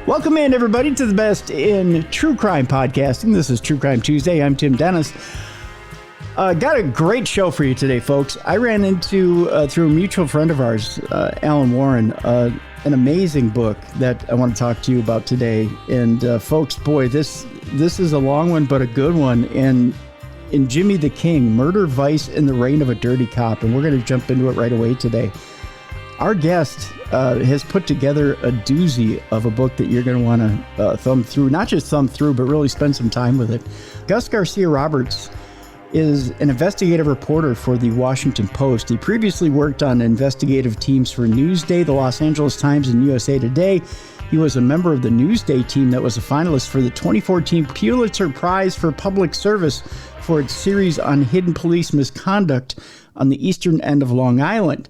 Welcome in, everybody, to the best in true crime podcasting. This is True Crime Tuesday. I'm Tim Dennis. Got a great show for you today, folks. I ran into, through a mutual friend of ours, Alan Warren, an amazing book that I want to talk to you about today. And folks, boy, this is a long one, but a good one. And in Jimmy the King, Murder, Vice, and the Reign of a Dirty Cop. And we're going to jump into it right away today. Our guest has put together a doozy of a book that you're going to want to thumb through, not just thumb through, but really spend some time with it. Gus Garcia-Roberts is an investigative reporter for the Washington Post. He previously worked on investigative teams for Newsday, the Los Angeles Times, and USA Today. He was a member of the Newsday team that was a finalist for the 2014 Pulitzer Prize for Public Service for its series on hidden police misconduct on the eastern end of Long Island.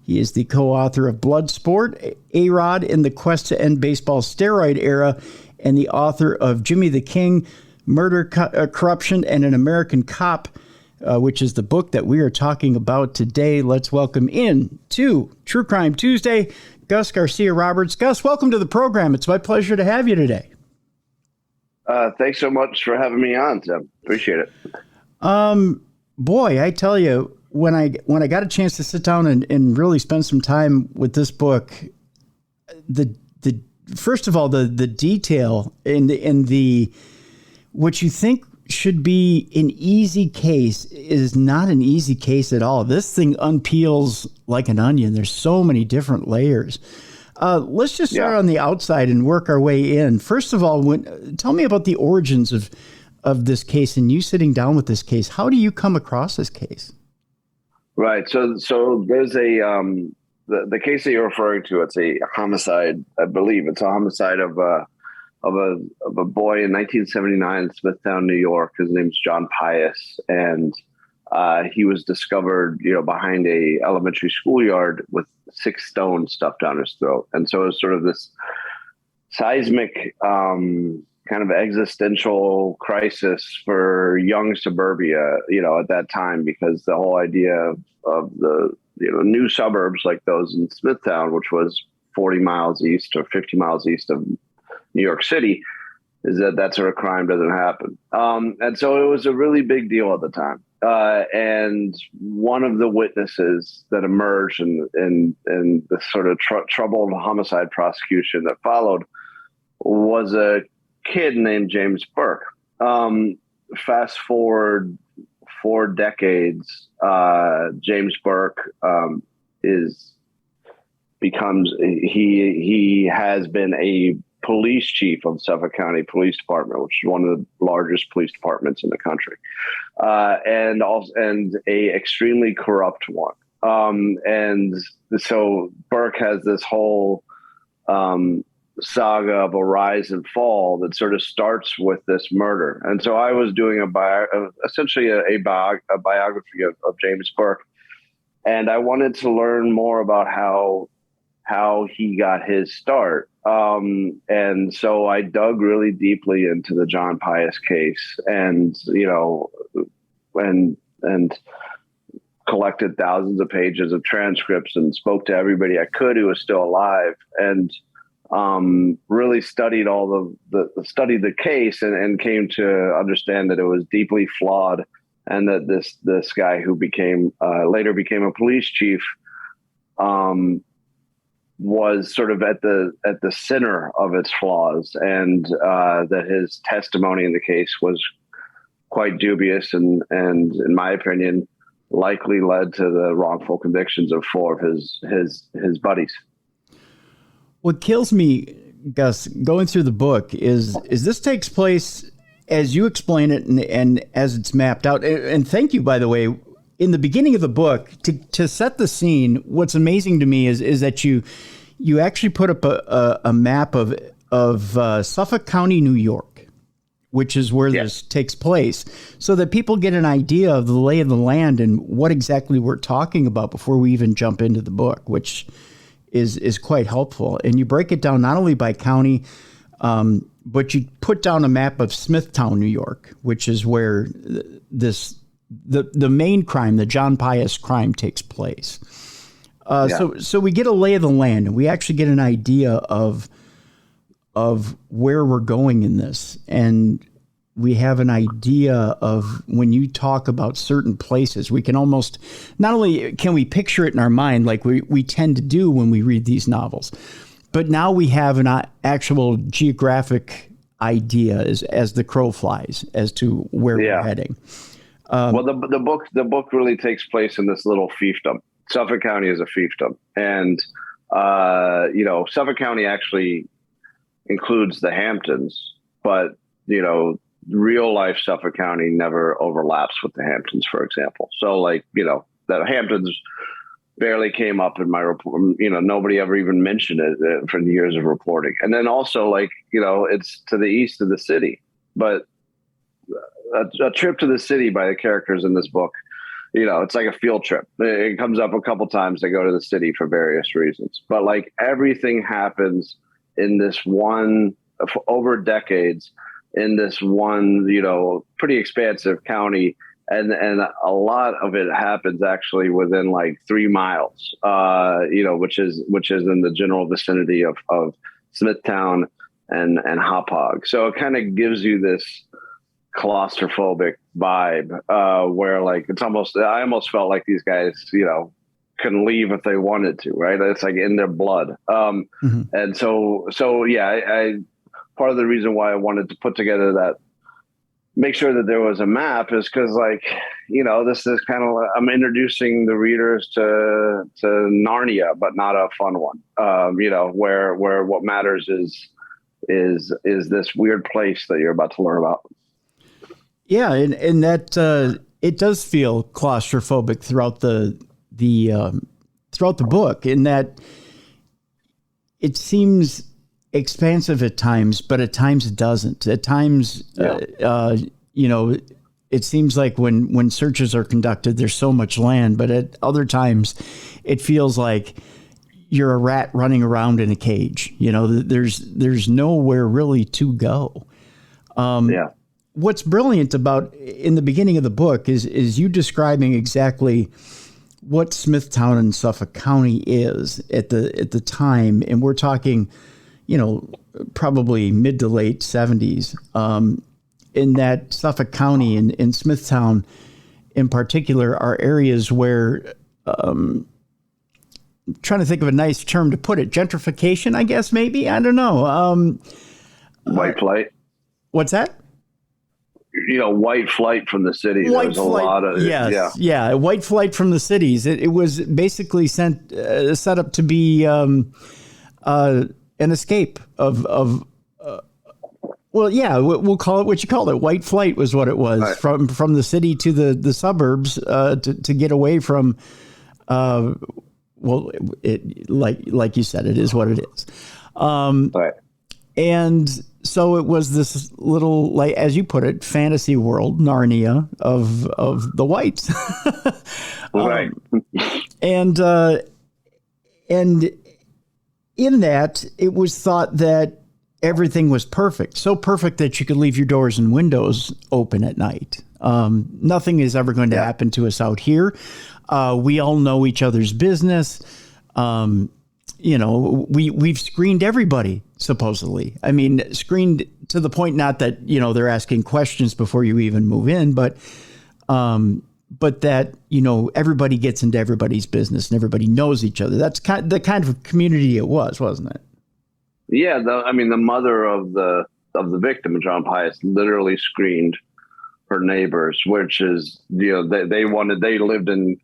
He is the co-author of Bloodsport, A-Rod in the Quest to End Baseball's Steroid Era, and the author of Jimmy the King, Murder, Corruption, and an American Cop, which is the book that we are talking about today. Let's welcome in to True Crime Tuesday, Gus Garcia-Roberts. Gus, welcome to the program. It's my pleasure to have you today. Thanks so much for having me on, Tim. Appreciate it. Boy, I tell you, when I got a chance to sit down and really spend some time with this book, the first of all, the detail in the what you think should be an easy case is not an easy case at all. This thing unpeels like an onion. There's so many different layers. Let's just start on the outside and work our way in. First of all, tell me about the origins of this case and you sitting down with this case. How do you come across this case? Right. So there's the case that you're referring to. It's a homicide, I believe. It's a homicide of a boy in 1979 in Smithtown, New York. His name's John Pius, and he was discovered, behind a elementary schoolyard with 6 stones stuffed down his throat. And so it was sort of this seismic kind of existential crisis for young suburbia, at that time, because the whole idea of the, new suburbs like those in Smithtown, which was 40 miles east or 50 miles east of New York City, is that sort of crime doesn't happen. And so it was a really big deal at the time. And one of the witnesses that emerged in the sort of troubled homicide prosecution that followed was a kid named James Burke. Fast forward 4 decades, James Burke he has been a police chief of Suffolk County Police Department, which is one of the largest police departments in the country, and a extremely corrupt one. And so Burke has this whole saga of a rise and fall that sort of starts with this murder. And so I was doing essentially a biography of James Burke, and I wanted to learn more about how he got his start. And so I dug really deeply into the John Pius case, and collected thousands of pages of transcripts and spoke to everybody I could who was still alive, and really studied studied the case and came to understand that it was deeply flawed, and that this guy who later became a police chief was sort of at the center of its flaws, and that his testimony in the case was quite dubious and in my opinion likely led to the wrongful convictions of 4 of his buddies. What kills me, Gus, going through the book is this takes place as you explain it and as it's mapped out. And thank you, by the way, in the beginning of the book, to set the scene. What's amazing to me is that you actually put up a map of Suffolk County, New York, which is where this takes place, so that people get an idea of the lay of the land and what exactly we're talking about before we even jump into the book, which is quite helpful. And you break it down not only by county, but you put down a map of Smithtown, New York, which is where the main crime, the John Pius crime, takes place. So we get a lay of the land, and we actually get an idea of of where we're going in this. And we have an idea of when you talk about certain places, we can almost, not only can we picture it in our mind like we tend to do when we read these novels, but now we have an actual geographic idea as the crow flies as to where we're heading. Well, the book really takes place in this little fiefdom. Suffolk County is a fiefdom. And, Suffolk County actually includes the Hamptons, but, real life Suffolk County never overlaps with the Hamptons, for example. So the Hamptons barely came up in my report. Nobody ever even mentioned it for years of reporting. And then also it's to the east of the city, but a trip to the city by the characters in this book, it's like a field trip. It comes up a couple times. They go to the city for various reasons, but everything happens in this one over decades in this one, pretty expansive county. And a lot of it happens actually within 3 miles, which is in the general vicinity of Smithtown and Hauppauge. So it kind of gives you this claustrophobic vibe, where it's I almost felt like these guys, couldn't leave if they wanted to, right? It's in their blood. And so I part of the reason why I wanted to put together that, make sure that there was a map, is because this is kind of, I'm introducing the readers to Narnia, but not a fun one. Where what matters is this weird place that you're about to learn about. Yeah, and that it does feel claustrophobic throughout the book, in that it seems expansive at times, but at times it doesn't. At times, it seems like when searches are conducted, there's so much land, but at other times, it feels like you're a rat running around in a cage. There's nowhere really to go. What's brilliant about in the beginning of the book is you describing exactly what Smithtown and Suffolk County is at the time, and we're talking, probably mid to late 70s. In that Suffolk County and Smithtown in particular are areas where, I'm trying to think of a nice term to put it, gentrification, I guess, maybe, I don't know. White flight. What's that? White flight from the city. There's a lot of white flight from the cities. It was basically set up to be an escape of we'll call it what you called it. White flight was what it was, right. from the city to the suburbs to get away from. Like you said, it is what it is. Right. And so it was this little, as you put it, fantasy world, Narnia of the whites. Right. And in that, it was thought that everything was perfect, so perfect that you could leave your doors and windows open at night. Nothing is ever going to happen to us out here. We all know each other's business. We've screened everybody, supposedly. I mean, screened to the point, not that, they're asking questions before you even move in, but that, everybody gets into everybody's business and everybody knows each other. That's the kind of community it was, wasn't it? Yeah. The mother of the victim, John Pius, literally screened her neighbors, which is, they lived in,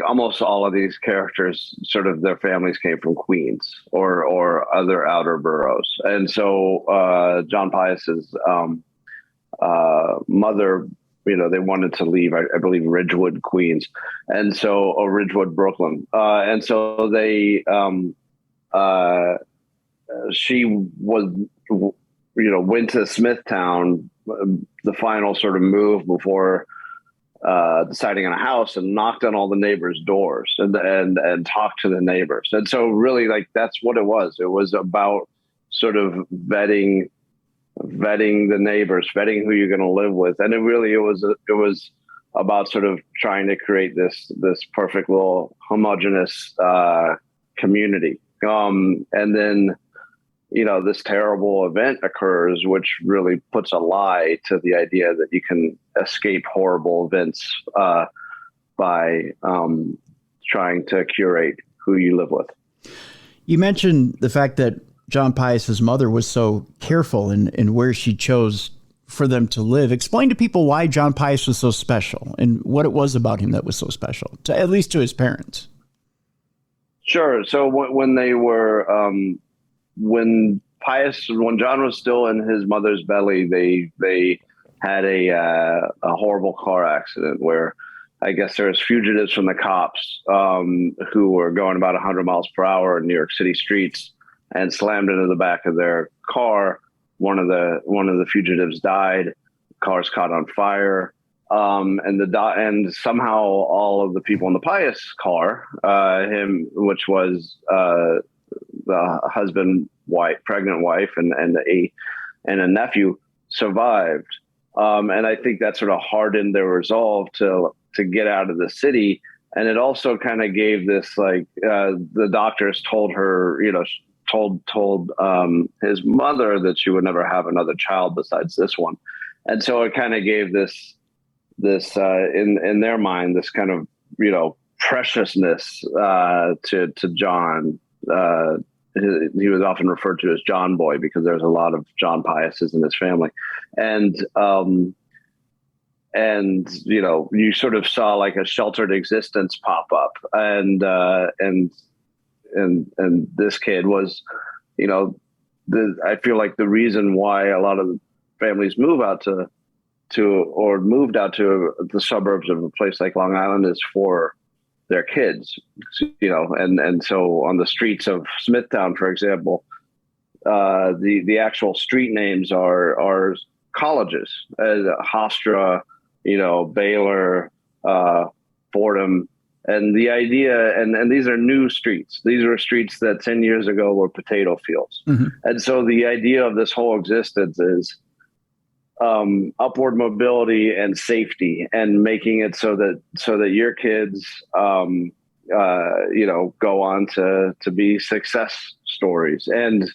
almost all of these characters, sort of their families came from Queens or other outer boroughs. And so John Pius's mother, they wanted to leave, I believe, Ridgewood, Queens, or Ridgewood, Brooklyn. And so she was, went to Smithtown, the final sort of move before deciding on a house, and knocked on all the neighbors' doors and talked to the neighbors. And so really, that's what it was. It was about sort of vetting the neighbors, vetting who you're going to live with. And it was about sort of trying to create this perfect little homogenous community. And then, this terrible event occurs, which really puts a lie to the idea that you can escape horrible events by trying to curate who you live with. You mentioned the fact that John Pius's mother was so careful in where she chose for them to live. Explain to people why John Pius was so special and what it was about him that was so special, at least to his parents. Sure. So when they were, when John was still in his mother's belly, they had a horrible car accident where I guess there's fugitives from the cops who were going about 100 miles per hour in New York City streets and slammed into the back of their car. One of the fugitives died. The car's caught on fire. And somehow all of the people in the Pius car, which was the husband, pregnant wife, and a nephew, survived. And I think that sort of hardened their resolve to get out of the city. And it also kind of gave this, the doctors told her, told his mother that she would never have another child besides this one. And so it kind of gave this in their mind, this kind of, preciousness to John. He was often referred to as John Boy because there's a lot of John Piuses in his family. And you sort of saw like a sheltered existence pop up. And this kid was, I feel like the reason why a lot of families moved out to the suburbs of a place like Long Island is for their kids, and so on the streets of Smithtown, for example, the actual street names are colleges, Hofstra, Baylor, Fordham. And the idea, and these are new streets. These are streets that 10 years ago were potato fields. Mm-hmm. And so the idea of this whole existence is upward mobility and safety, and making it so that your kids, go on to be success stories. And,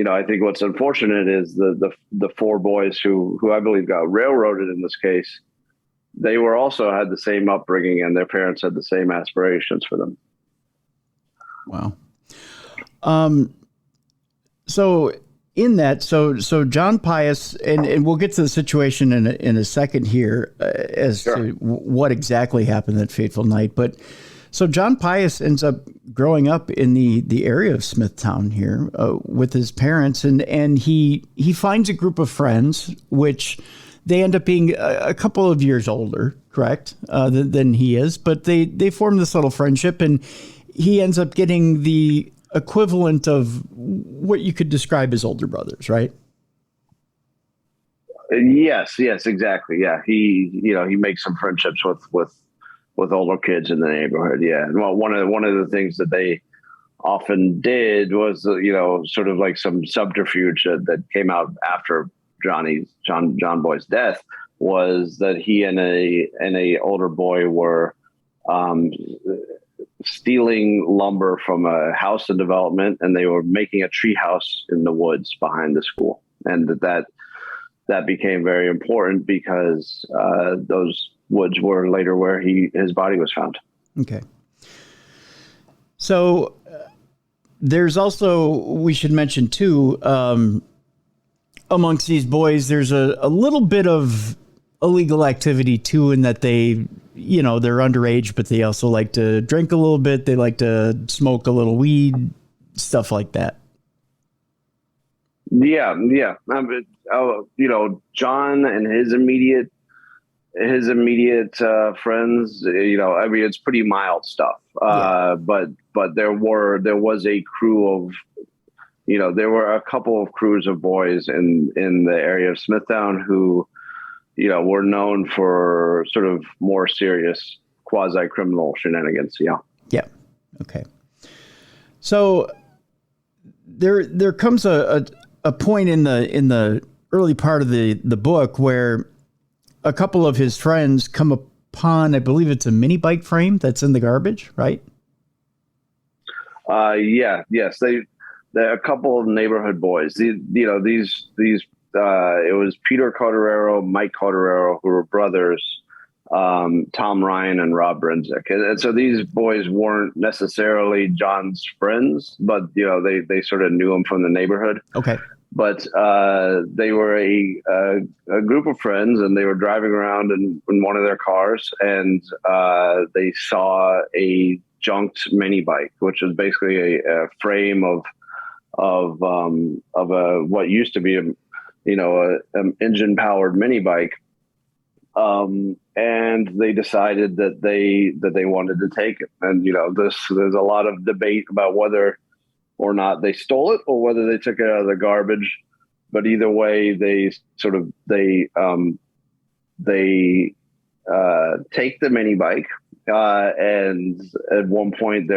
I think what's unfortunate is the four boys who I believe got railroaded in this case. They had the same upbringing, and their parents had the same aspirations for them. Wow. So in that, so John Pius, and we'll get to the situation in a second here as Sure. to what exactly happened that fateful night. But so John Pius ends up growing up in the area of Smithtown here with his parents, and he finds a group of friends, which they end up being a couple of years older, correct, than he is. But they form this little friendship, and he ends up getting the equivalent of what you could describe as older brothers, right? Yes, exactly. Yeah, he makes some friendships with older kids in the neighborhood. Yeah, and well, one of the things that they often did was sort of like some subterfuge that came out after John Boy's death, was that he and a older boy were stealing lumber from a house in development, and they were making a tree house in the woods behind the school. And that became very important because those woods were later where his body was found. Okay. So there's also, we should mention too, amongst these boys, there's a little bit of illegal activity too, in that they're underage, but they also like to drink a little bit. They like to smoke a little weed, stuff like that. Yeah. John and his immediate friends, it's pretty mild stuff. But there was a crew of, there were a couple of crews of boys in the area of Smithtown who, were known for sort of more serious quasi-criminal shenanigans. Yeah. Yeah. Okay. So there comes a point in the early part of the book where a couple of his friends come upon, I believe it's a mini bike frame that's in the garbage, right? Yes. a couple of neighborhood boys. It was Peter Cotterero, Mike Cotterero, who were brothers, Tom Ryan and Rob Brenzick. And so these boys weren't necessarily John's friends, but, they sort of knew him from the neighborhood. Okay. But they were a group of friends, and they were driving around in one of their cars, and they saw a junked mini bike, which was basically a frame of what used to be an engine powered mini bike. And they decided that they wanted to take it. And, there's a lot of debate about whether or not they stole it or whether they took it out of the garbage. But either way, they take the mini bike. And at one point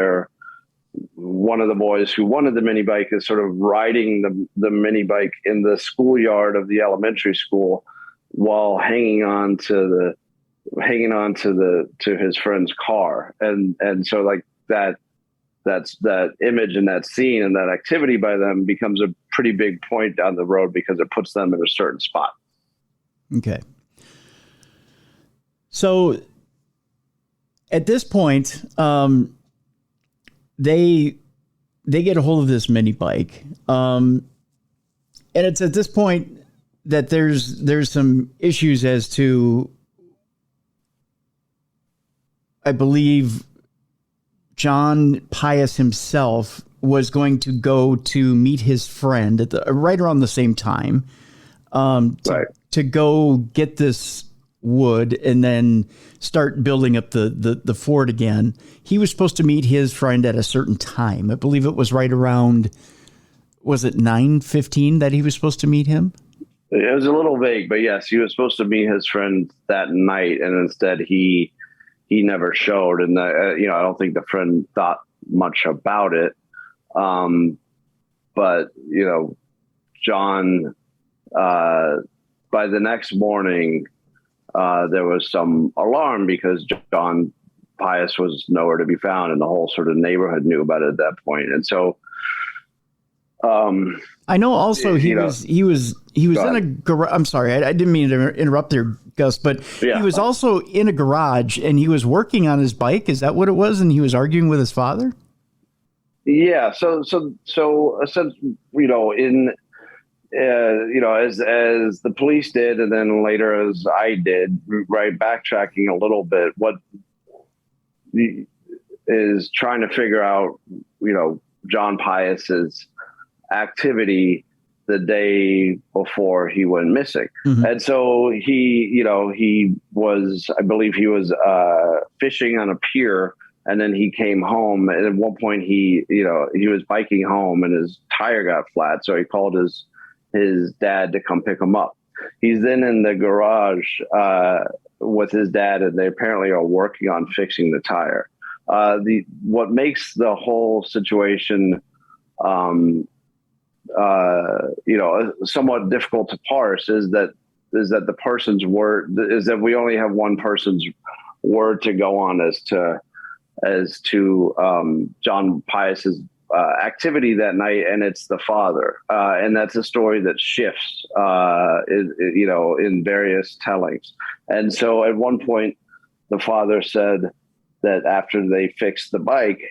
one of the boys who wanted the mini bike is sort of riding the mini bike in the schoolyard of the elementary school while hanging on to his friend's car. And so like that's that image and that scene and that activity by them becomes a pretty big point down the road because it puts them in a certain spot. Okay. So at this point, they get a hold of this mini bike. And it's at this point that there's some issues as to, I believe, John Pius himself was going to go to meet his friend right around the same time, to go get this wood and then start building up the fort again. He was supposed to meet his friend at a certain time. I believe it was right around, was it 9:15 that he was supposed to meet him? It was a little vague, but yes, he was supposed to meet his friend that night, and instead he never showed. And I don't think the friend thought much about it. But John, by the next morning, there was some alarm because John Pius was nowhere to be found, and the whole sort of neighborhood knew about it at that point. And so, I know also he was in a garage. I'm sorry, I didn't mean to interrupt there, Gus, but he was also in a garage and he was working on his bike. Is that what it was? And he was arguing with his father? Yeah. So essentially, as the police did, and then later as I did, right, backtracking a little bit, what is trying to figure out, John Pius's activity the day before he went missing. Mm-hmm. And so he was, I believe he was fishing on a pier, and then he came home, and at one point he was biking home and his tire got flat. So he called his dad to come pick him up. He's then in the garage with his dad, and they apparently are working on fixing the tire. What makes the whole situation, somewhat difficult to parse is that the person's word is that we only have one person's word to go on as to John Pius's activity that night, and it's the father, and that's a story that shifts, in various tellings. And so, at one point, the father said that after they fixed the bike,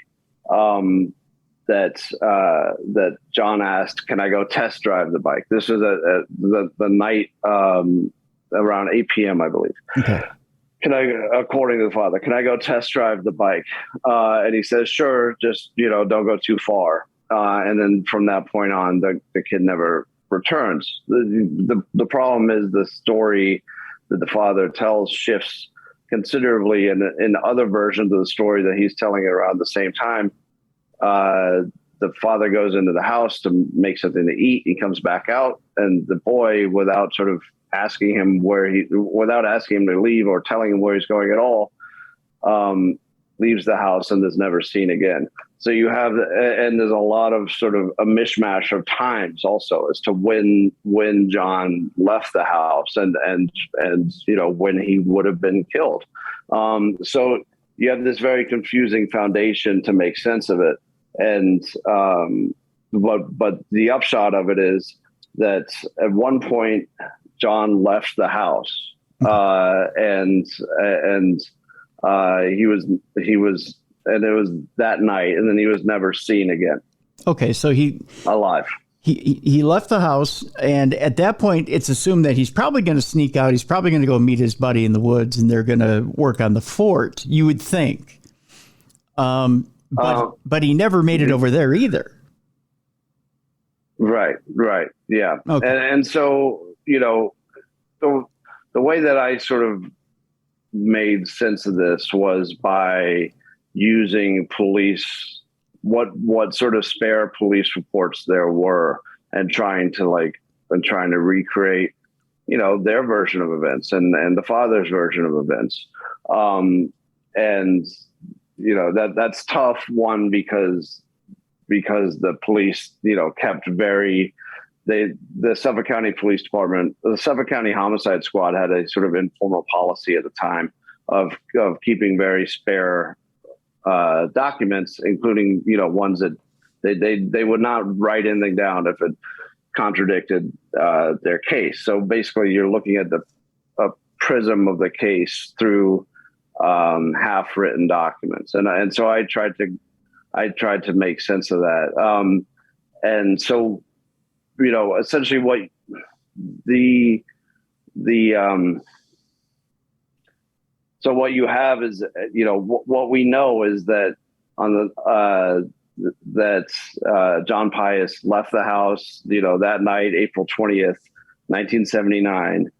that John asked, "Can I go test drive the bike?" This was the night around 8 p.m., I believe. Okay. According to the father, can I go test drive the bike? And he says, sure, just, don't go too far. And then from that point on, the kid never returns. The problem is the story that the father tells shifts considerably in other versions of the story that he's telling around the same time. The father goes into the house to make something to eat. He comes back out, and the boy, without sort of asking him without asking him to leave or telling him where he's going at all, leaves the house and is never seen again. So you have, and there's a lot of sort of a mishmash of times also as to when John left the house and when he would have been killed. So you have this very confusing foundation to make sense of it. And but the upshot of it is that at one point John left the house, and he was, and it was that night, and then he was never seen again. Okay, so alive. He left the house, and at that point, it's assumed that he's probably going to sneak out. He's probably going to go meet his buddy in the woods, and they're going to work on the fort, you would think. But he never made it over there either. Right, yeah. Okay. And so, the way that I sort of made sense of this was by using police, what sort of spare police reports there were, and trying to recreate, their version of events and the father's version of events. And that's tough, one, because the police, kept the Suffolk County Police Department, the Suffolk County Homicide Squad had a sort of informal policy at the time of keeping very spare documents, including, ones that they would not write anything down if it contradicted their case. So basically you're looking at a prism of the case through half written documents. And so I tried to make sense of that. And so, essentially what so what you have is, what we know is that John Pius left the house, that night, April 20th, 1979.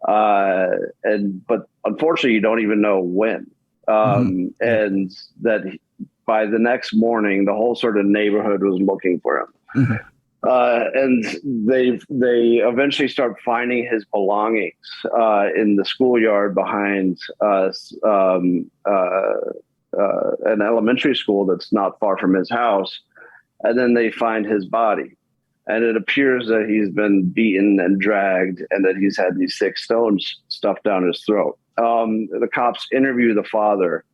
But unfortunately, you don't even know when. And that by the next morning, the whole sort of neighborhood was looking for him. Mm-hmm. And they eventually start finding his belongings in the schoolyard behind an elementary school that's not far from his house. And then they find his body. And it appears that he's been beaten and dragged, and that he's had these 6 stones stuffed down his throat. The cops interview the father,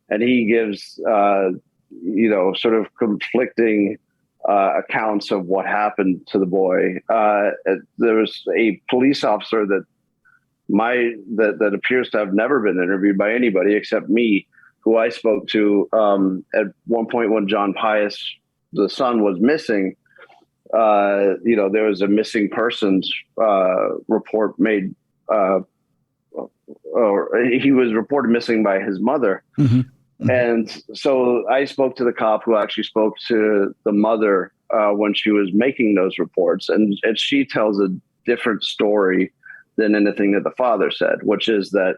and he gives, sort of conflicting accounts of what happened to the boy. There was a police officer that appears to have never been interviewed by anybody except me, who I spoke to at one point when John Pius, the son, was missing. There was a missing persons report made, or he was reported missing by his mother. Mm-hmm. And so I spoke to the cop who actually spoke to the mother when she was making those reports. And she tells a different story than anything that the father said, which is that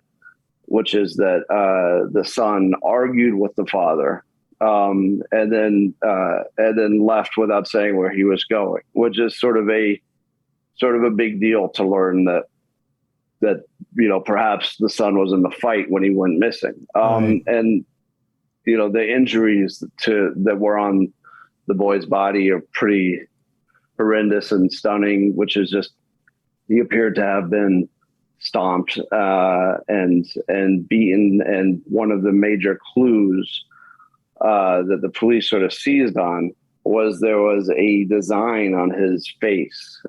the son argued with the father, and then left without saying where he was going, which is sort of a big deal to learn that perhaps the son was in the fight when he went missing. And the injuries that were on the boy's body are pretty horrendous and stunning, which is just, he appeared to have been stomped and beaten. And one of the major clues that the police sort of seized on was there was a design on his face,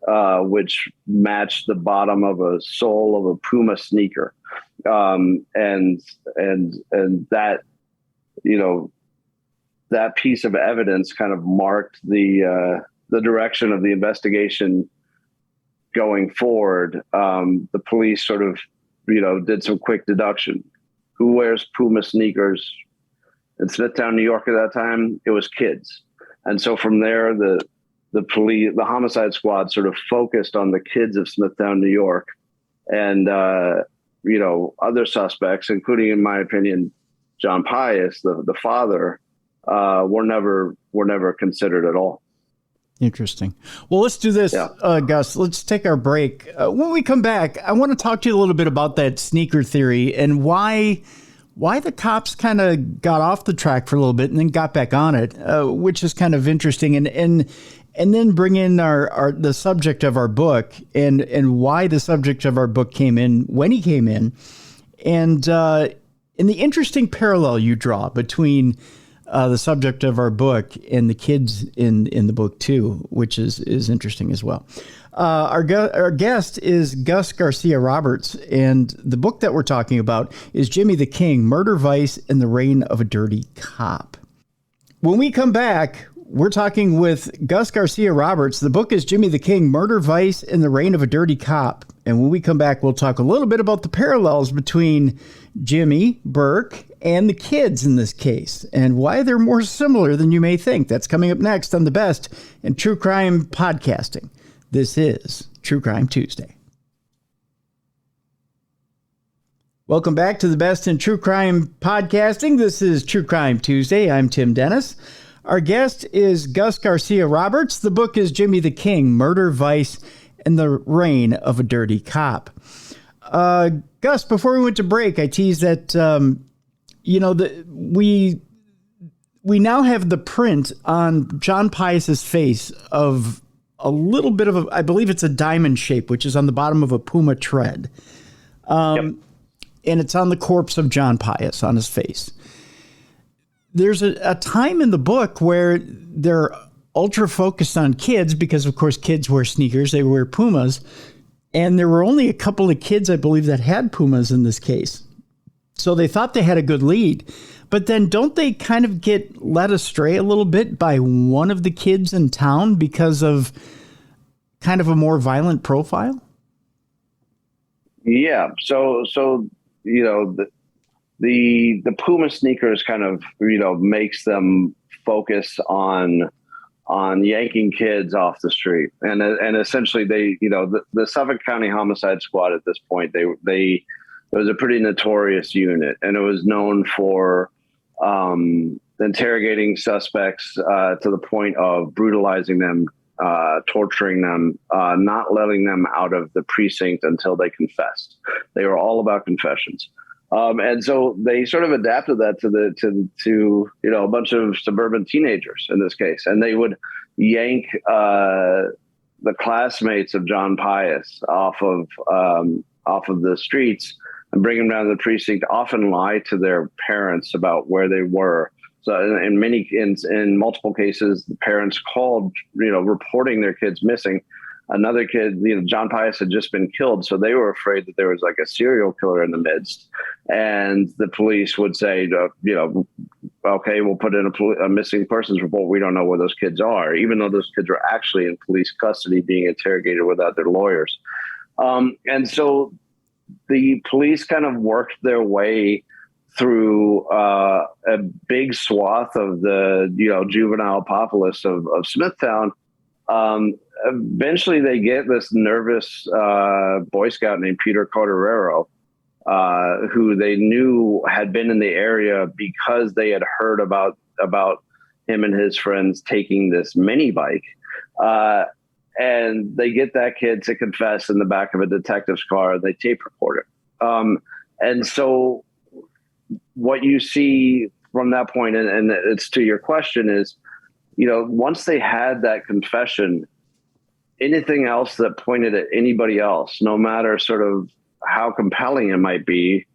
which matched the bottom of a sole of a Puma sneaker. And that, that piece of evidence kind of marked the direction of the investigation going forward. The police sort of, did some quick deduction. Who wears Puma sneakers in Smithtown, New York at that time? It was kids. And so from there, the police, the homicide squad sort of focused on the kids of Smithtown, New York, and, other suspects, including, in my opinion, John Pius, the father, were never considered at all. Interesting. Well, let's do this, Gus. Let's take our break. When we come back, I want to talk to you a little bit about that sneaker theory and why the cops kind of got off the track for a little bit and then got back on it, which is kind of interesting. And then bring in the subject of our book and why the subject of our book came in when he came in, and the interesting parallel you draw between the subject of our book and the kids in the book too, which is interesting as well. Our guest is Gus Garcia-Roberts, and the book that we're talking about is Jimmy the King, Murder, Vice, and the Reign of a Dirty Cop. When we come back, we're talking with Gus Garcia-Roberts. The book is Jimmy the King, Murder, Vice, and the Reign of a Dirty Cop. And when we come back, we'll talk a little bit about the parallels between Jimmy Burke and the kids in this case and why they're more similar than you may think. That's coming up next on the best in true crime podcasting. This is True Crime Tuesday. Welcome back to the best in true crime podcasting. This is True Crime Tuesday. I'm Tim Dennis. Our guest is Gus Garcia-Roberts. The book is Jimmy the King, Murder, Vice, and the Reign of a Dirty Cop. Gus, before we went to break, I teased that, we now have the print on John Pius's face of a little bit of I believe it's a diamond shape, which is on the bottom of a puma tread. Yep. And it's on the corpse of John Pius on his face. There's a time in the book where they're ultra focused on kids because, of course, kids wear sneakers. They wear Pumas. And there were only a couple of kids, I believe, that had Pumas in this case. So they thought they had a good lead. But then don't they kind of get led astray a little bit by one of the kids in town because of kind of a more violent profile? Yeah. So the Puma sneakers kind of, makes them focus on yanking kids off the street. And essentially they, the Suffolk County Homicide Squad at this point, it was a pretty notorious unit, and it was known for interrogating suspects to the point of brutalizing them, torturing them, not letting them out of the precinct until they confessed. They were all about confessions. And so they sort of adapted that to a bunch of suburban teenagers in this case. And they would yank the classmates of John Pius off of the streets and bring them down to the precinct, often lie to their parents about where they were. So in multiple cases, the parents called, reporting their kids missing. Another kid, John Pius had just been killed, so they were afraid that there was like a serial killer in the midst. And the police would say, okay, we'll put in a missing persons report. We don't know where those kids are, even though those kids were actually in police custody being interrogated without their lawyers. And so the police kind of worked their way through a big swath of the juvenile populace of Smithtown. Eventually they get this nervous Boy Scout named Peter Carterero, who they knew had been in the area because they had heard about him and his friends taking this mini bike. And they get that kid to confess in the back of a detective's car. They tape record it. And so what you see from that point, and it's to your question, is, once they had that confession, anything else that pointed at anybody else, no matter sort of how compelling it might be,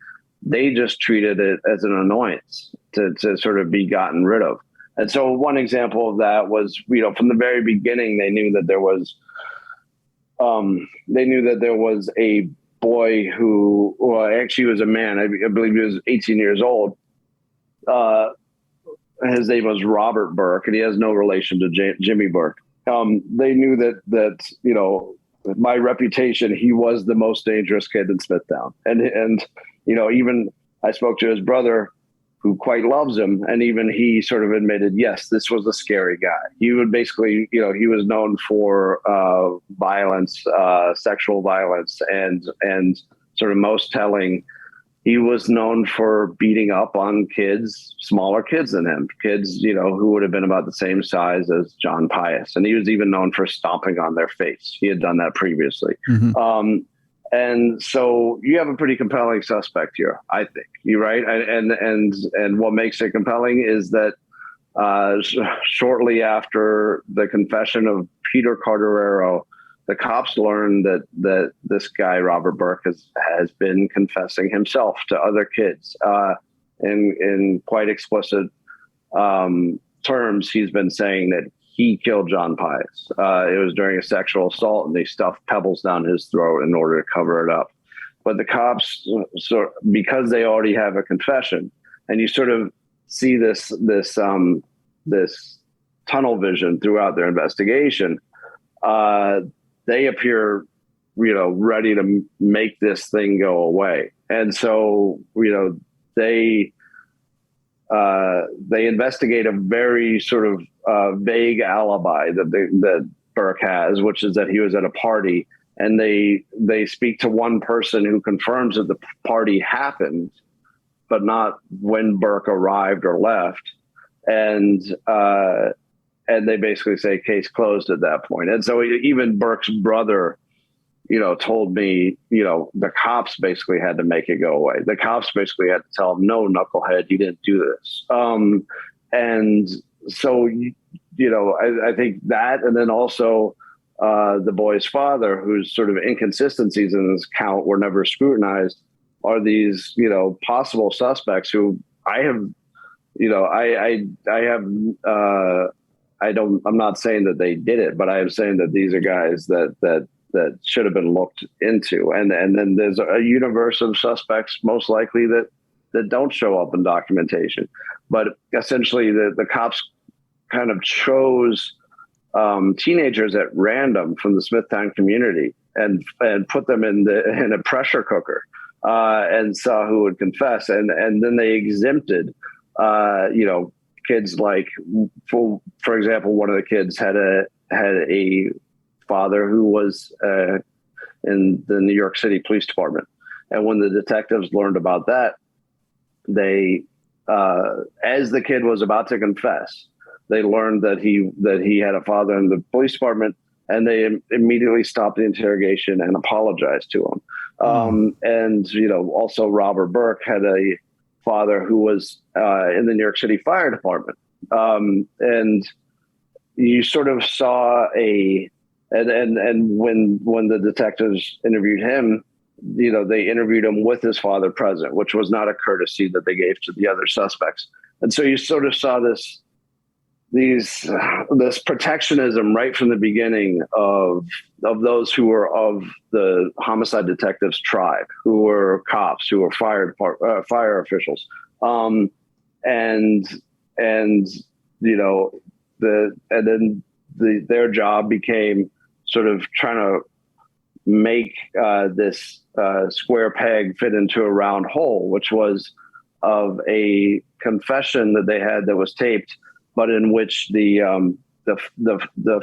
they just treated it as an annoyance to sort of be gotten rid of. And so one example of that was, from the very beginning, they knew that there was a boy who, well, actually was a man. I believe he was 18 years old. His name was Robert Burke, and he has no relation to Jimmy Burke. They knew that my reputation, he was the most dangerous kid in Smithtown. And even I spoke to his brother, who quite loves him, and even he sort of admitted, yes, this was a scary guy. He would basically, he was known for violence, sexual violence, and sort of most telling, he was known for beating up on kids, smaller kids than him, kids, who would have been about the same size as John Pius. And he was even known for stomping on their face. He had done that previously. Mm-hmm. And so you have a pretty compelling suspect here, I think. You're right. And what makes it compelling is that shortly after the confession of Peter Carterero, the cops learned that this guy, Robert Burke, has been confessing himself to other kids in quite explicit terms, he's been saying that he killed John Pius. It was during a sexual assault, and they stuffed pebbles down his throat in order to cover it up. But the cops, because they already have a confession, and you sort of see this tunnel vision throughout their investigation, they appear, ready to make this thing go away. And so, they investigate a very sort of vague alibi that Burke has, which is that he was at a party, and they speak to one person who confirms that the party happened, but not when Burke arrived or left. And they basically say case closed at that point. And so even Burke's brother, told me, the cops basically had to make it go away. The cops basically had to tell him, no, knucklehead, you didn't do this. And so, I think that, and then also the boy's father, whose sort of inconsistencies in his account were never scrutinized, are these, possible suspects who I have, I'm not saying that they did it, but I am saying that these are guys that should have been looked into. And then there's a universe of suspects, most likely that don't show up in documentation. But essentially the cops kind of chose teenagers at random from the Smithtown community and put them in a pressure cooker and saw who would confess. And then they exempted, kids like, for example, one of the kids had a father who was in the New York City Police Department. And when the detectives learned about that, they, as the kid was about to confess, they learned that he had a father in the police department, and they immediately stopped the interrogation and apologized to him. And, also Robert Burke had a father who was in the New York City Fire Department. And you sort of saw and when the detectives interviewed him, they interviewed him with his father present, which was not a courtesy that they gave to the other suspects. And so you sort of saw this protectionism right from the beginning of those who were of the homicide detectives tribe, who were cops, who were fire officials. Their job became sort of trying to make this square peg fit into a round hole, which was of a confession that they had that was taped, but in which the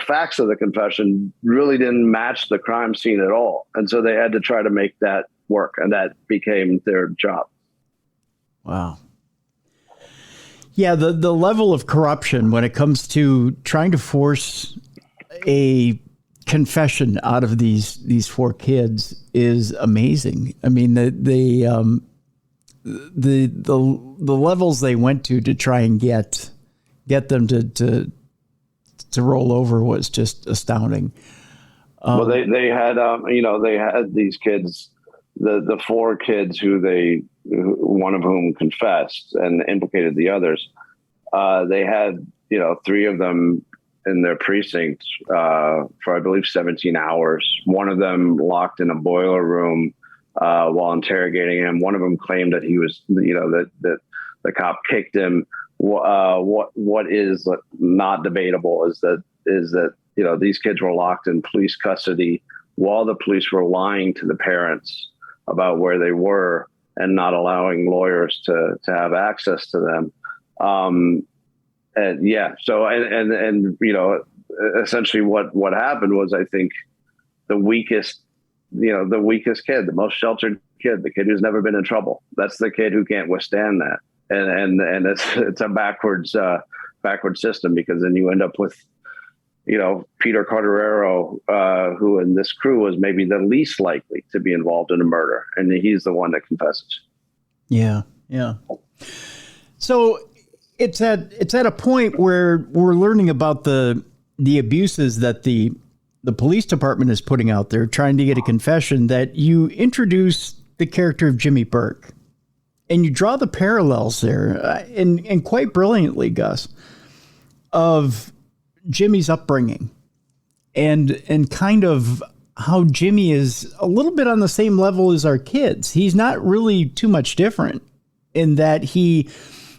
facts of the confession really didn't match the crime scene at all. And so they had to try to make that work, and that became their job. Wow. Yeah, the level of corruption when it comes to trying to force a confession out of these four kids is amazing. I mean, the levels they went to try and get them to roll over was just astounding. Well, they had they had these kids, the four kids one of whom confessed and implicated the others. They had three of them in their precinct for I believe 17 hours. One of them locked in a boiler room while interrogating him. One of them claimed that he was that the cop kicked him. What is not debatable is that these kids were locked in police custody while the police were lying to the parents about where they were and not allowing lawyers to have access to them. Essentially what happened was, I think, the weakest kid, the most sheltered kid, the kid who's never been in trouble. That's the kid who can't withstand that. And it's a backwards system, because then you end up with, Peter Carterero, who in this crew was maybe the least likely to be involved in a murder. And he's the one that confesses. Yeah. Yeah. So it's at a point where we're learning about the abuses that the police department is putting out there, trying to get a confession, that you introduce the character of Jimmy Burke. And you draw the parallels there, and quite brilliantly, Gus, of Jimmy's upbringing and kind of how Jimmy is a little bit on the same level as our kids. He's not really too much different in that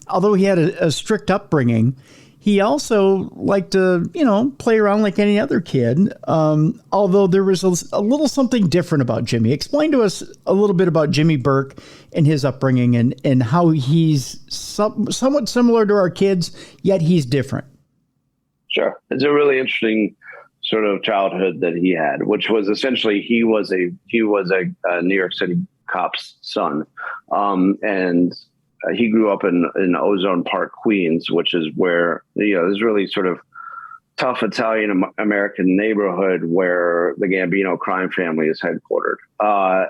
although he had a strict upbringing, he also liked to, play around like any other kid. Although there was a little something different about Jimmy. Explain to us a little bit about Jimmy Burke and his upbringing and how he's somewhat similar to our kids, yet he's different. Sure. It's a really interesting sort of childhood that he had, which was essentially he was a New York City cop's son, and he grew up in Ozone Park, Queens, which is where this really sort of tough Italian American neighborhood where the Gambino crime family is headquartered,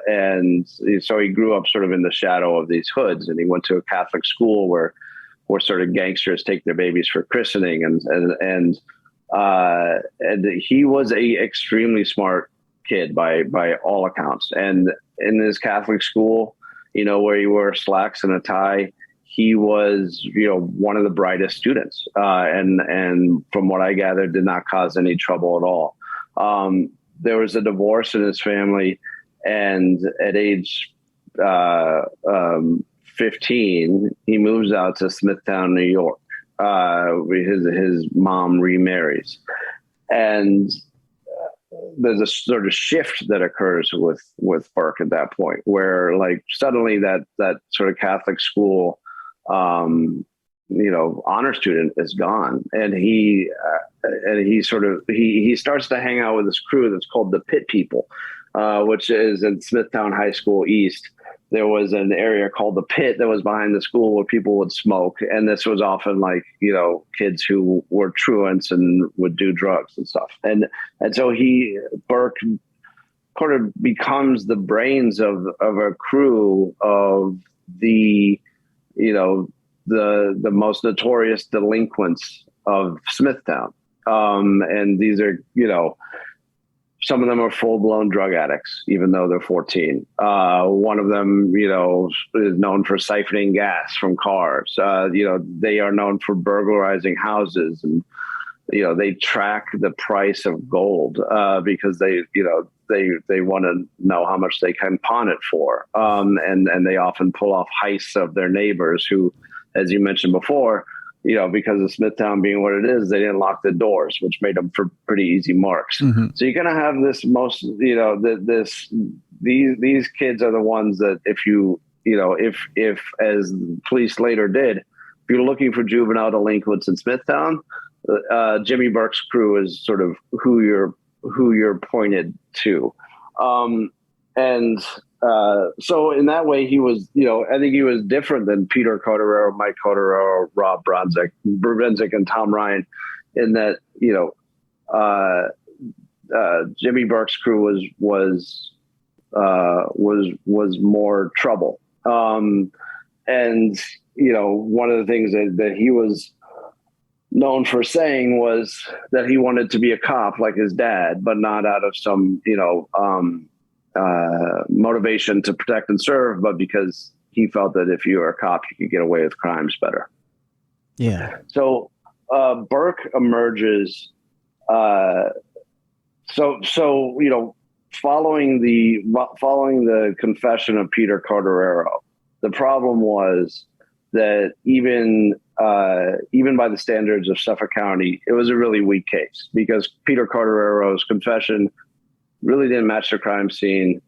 and so he grew up sort of in the shadow of these hoods, and he went to a Catholic school where sort of gangsters take their babies for christening, and he was a extremely smart kid by all accounts. And in his Catholic school, where he wore slacks and a tie, he was, one of the brightest students. And from what I gathered, did not cause any trouble at all. There was a divorce in his family, and at age 15, he moves out to Smithtown, New York. His mom remarries, and there's a sort of shift that occurs with Burke at that point, where like suddenly that sort of Catholic school, honor student is gone, and he starts to hang out with this crew that's called the Pit People, which is in Smithtown High School East. There was an area called the Pit that was behind the school where people would smoke. And this was often like, kids who were truants and would do drugs and stuff. And so Burke kind of becomes the brains of a crew of the most notorious delinquents of Smithtown. And these are, some of them are full-blown drug addicts, even though they're 14. One of them, is known for siphoning gas from cars. They are known for burglarizing houses, and they track the price of gold because they want to know how much they can pawn it for. And they often pull off heists of their neighbors who, as you mentioned before, because of Smithtown being what it is, they didn't lock the doors, which made them for pretty easy marks. Mm-hmm. So you're going to have this these kids are the ones that if as the police later did, if you're looking for juvenile delinquents in Smithtown, Jimmy Burke's crew is sort of who you're pointed to. So in that way, he was, I think he was different than Peter Cotterero, Mike Cotterero, Rob Brunzik, and Tom Ryan, in that, Jimmy Burke's crew was more trouble. And one of the things that he was known for saying was that he wanted to be a cop like his dad, but not out of some, motivation to protect and serve, but because he felt that if you were a cop, you could get away with crimes better. Yeah. So Burke emerges. Following the confession of Peter Cotterero, the problem was that even by the standards of Suffolk County, it was a really weak case because Peter Cotterero's confession really didn't match the crime scene,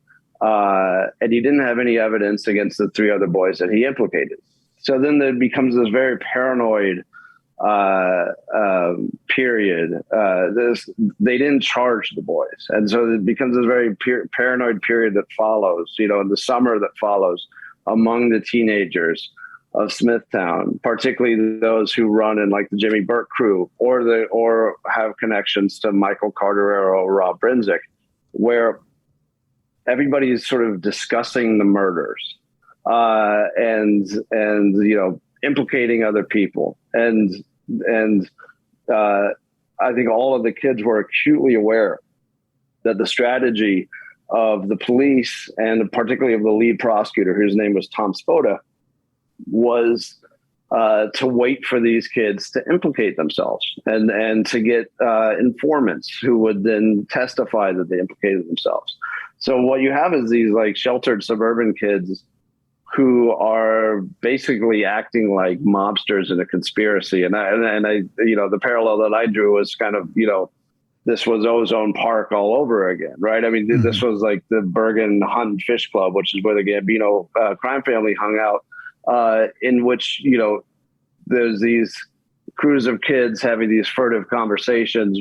and he didn't have any evidence against the three other boys that he implicated. So then there becomes this very paranoid period. They didn't charge the boys, and so it becomes this very paranoid period that follows. In the summer that follows among the teenagers of Smithtown, particularly those who run in like the Jimmy Burke crew or have connections to Michael Cotterero or Rob Brunzik, where everybody is sort of discussing the murders and implicating other people. And I think all of the kids were acutely aware that the strategy of the police and particularly of the lead prosecutor, whose name was Tom Spoda, was to wait for these kids to implicate themselves and to get informants who would then testify that they implicated themselves. So what you have is these like sheltered suburban kids who are basically acting like mobsters in a conspiracy. And I, the parallel that I drew was kind of, this was Ozone Park all over again, right? I mean, this was like the Bergen Hunt and Fish Club, which is where the Gambino crime family hung out, in which, there's these crews of kids having these furtive conversations,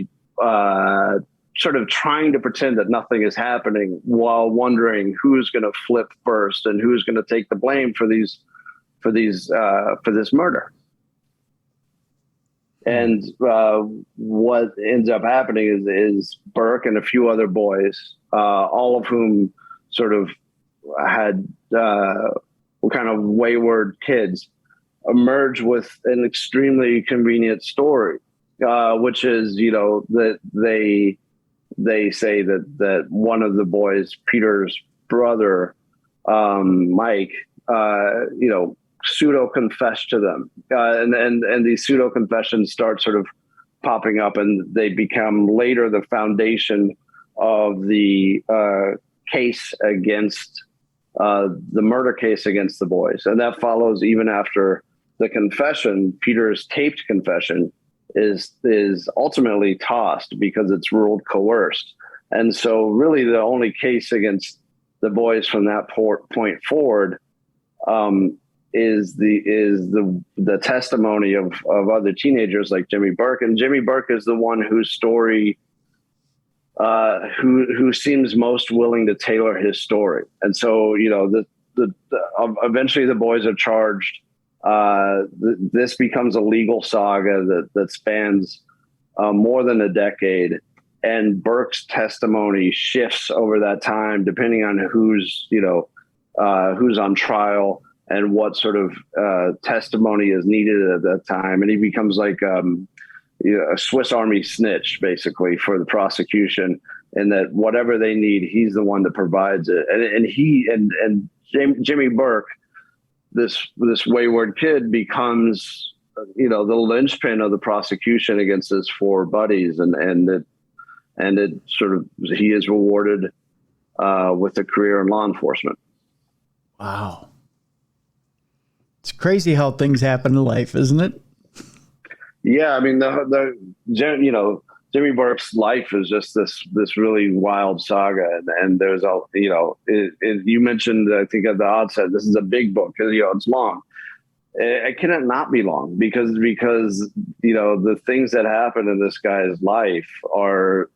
sort of trying to pretend that nothing is happening while wondering who's going to flip first and who's going to take the blame for this murder. And what ends up happening is Burke and a few other boys, all of whom sort of were kind of wayward kids, emerge with an extremely convenient story, which is, that they say that one of the boys, Peter's brother, Mike, pseudo confessed to them, and these pseudo confessions start sort of popping up, and they become later the foundation of the case against the murder case against the boys. And that follows even after the confession. Peter's taped confession is ultimately tossed because it's ruled coerced. And so really the only case against the boys from that point forward is the testimony of other teenagers like Jimmy Burke. And Jimmy Burke is the one whose story, who seems most willing to tailor his story. And so, eventually the boys are charged. This becomes a legal saga that spans more than a decade, and Burke's testimony shifts over that time depending on who's on trial and what sort of testimony is needed at that time. And he becomes like a Swiss Army snitch, basically, for the prosecution, and that whatever they need, he's the one that provides it. And Jimmy Burke, this wayward kid, becomes the linchpin of the prosecution against his four buddies, and it sort of, he is rewarded with a career in law enforcement. Wow. It's crazy how things happen in life, isn't it? Yeah, I mean, Jimmy Burke's life is just this really wild saga, and there's you mentioned, I think at the outset, this is a big book because it's long. It cannot not be long because the things that happen in this guy's life are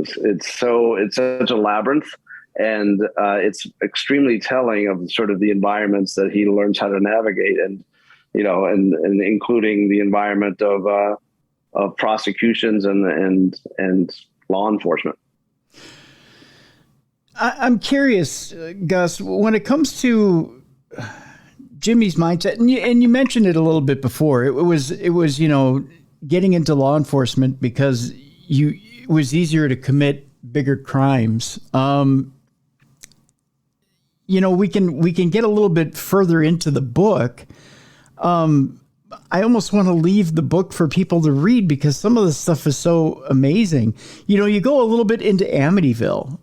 it's such a labyrinth. And it's extremely telling of sort of the environments that he learns how to navigate, and including the environment of prosecutions and law enforcement. I'm curious, Gus, when it comes to Jimmy's mindset, and you mentioned it a little bit before. It was getting into law enforcement because it was easier to commit bigger crimes. We can get a little bit further into the book. I almost want to leave the book for people to read because some of the stuff is so amazing. You go a little bit into Amityville,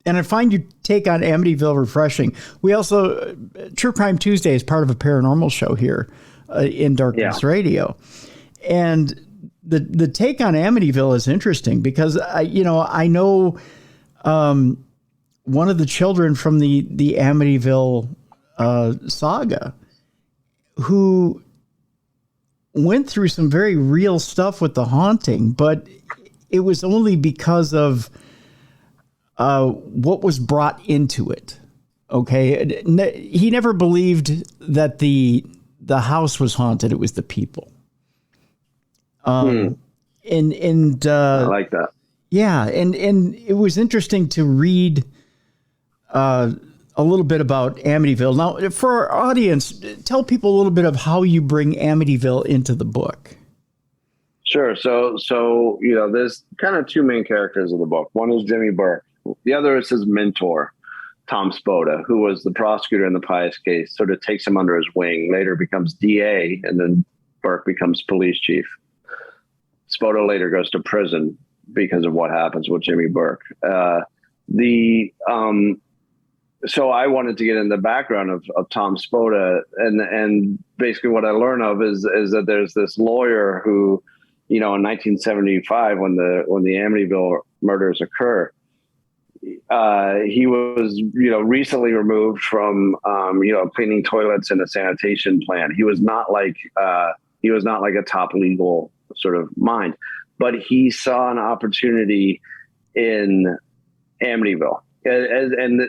and I find your take on Amityville refreshing. We also, True Crime Tuesday is part of a paranormal show here in Darkness Radio. And the take on Amityville is interesting because I know one of the children from the Amityville saga who went through some very real stuff with the haunting, but it was only because of what was brought into it. Okay. He never believed that the house was haunted. It was the people. And I like that. Yeah. And it was interesting to read a little bit about Amityville. Now, for our audience, tell people a little bit of how you bring Amityville into the book. Sure. So there's kind of two main characters of the book. One is Jimmy Burke. The other is his mentor, Tom Spoda, who was the prosecutor in the Pius case, sort of takes him under his wing, later becomes DA, and then Burke becomes police chief. Spoda later goes to prison because of what happens with Jimmy Burke. So I wanted to get in the background of Tom Spoda, and basically what I learned of is that there's this lawyer who, in 1975, when the Amityville murders occur, he was, recently removed from, cleaning toilets in a sanitation plant. He was not like a top legal sort of mind, but he saw an opportunity in Amityville. And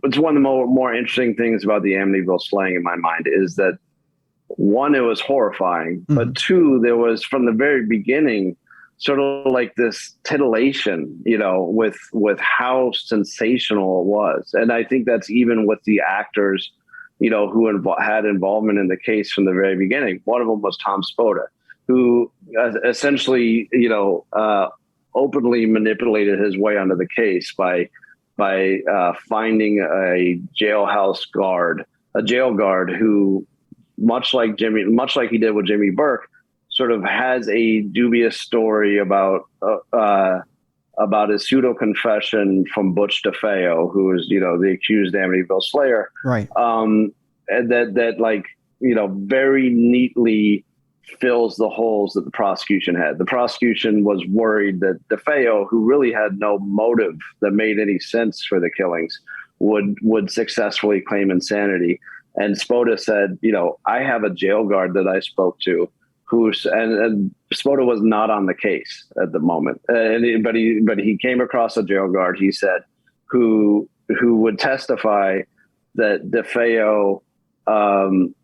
it's one of the more interesting things about the Amityville slang in my mind is that, one, it was horrifying, but two, there was from the very beginning sort of like this titillation, with how sensational it was. And I think that's even with the actors, who had involvement in the case from the very beginning. One of them was Tom Spoda, who essentially, openly manipulated his way onto the case by finding a jail guard who, much like he did with Jimmy Burke, sort of has a dubious story about his pseudo confession from Butch DeFeo, who is, the accused Amityville Slayer. Right. And that very neatly fills the holes that the prosecution had. The prosecution was worried that DeFeo, who really had no motive that made any sense for the killings, would successfully claim insanity. And Spoda said, I have a jail guard that I spoke to, and Spoda was not on the case at the moment, but he came across a jail guard, he said, who would testify that DeFeo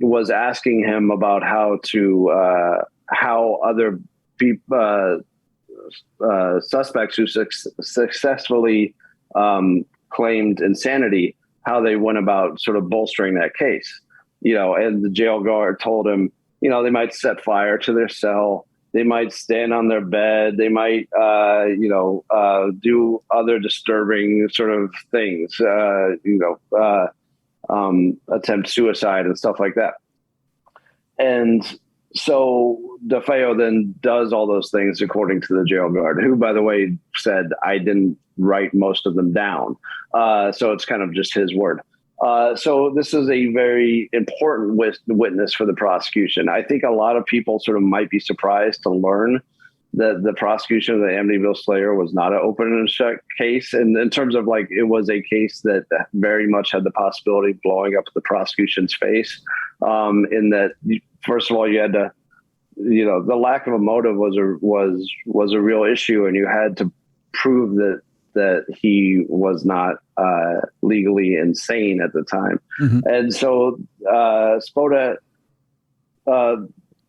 was asking him about how other people, suspects who successfully claimed insanity, how they went about sort of bolstering that case. And the jail guard told him, they might set fire to their cell, they might stand on their bed, they might do other disturbing sort of things, attempt suicide and stuff like that. And so DeFeo then does all those things according to the jail guard, who, by the way, said, I didn't write most of them down. So it's kind of just his word. So this is a very important witness for the prosecution. I think a lot of people sort of might be surprised to learn that the prosecution of the Amityville Slayer was not an open and shut case. And in terms of it was a case that very much had the possibility of blowing up the prosecution's face. In that, first of all, you had to, the lack of a motive was a real issue, and you had to prove that he was not legally insane at the time. And so Spoda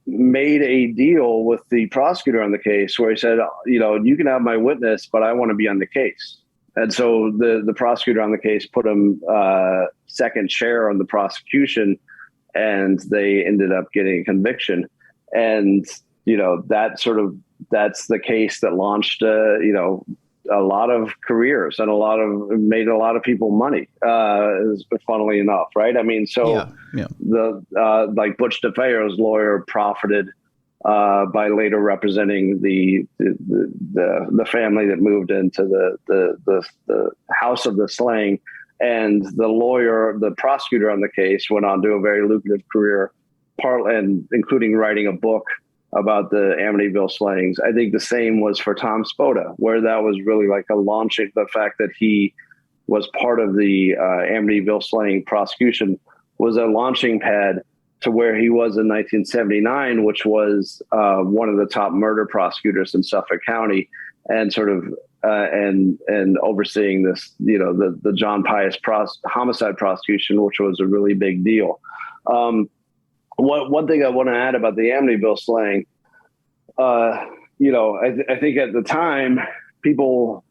made a deal with the prosecutor on the case where he said, you can have my witness, but I want to be on the case. And so the prosecutor on the case put him second chair on the prosecution, and they ended up getting a conviction. And, that's the case that launched, a lot of careers and made a lot of people money, funnily enough. Right. I mean, so the Butch DeFeo's lawyer profited by later representing the family that moved into the house of the slaying, and the prosecutor on the case went on to a very lucrative career, including writing a book about the Amityville slayings. I think the same was for Tom Spoda, where that was really like a launching. The fact that he was part of the Amityville slaying prosecution was a launching pad to where he was in 1979, which was one of the top murder prosecutors in Suffolk County, and sort of and overseeing this, the John Pius homicide prosecution, which was a really big deal. One thing I want to add about the Amityville slaying, I think at the time people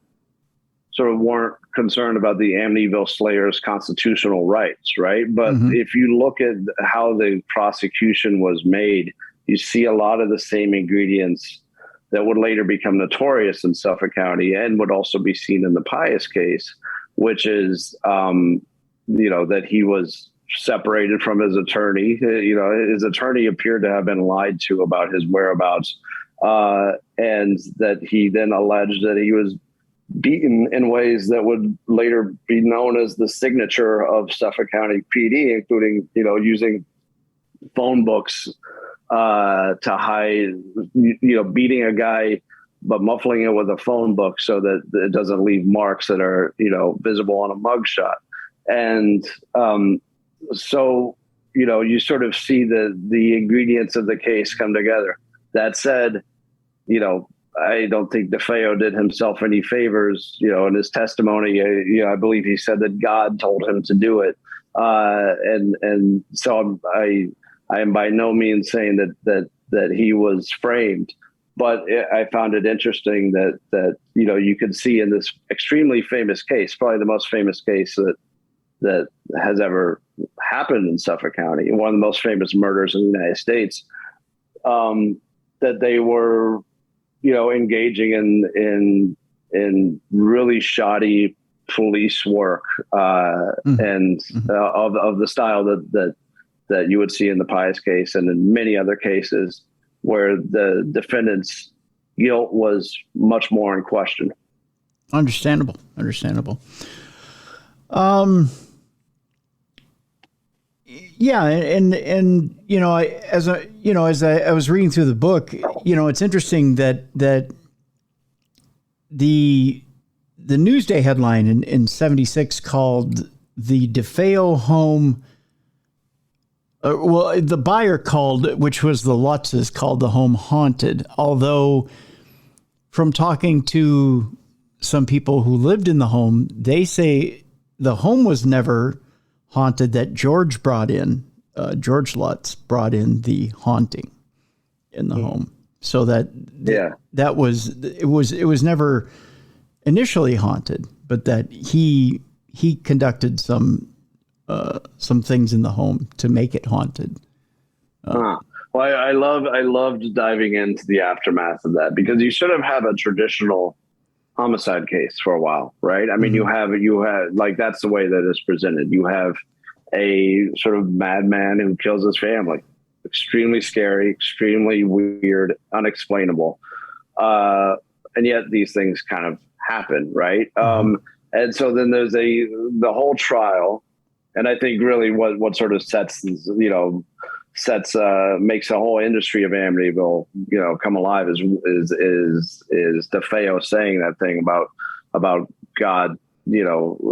sort of weren't concerned about the Amityville Slayer's constitutional rights, right? But if you look at how the prosecution was made, you see a lot of the same ingredients that would later become notorious in Suffolk County and would also be seen in the Pius case, which is, that he was separated from his attorney. His attorney appeared to have been lied to about his whereabouts, and that he then alleged that he was beaten in ways that would later be known as the signature of Suffolk County PD, including, using phone books to hide, beating a guy, but muffling it with a phone book so that it doesn't leave marks that are, visible on a mugshot. And so, you sort of see the ingredients of the case come together. That said, I don't think DeFeo did himself any favors, in his testimony. I believe he said that God told him to do it. And so I am by no means saying that he was framed, but I found it interesting that you could see in this extremely famous case, probably the most famous case that has ever happened in Suffolk County, one of the most famous murders in the United States, that they were, engaging in really shoddy police work, and of the style that you would see in the Pius case and in many other cases where the defendant's guilt was much more in question. Understandable. Yeah, and as I was reading through the book, it's interesting that the Newsday headline in 76 called the DeFeo home. The buyer called, which was the Lutzes, called the home haunted. Although, from talking to some people who lived in the home, they say the home was never haunted, that George Lutz brought in the haunting in the home. So that it was never initially haunted, but that he conducted some things in the home to make it haunted. Well, I loved diving into the aftermath of that, because you sort of have a traditional homicide case for a while, right? I mean, you have like, that's the way that it's presented. You have a sort of madman who kills his family. Extremely scary, extremely weird, unexplainable. And yet these things kind of happen, right? And so then there's the whole trial. And I think really what sort of makes the whole industry of Amityville, come alive is DeFeo saying that thing about God,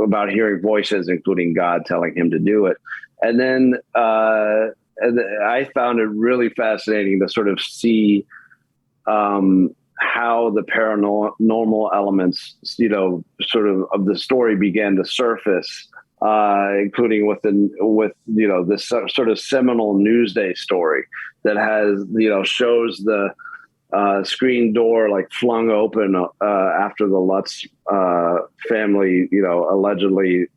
about hearing voices, including God telling him to do it. And then I found it really fascinating to sort of see how the paranormal elements, sort of the story began to surface, including with this sort of seminal Newsday story that has, shows the screen door like flung open after the Lutz family, allegedly,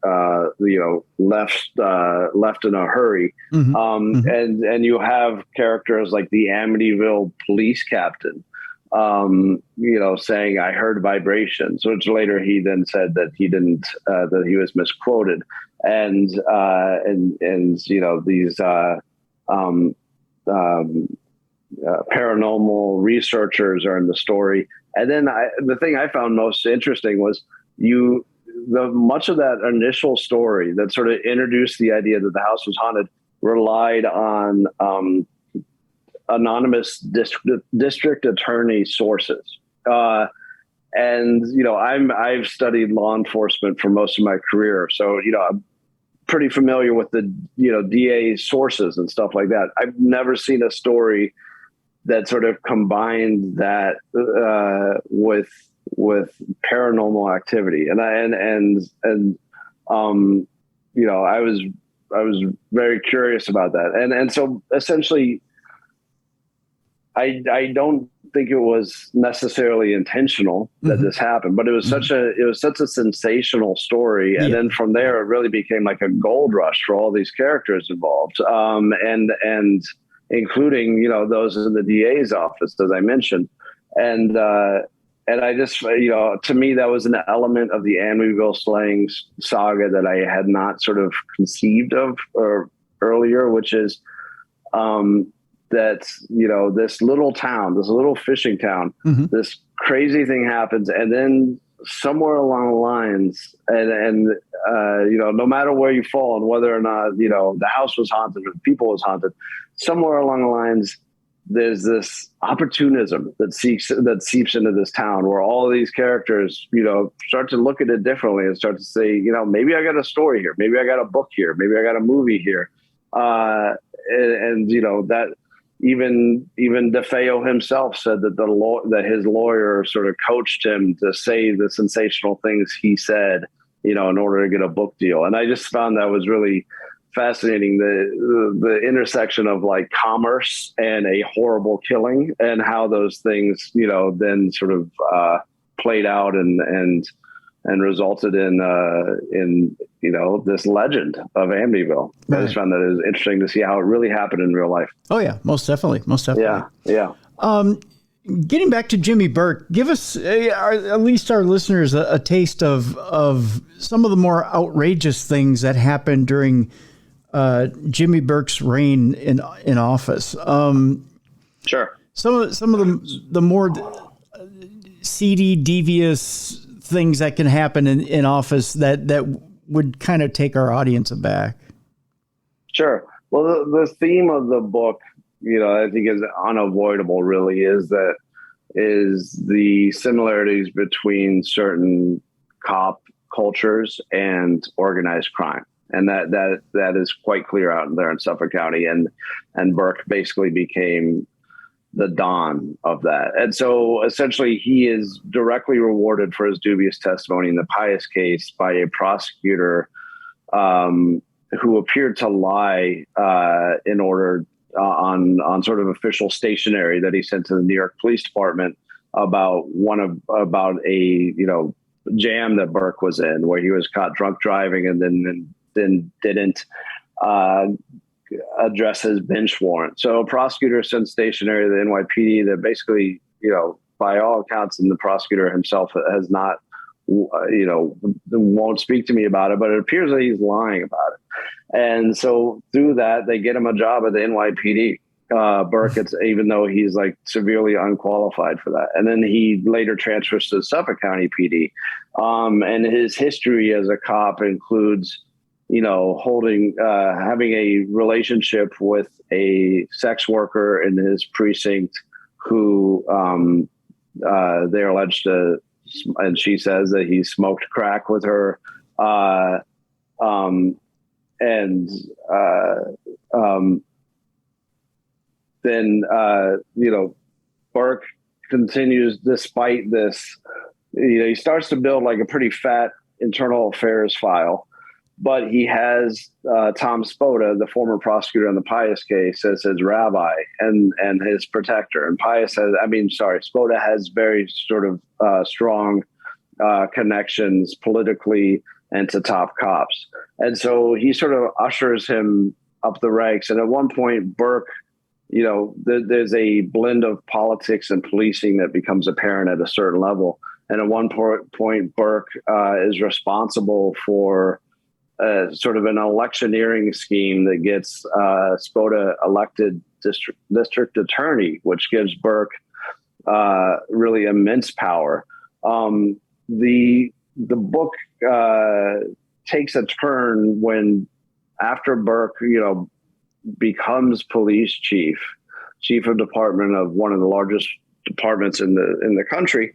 left in a hurry. And you have characters like the Amityville police captain, saying, "I heard vibrations," which later he then said that he didn't, that he was misquoted. And these paranormal researchers are in the story. And then the thing I found most interesting was much of that initial story that sort of introduced the idea that the house was haunted relied on anonymous district attorney sources. And I've studied law enforcement for most of my career, so I'm pretty familiar with the DA sources and stuff like that. I've never seen a story that sort of combined that with paranormal activity, and I was very curious about that, and so essentially, I don't think it was necessarily intentional that this happened, but it was such a sensational story, and then from there it really became like a gold rush for all these characters involved, and including those in the DA's office, as I mentioned, and And I just, to me, that was an element of the Amityville slaying saga that I had not sort of conceived of earlier, which is that, this little town, this little fishing town, this crazy thing happens. And then somewhere along the lines, and no matter where you fall and whether or not, the house was haunted or the people was haunted, somewhere along the lines, there's this opportunism that seeps into this town where all of these characters, start to look at it differently and start to say, maybe I got a story here. Maybe I got a book here. Maybe I got a movie here. That even DeFeo himself said that that his lawyer sort of coached him to say the sensational things he said, in order to get a book deal. And I just found that was really fascinating, the intersection of like commerce and a horrible killing, and how those things, then sort of played out and resulted in this legend of Amityville. Right. I just found that it was interesting to see how it really happened in real life. Oh yeah, most definitely. Yeah. Getting back to Jimmy Burke, give us, at least our listeners, a taste of some of the more outrageous things that happened during Jimmy Burke's reign in office. Sure. Some of the more seedy, devious things that can happen in office that would kind of take our audience aback. Sure. Well, the theme of the book, I think is unavoidable, really, is the similarities between certain cop cultures and organized crime. And that is quite clear out there in Suffolk County. And Burke basically became the Don of that. And so essentially he is directly rewarded for his dubious testimony in the Pius case by a prosecutor who appeared to lie in order on sort of official stationery that he sent to the New York Police Department about a jam that Burke was in, where he was caught drunk driving and then didn't address his bench warrant. So a prosecutor sent stationery to the NYPD that basically, by all accounts, and the prosecutor himself has not, won't speak to me about it, but it appears that he's lying about it. And so through that, they get him a job at the NYPD. Burke, even though he's like severely unqualified for that. And then he later transfers to Suffolk County PD. And his history as a cop includes, having a relationship with a sex worker in his precinct who they're alleged to, and she says that he smoked crack with her. Then Burke continues despite this. He starts to build like a pretty fat internal affairs file, but he has Tom Spoda, the former prosecutor on the Pius case, as his rabbi and his protector. And Spoda has very sort of strong connections politically and to top cops. And so he sort of ushers him up the ranks. And at one point, Burke, there's a blend of politics and policing that becomes apparent at a certain level. And at one point, Burke is responsible for sort of an electioneering scheme that gets Spoda elected district attorney, which gives Burke really immense power. The book takes a turn when, after Burke, becomes police chief of department of one of the largest departments in the country,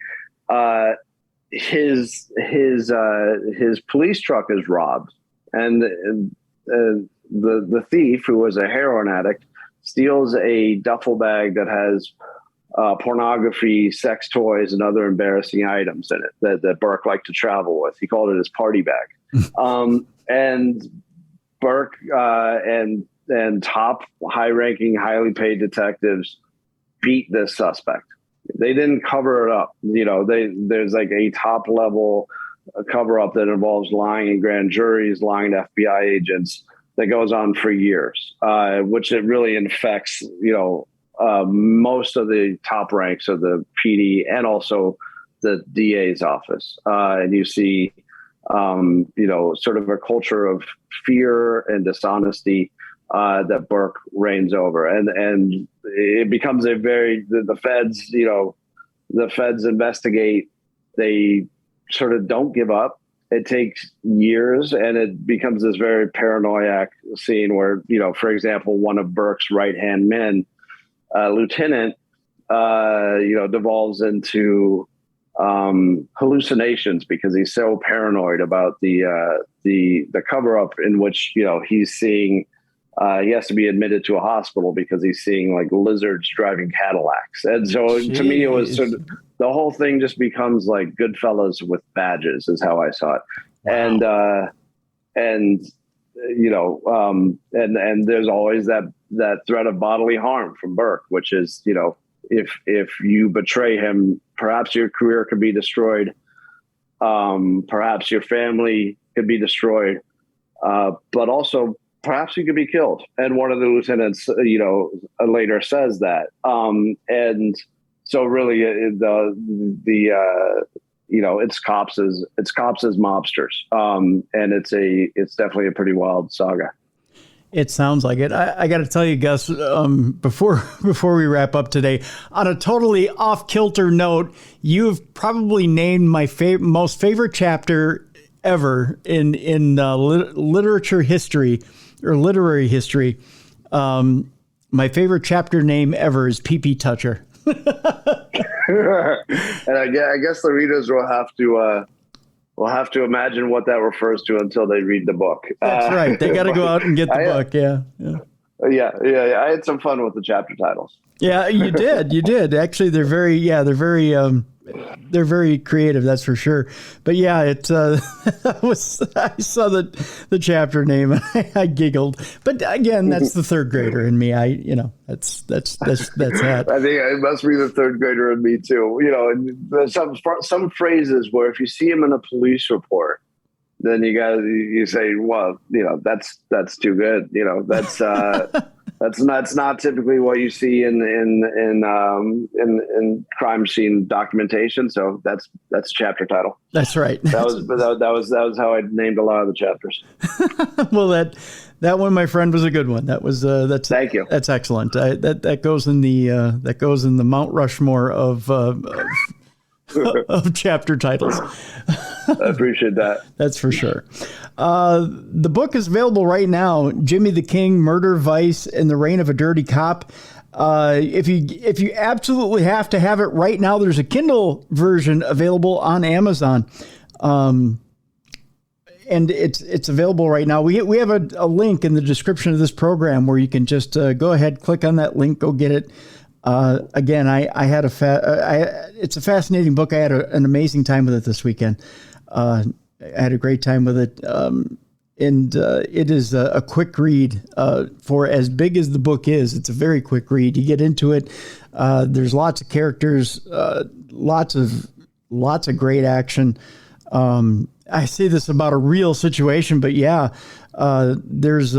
his police truck is robbed, and the thief, who was a heroin addict, steals a duffel bag that has pornography, sex toys, and other embarrassing items in it that Burke liked to travel with. He called it his party bag. And Burke and top high-ranking, highly paid detectives beat this suspect. They didn't cover it up. There's like a top-level cover-up that involves lying in grand juries, lying to FBI agents, that goes on for years, which it really infects, most of the top ranks of the PD and also the DA's office, and you see, sort of a culture of fear and dishonesty that Burke reigns over, and it becomes the feds. The feds investigate. They sort of don't give up. It takes years, and it becomes this very paranoiac scene where, for example, one of Burke's right-hand men, lieutenant, devolves into hallucinations because he's so paranoid about the cover-up in which, he's seeing. He has to be admitted to a hospital because he's seeing like lizards driving Cadillacs. And so to me, it was sort of, the whole thing just becomes like Goodfellas with badges is how I saw it. Wow. And there's always that threat of bodily harm from Burke, which is, if you betray him, perhaps your career could be destroyed. Perhaps your family could be destroyed. But also, perhaps he could be killed. And one of the lieutenants, later says that. And so really it's cops as mobsters. And it's definitely a pretty wild saga. It sounds like it. I got to tell you, Gus, before we wrap up today, on a totally off-kilter note, you've probably named my most favorite chapter ever in literature history, or literary history. My favorite chapter name ever is Pee-Pee Toucher. And I guess the readers will have to imagine what that refers to until they read the book. That's right. They got to go out and get the book. Yeah. I had some fun with the chapter titles. Yeah, you did. Actually, they're very creative, that's for sure. But yeah, I saw the chapter name and I giggled. But again, that's the third grader in me. That's that. I think it must be the third grader in me too. And there's some phrases where if you see them in a police report, then you say, well, that's too good. That's not typically what you see in crime scene documentation. So that's a chapter title. That's right. That was how I named a lot of the chapters. Well, that one, my friend, was a good one. Thank you. That's excellent. That goes in the Mount Rushmore of chapter titles. I appreciate that. That's for sure. The book is available right now. Jimmy the King, Murder, Vice, and the Reign of a Dirty Cop. If you absolutely have to have it right now, there's a Kindle version available on Amazon. And it's available right now. We have a link in the description of this program where you can just go ahead, click on that link, go get it. Again, I had it's a fascinating book. I had an amazing time with it this weekend. I had a great time with it. And it is a quick read for as big as the book is. It's a very quick read. You get into it. There's lots of characters, lots of great action. I say this about a real situation, but yeah, there's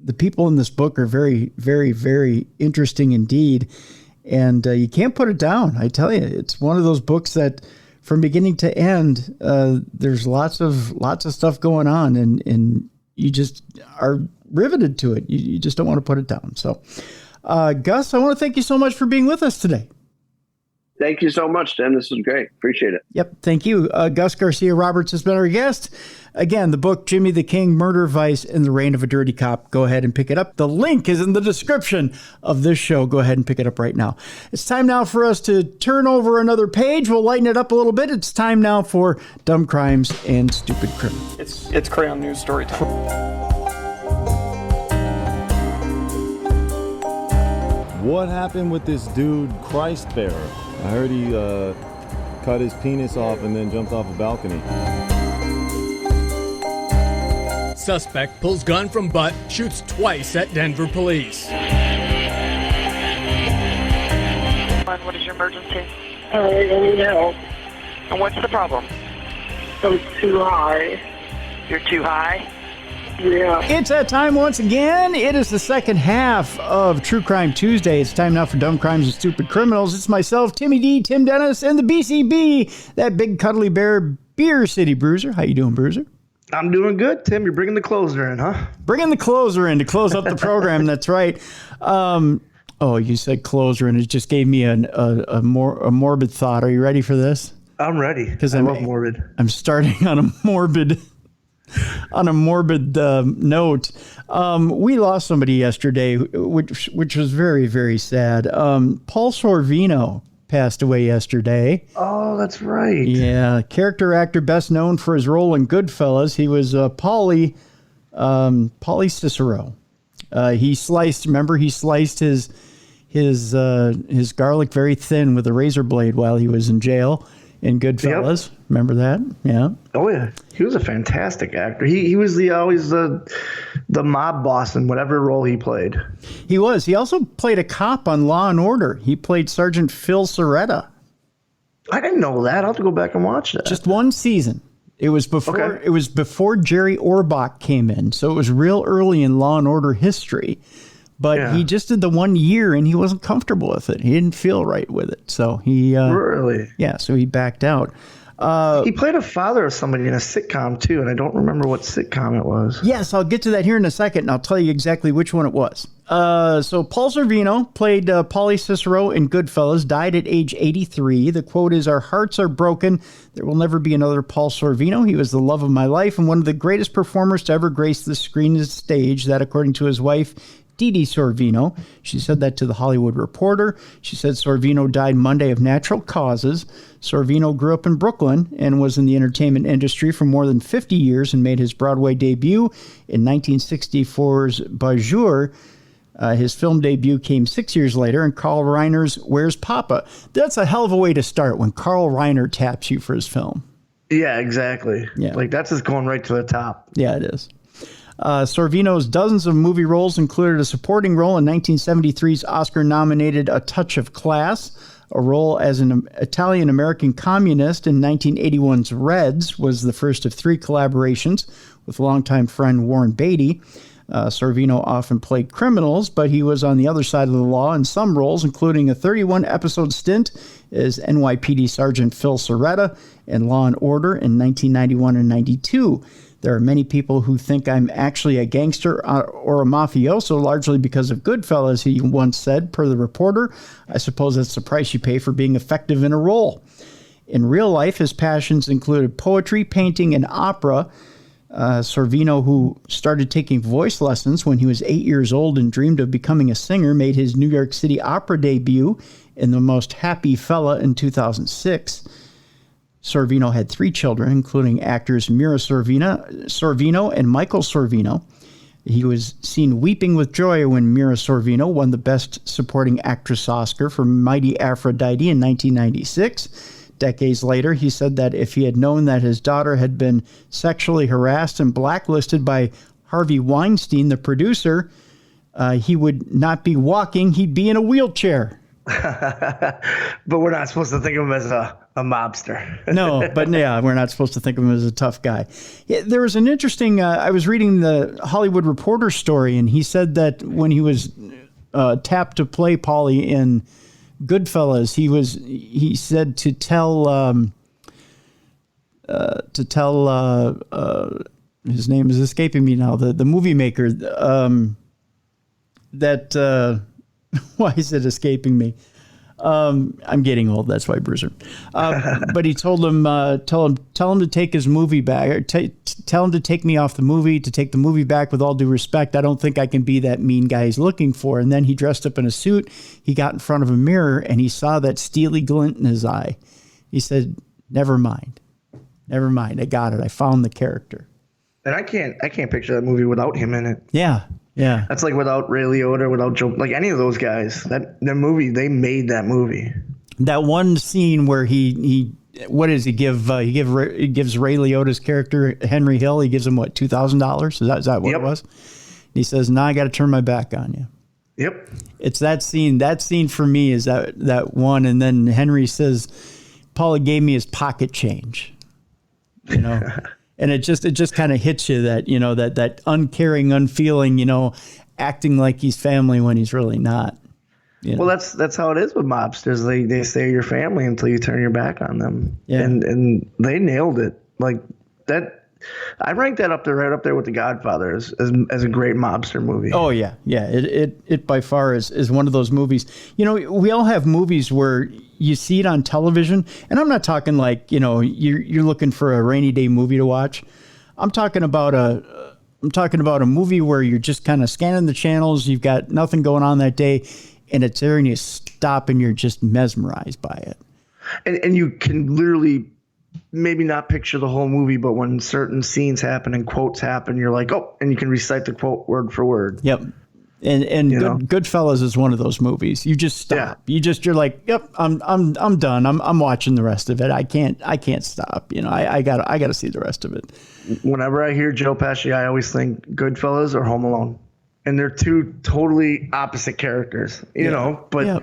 the people in this book are very, very, very interesting indeed. And you can't put it down. I tell you, it's one of those books that from beginning to end, there's lots of stuff going on, and you just are riveted to it. You just don't want to put it down. So, Gus, I want to thank you so much for being with us today. Thank you so much, Tim. This was great. Appreciate it. Yep. Thank you. Gus Garcia-Roberts has been our guest. Again, the book, Jimmy the King, Murder, Vice, and the Reign of a Dirty Cop. Go ahead and pick it up. The link is in the description of this show. Go ahead and pick it up right now. It's time now for us to turn over another page. We'll lighten it up a little bit. It's time now for Dumb Crimes and Stupid Criminals. It's Crayon News story time. What happened with this dude, Christ Bearer? I heard he cut his penis off and then jumped off a balcony. Suspect pulls gun from butt, shoots twice at Denver police. What is your emergency? I need help. And what's the problem? I'm too high. You're too high? Yeah. It's that time once again. It is the second half of True Crime Tuesday. It's time now for Dumb Crimes and Stupid Criminals. It's myself, Timmy D, Tim Dennis, and the BCB, that big cuddly bear, Beer City Bruiser. How you doing, Bruiser? I'm doing good, Tim. You're bringing the closer in, huh? Bringing the closer in to close up the program. That's right. You said closer, and it just gave me a morbid thought. Are you ready for this? I'm ready. Because I love morbid. I'm starting on a morbid note. We lost somebody yesterday, which was very, very sad. Paul Sorvino passed away yesterday. Oh, that's right. Yeah, character actor best known for his role in Goodfellas. He was Paulie Cicero. He sliced his garlic very thin with a razor blade while he was in jail in Goodfellas. Yep. Remember that? Yeah. Oh yeah, he was a fantastic actor. He was always the mob boss in whatever role he played. He was. He also played a cop on Law and Order. He played Sergeant Phil Soretta. I didn't know that. I'll have to go back and watch that. Just one season. It was before. Okay. It was before Jerry Orbach came in, so it was real early in Law and Order history. But he just did the 1 year, and he wasn't comfortable with it. He didn't feel right with it, so he really, so he backed out. He played a father of somebody in a sitcom too, and I don't remember what sitcom it was. Yes, I'll get to that here in a second, and I'll tell you exactly which one it was. So Paul Sorvino played Paulie Cicero in Goodfellas, died at age 83. The quote is, "Our hearts are broken. There will never be another Paul Sorvino. He was the love of my life and one of the greatest performers to ever grace the screen and stage." That, according to his wife, Dee Sorvino. She said that to The Hollywood Reporter. She said Sorvino died Monday of natural causes. Sorvino grew up in Brooklyn and was in the entertainment industry for more than 50 years and made his Broadway debut in 1964's Bonjour. His film debut came 6 years later in Carl Reiner's Where's Papa? That's a hell of a way to start when Carl Reiner taps you for his film. Yeah, exactly. Yeah. Like, that's just going right to the top. Yeah, it is. Sorvino's dozens of movie roles included a supporting role in 1973's Oscar-nominated A Touch of Class. A role as an Italian-American communist in 1981's Reds was the first of three collaborations with longtime friend Warren Beatty. Sorvino often played criminals, but he was on the other side of the law in some roles, including a 31-episode stint as NYPD Sergeant Phil Soretta in Law and Order in 1991 and 92. There are many people who think I'm actually a gangster or a mafioso, largely because of Goodfellas, he once said, per the Reporter. I suppose that's the price you pay for being effective in a role. In real life, his passions included poetry, painting, and opera. Sorvino, who started taking voice lessons when he was 8 years old and dreamed of becoming a singer, made his New York City opera debut in The Most Happy Fella in 2006. Sorvino had three children, including actors Mira Sorvino and Michael Sorvino. He was seen weeping with joy when Mira Sorvino won the Best Supporting Actress Oscar for Mighty Aphrodite in 1996. Decades later, he said that if he had known that his daughter had been sexually harassed and blacklisted by Harvey Weinstein, the producer, he would not be walking, he'd be in a wheelchair. But we're not supposed to think of him as a mobster. No, but yeah, we're not supposed to think of him as a tough guy. Yeah, there was an interesting, I was reading the Hollywood Reporter story, and he said that when he was tapped to play Paulie in Goodfellas, he said to tell his name is escaping me now, the movie maker, why is it escaping me? I'm getting old. That's why, Bruiser. But he told him, tell him to take his movie back. Or tell him to take me off the movie. To take the movie back. With all due respect, I don't think I can be that mean guy he's looking for. And then he dressed up in a suit. He got in front of a mirror and he saw that steely glint in his eye. He said, "Never mind. Never mind. I got it. I found the character." And I can't picture that movie without him in it. Yeah. Yeah. That's like without Ray Liotta, without Joe, like any of those guys. That movie, they made that movie. That one scene where he what does he give? He gives Ray Liotta's character Henry Hill. He gives him what, $2,000? Is that what it was? He says, "Now I got to turn my back on you." Yep. It's that scene. That scene for me is that one. And then Henry says, "Paula gave me his pocket change." You know. And it just kind of hits you that, that uncaring, unfeeling, acting like he's family when he's really not. Well, that's how it is with mobsters. They say you're family until you turn your back on them. Yeah. And they nailed it. Like that. I rank that up there, right up there with The Godfather as a great mobster movie. Oh yeah. Yeah. It by far is one of those movies. We all have movies where you see it on television, and I'm not talking like, you're looking for a rainy day movie to watch. I'm talking about a movie where you're just kind of scanning the channels. You've got nothing going on that day, and it's there, and you stop, and you're just mesmerized by it. And you can literally maybe not picture the whole movie, but when certain scenes happen and quotes happen, you're like, oh, and you can recite the quote word for word. Yep. And Goodfellas is one of those movies. You just stop. Yeah. You're like, yep, I'm done. I'm watching the rest of it. I can't stop. I gotta see the rest of it. Whenever I hear Joe Pesci, I always think Goodfellas or Home Alone. And they're two totally opposite characters, but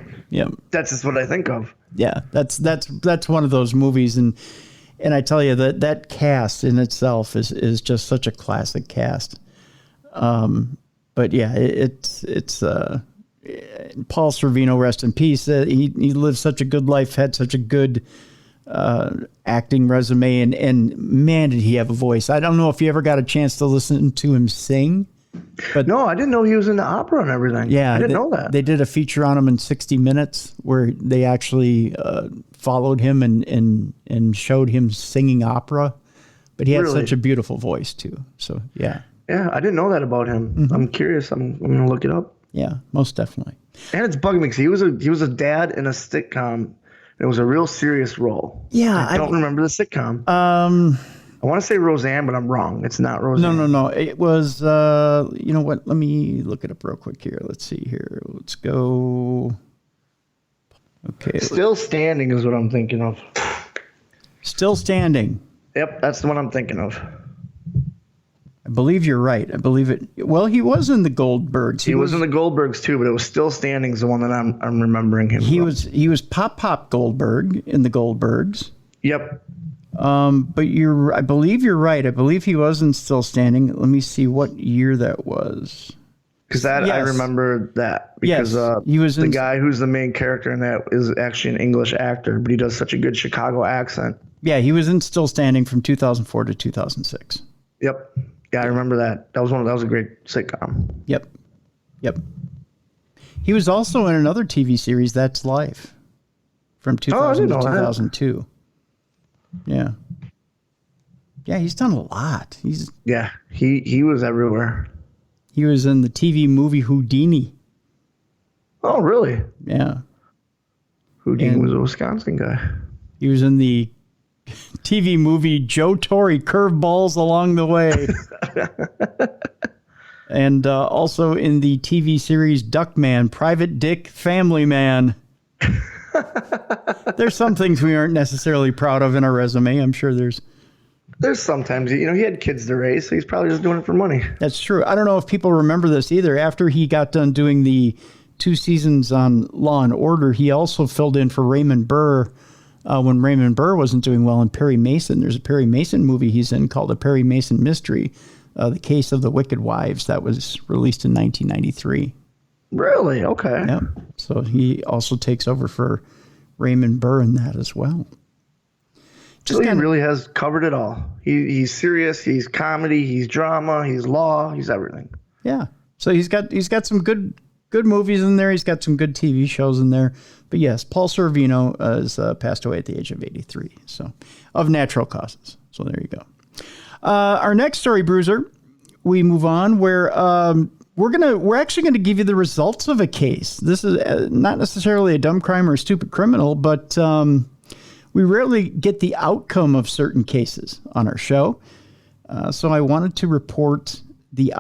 that's just what I think of. Yeah, that's one of those movies, and I tell you that cast in itself is just such a classic cast. But yeah, it's Paul Sorvino, rest in peace. He lived such a good life, had such a good acting resume, and man, did he have a voice. I don't know if you ever got a chance to listen to him sing. But no, I didn't know he was into opera and everything. Yeah, I didn't know that. They did a feature on him in 60 Minutes where they actually followed him and showed him singing opera. But he had such a beautiful voice too. So yeah. Yeah, I didn't know that about him. Mm-hmm. I'm curious. I'm going to look it up. Yeah, most definitely. And it's bugging me because he was a dad in a sitcom. It was a real serious role. Yeah, I don't remember the sitcom. I want to say Roseanne, but I'm wrong. It's not Roseanne. No. It was, you know what? Let me look it up real quick here. Let's see here. Let's go. Okay. Still Standing is what I'm thinking of. Still Standing. Yep, that's the one I'm thinking of. I believe you're right. I believe it. Well, he was in the Goldbergs. He was in the Goldbergs too, but it was Still Standing is the one that I'm remembering him. He was Pop Goldberg in the Goldbergs. Yep. But I believe you're right. I believe he wasn't Still Standing. Let me see what year that was. Because I remember that. Because he was the guy who's the main character in that is actually an English actor, but he does such a good Chicago accent. Yeah, he was in Still Standing from 2004 to 2006. Yep. Yeah, I remember that. That was a great sitcom. Yep. He was also in another TV series, That's Life, from 2000 to 2002. Yeah. Yeah, he's done a lot. He was everywhere. He was in the TV movie Houdini. Oh, really? Yeah. Houdini was a Wisconsin guy. He was in the TV movie Joe Torre, Curveballs Along the Way. And also in the TV series Duckman, Private Dick, Family Man. There's some things we aren't necessarily proud of in our resume. I'm sure there's sometimes, he had kids to raise, so he's probably just doing it for money. That's true. I don't know if people remember this either. After he got done doing the 2 seasons on Law and Order, he also filled in for Raymond Burr when Raymond Burr wasn't doing well in Perry Mason. There's a Perry Mason movie he's in called A Perry Mason Mystery, The Case of the Wicked Wives, that was released in 1993. Really? Okay. Yeah. So he also takes over for Raymond Burr in that as well. So he really has covered it all. He's serious, he's comedy, he's drama, he's law, he's everything. Yeah. So he's got some good movies in there. He's got some good TV shows in there. But yes, Paul Sorvino has passed away at the age of 83. So of natural causes. So there you go. Our next story, Bruiser, we move on where we're actually going to give you the results of a case. This is not necessarily a dumb crime or a stupid criminal, but we rarely get the outcome of certain cases on our show. So I wanted to report the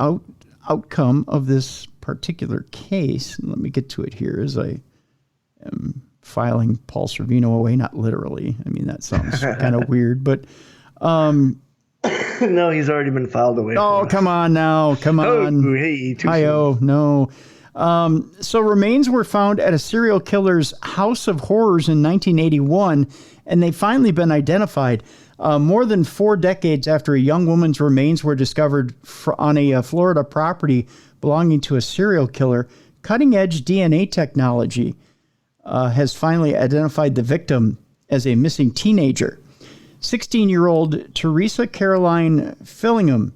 outcome of this particular case. Let me get to it here as I am filing Paul Sorvino away. Not literally. I mean, that sounds kind of weird, but no, he's already been filed away. Oh, come on now. Come on. Oh, hey, Hi-oh, no. So remains were found at a serial killer's house of horrors in 1981, and they've finally been identified. More than 4 decades after a young woman's remains were discovered on a Florida property belonging to a serial killer, cutting-edge DNA technology has finally identified the victim as a missing teenager. 16-year-old Teresa Caroline Fillingham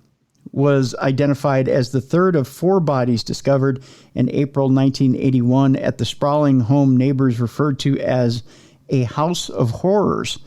was identified as the third of 4 bodies discovered in April 1981 at the sprawling home neighbors referred to as a house of horrors.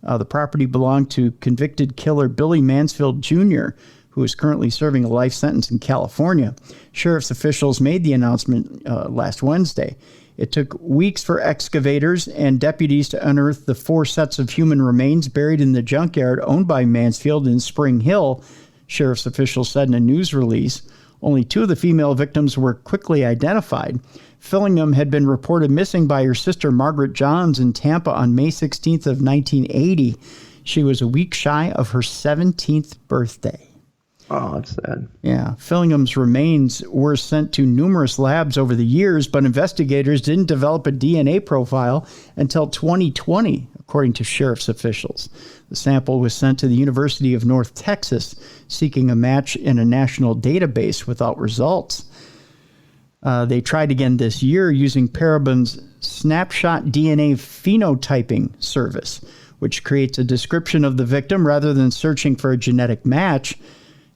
The property belonged to convicted killer Billy Mansfield Jr., who is currently serving a life sentence in California. Sheriff's officials made the announcement last Wednesday. It took weeks for excavators and deputies to unearth the 4 sets of human remains buried in the junkyard owned by Mansfield in Spring Hill, sheriff's officials said in a news release. Only 2 of the female victims were quickly identified. Fillingham had been reported missing by her sister Margaret Johns in Tampa on May 16th of 1980. She was a week shy of her 17th birthday. Oh, that's sad. Yeah. Fillingham's remains were sent to numerous labs over the years, but investigators didn't develop a DNA profile until 2020, according to sheriff's officials. The sample was sent to the University of North Texas, seeking a match in a national database without results. They tried again this year using Parabon's snapshot DNA phenotyping service, which creates a description of the victim rather than searching for a genetic match.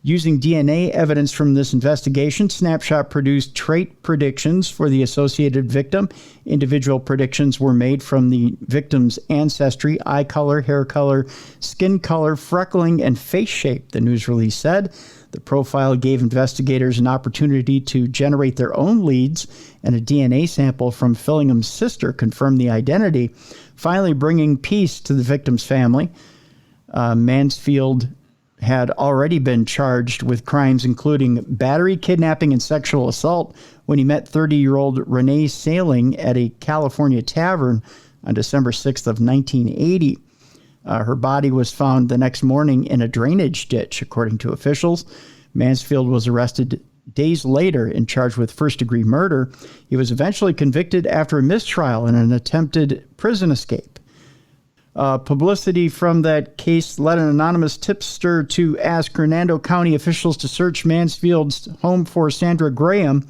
Using DNA evidence from this investigation, Snapshot produced trait predictions for the associated victim. Individual predictions were made from the victim's ancestry, eye color, hair color, skin color, freckling, and face shape, the news release said. The profile gave investigators an opportunity to generate their own leads, and a DNA sample from Fillingham's sister confirmed the identity, finally bringing peace to the victim's family. Mansfield had already been charged with crimes including battery, kidnapping, and sexual assault when he met 30-year-old Renee Sailing at a California tavern on December 6th of 1980. Her body was found the next morning in a drainage ditch, according to officials. Mansfield was arrested days later and charged with first-degree murder. He was eventually convicted after a mistrial and an attempted prison escape. Publicity from that case led an anonymous tipster to ask Hernando County officials to search Mansfield's home for Sandra Graham,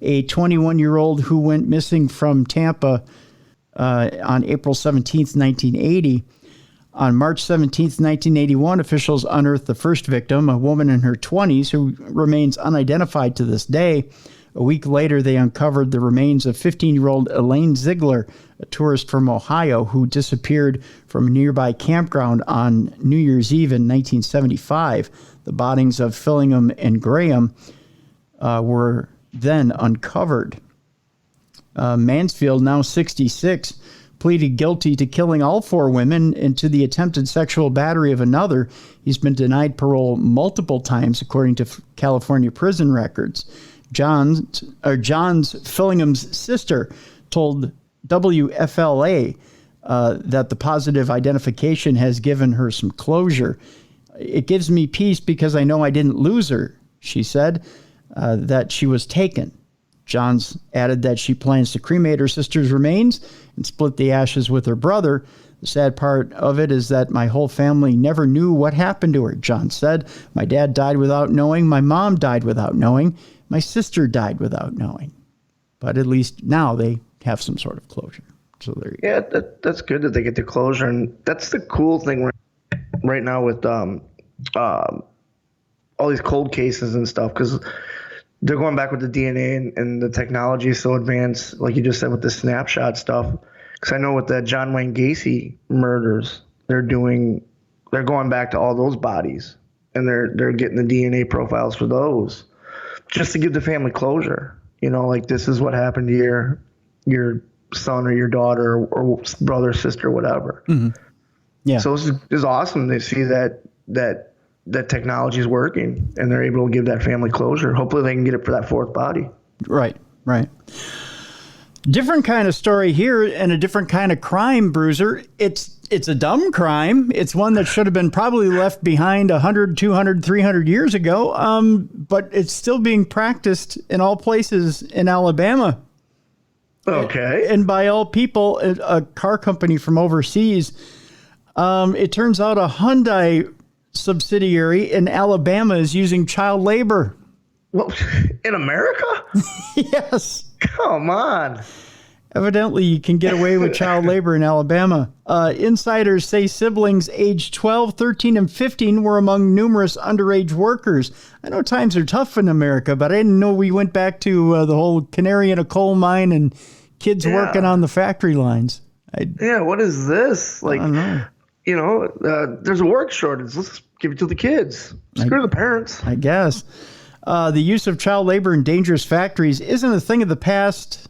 a 21-year-old who went missing from Tampa on April 17th, 1980. On March 17th, 1981, officials unearthed the first victim, a woman in her 20s who remains unidentified to this day. A week later, they uncovered the remains of 15-year-old Elaine Ziegler, a tourist from Ohio who disappeared from a nearby campground on New Year's Eve in 1975. The bodies of Fillingham and Graham were then uncovered. Mansfield, now 66, pleaded guilty to killing all 4 women and to the attempted sexual battery of another. He's been denied parole multiple times, according to California prison records. Johns, Fillingham's sister, told WFLA that the positive identification has given her some closure. It gives me peace because I know I didn't lose her, she said, that she was taken. Johns added that she plans to cremate her sister's remains and split the ashes with her brother. The sad part of it is that my whole family never knew what happened to her, Johns said. My dad died without knowing. My mom died without knowing. My sister died without knowing. But at least now they have some sort of closure. So there you go. Yeah, that's good that they get the closure. And that's the cool thing right now with all these cold cases and stuff, because they're going back with the DNA and the technology is so advanced, like you just said with the snapshot stuff. Because I know with the John Wayne Gacy murders, they're going back to all those bodies, and they're getting the DNA profiles for those, just to give the family closure. You know, like, this is what happened to your son or your daughter or brother, sister, whatever. Mm-hmm. Yeah. So this is awesome to see that technology is working and they're able to give that family closure. Hopefully they can get it for that 4th body. Right. Different kind of story here and a different kind of crime, Bruiser. It's It's a dumb crime. It's one that should have been probably left behind 100, 200, 300 years ago. But it's still being practiced in all places in Alabama. Okay. And by all people, a car company from overseas. It turns out a Hyundai subsidiary in Alabama is using child labor. Well, in America? Yes. Come on. Evidently, you can get away with child labor in Alabama. Insiders say siblings aged 12, 13, and 15 were among numerous underage workers. I know times are tough in America, but I didn't know we went back to the whole canary in a coal mine and kids working on the factory lines. What is this? Like, I don't know. There's a work shortage. Let's give it to the kids. Screw the parents. I guess. The use of child labor in dangerous factories isn't a thing of the past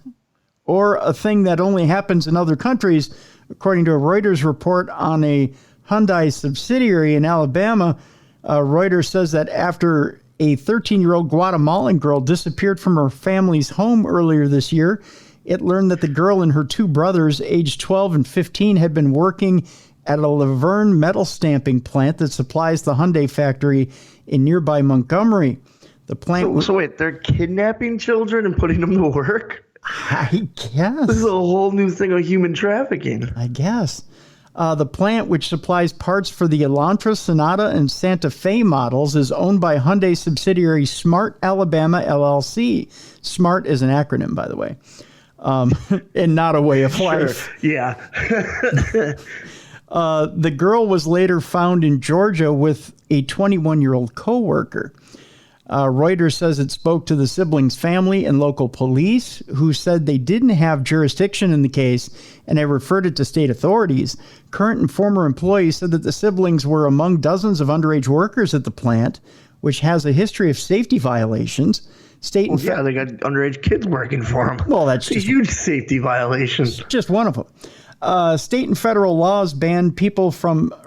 or a thing that only happens in other countries. According to a Reuters report on a Hyundai subsidiary in Alabama, Reuters says that after a 13-year-old Guatemalan girl disappeared from her family's home earlier this year, it learned that the girl and her two brothers, aged 12 and 15, had been working at a Laverne metal stamping plant that supplies the Hyundai factory in nearby Montgomery. The plant. So wait, they're kidnapping children and putting them to work? I guess. This is a whole new thing of human trafficking. I guess. The plant, which supplies parts for the Elantra, Sonata, and Santa Fe models, is owned by Hyundai subsidiary Smart Alabama LLC. SMART is an acronym, by the way, and not a way of life. Sure. Yeah. The girl was later found in Georgia with a 21-year-old coworker. Reuters says it spoke to the siblings' family and local police, who said they didn't have jurisdiction in the case, and they referred it to state authorities. Current and former employees said that the siblings were among dozens of underage workers at the plant, which has a history of safety violations. They got underage kids working for them. Well, that's a huge safety violation. Just one of them. State and federal laws ban people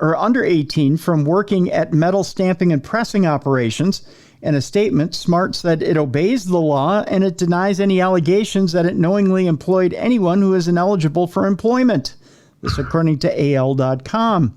under 18 from working at metal stamping and pressing operations. In a statement, Smart said it obeys the law and it denies any allegations that it knowingly employed anyone who is ineligible for employment. This according to AL.com.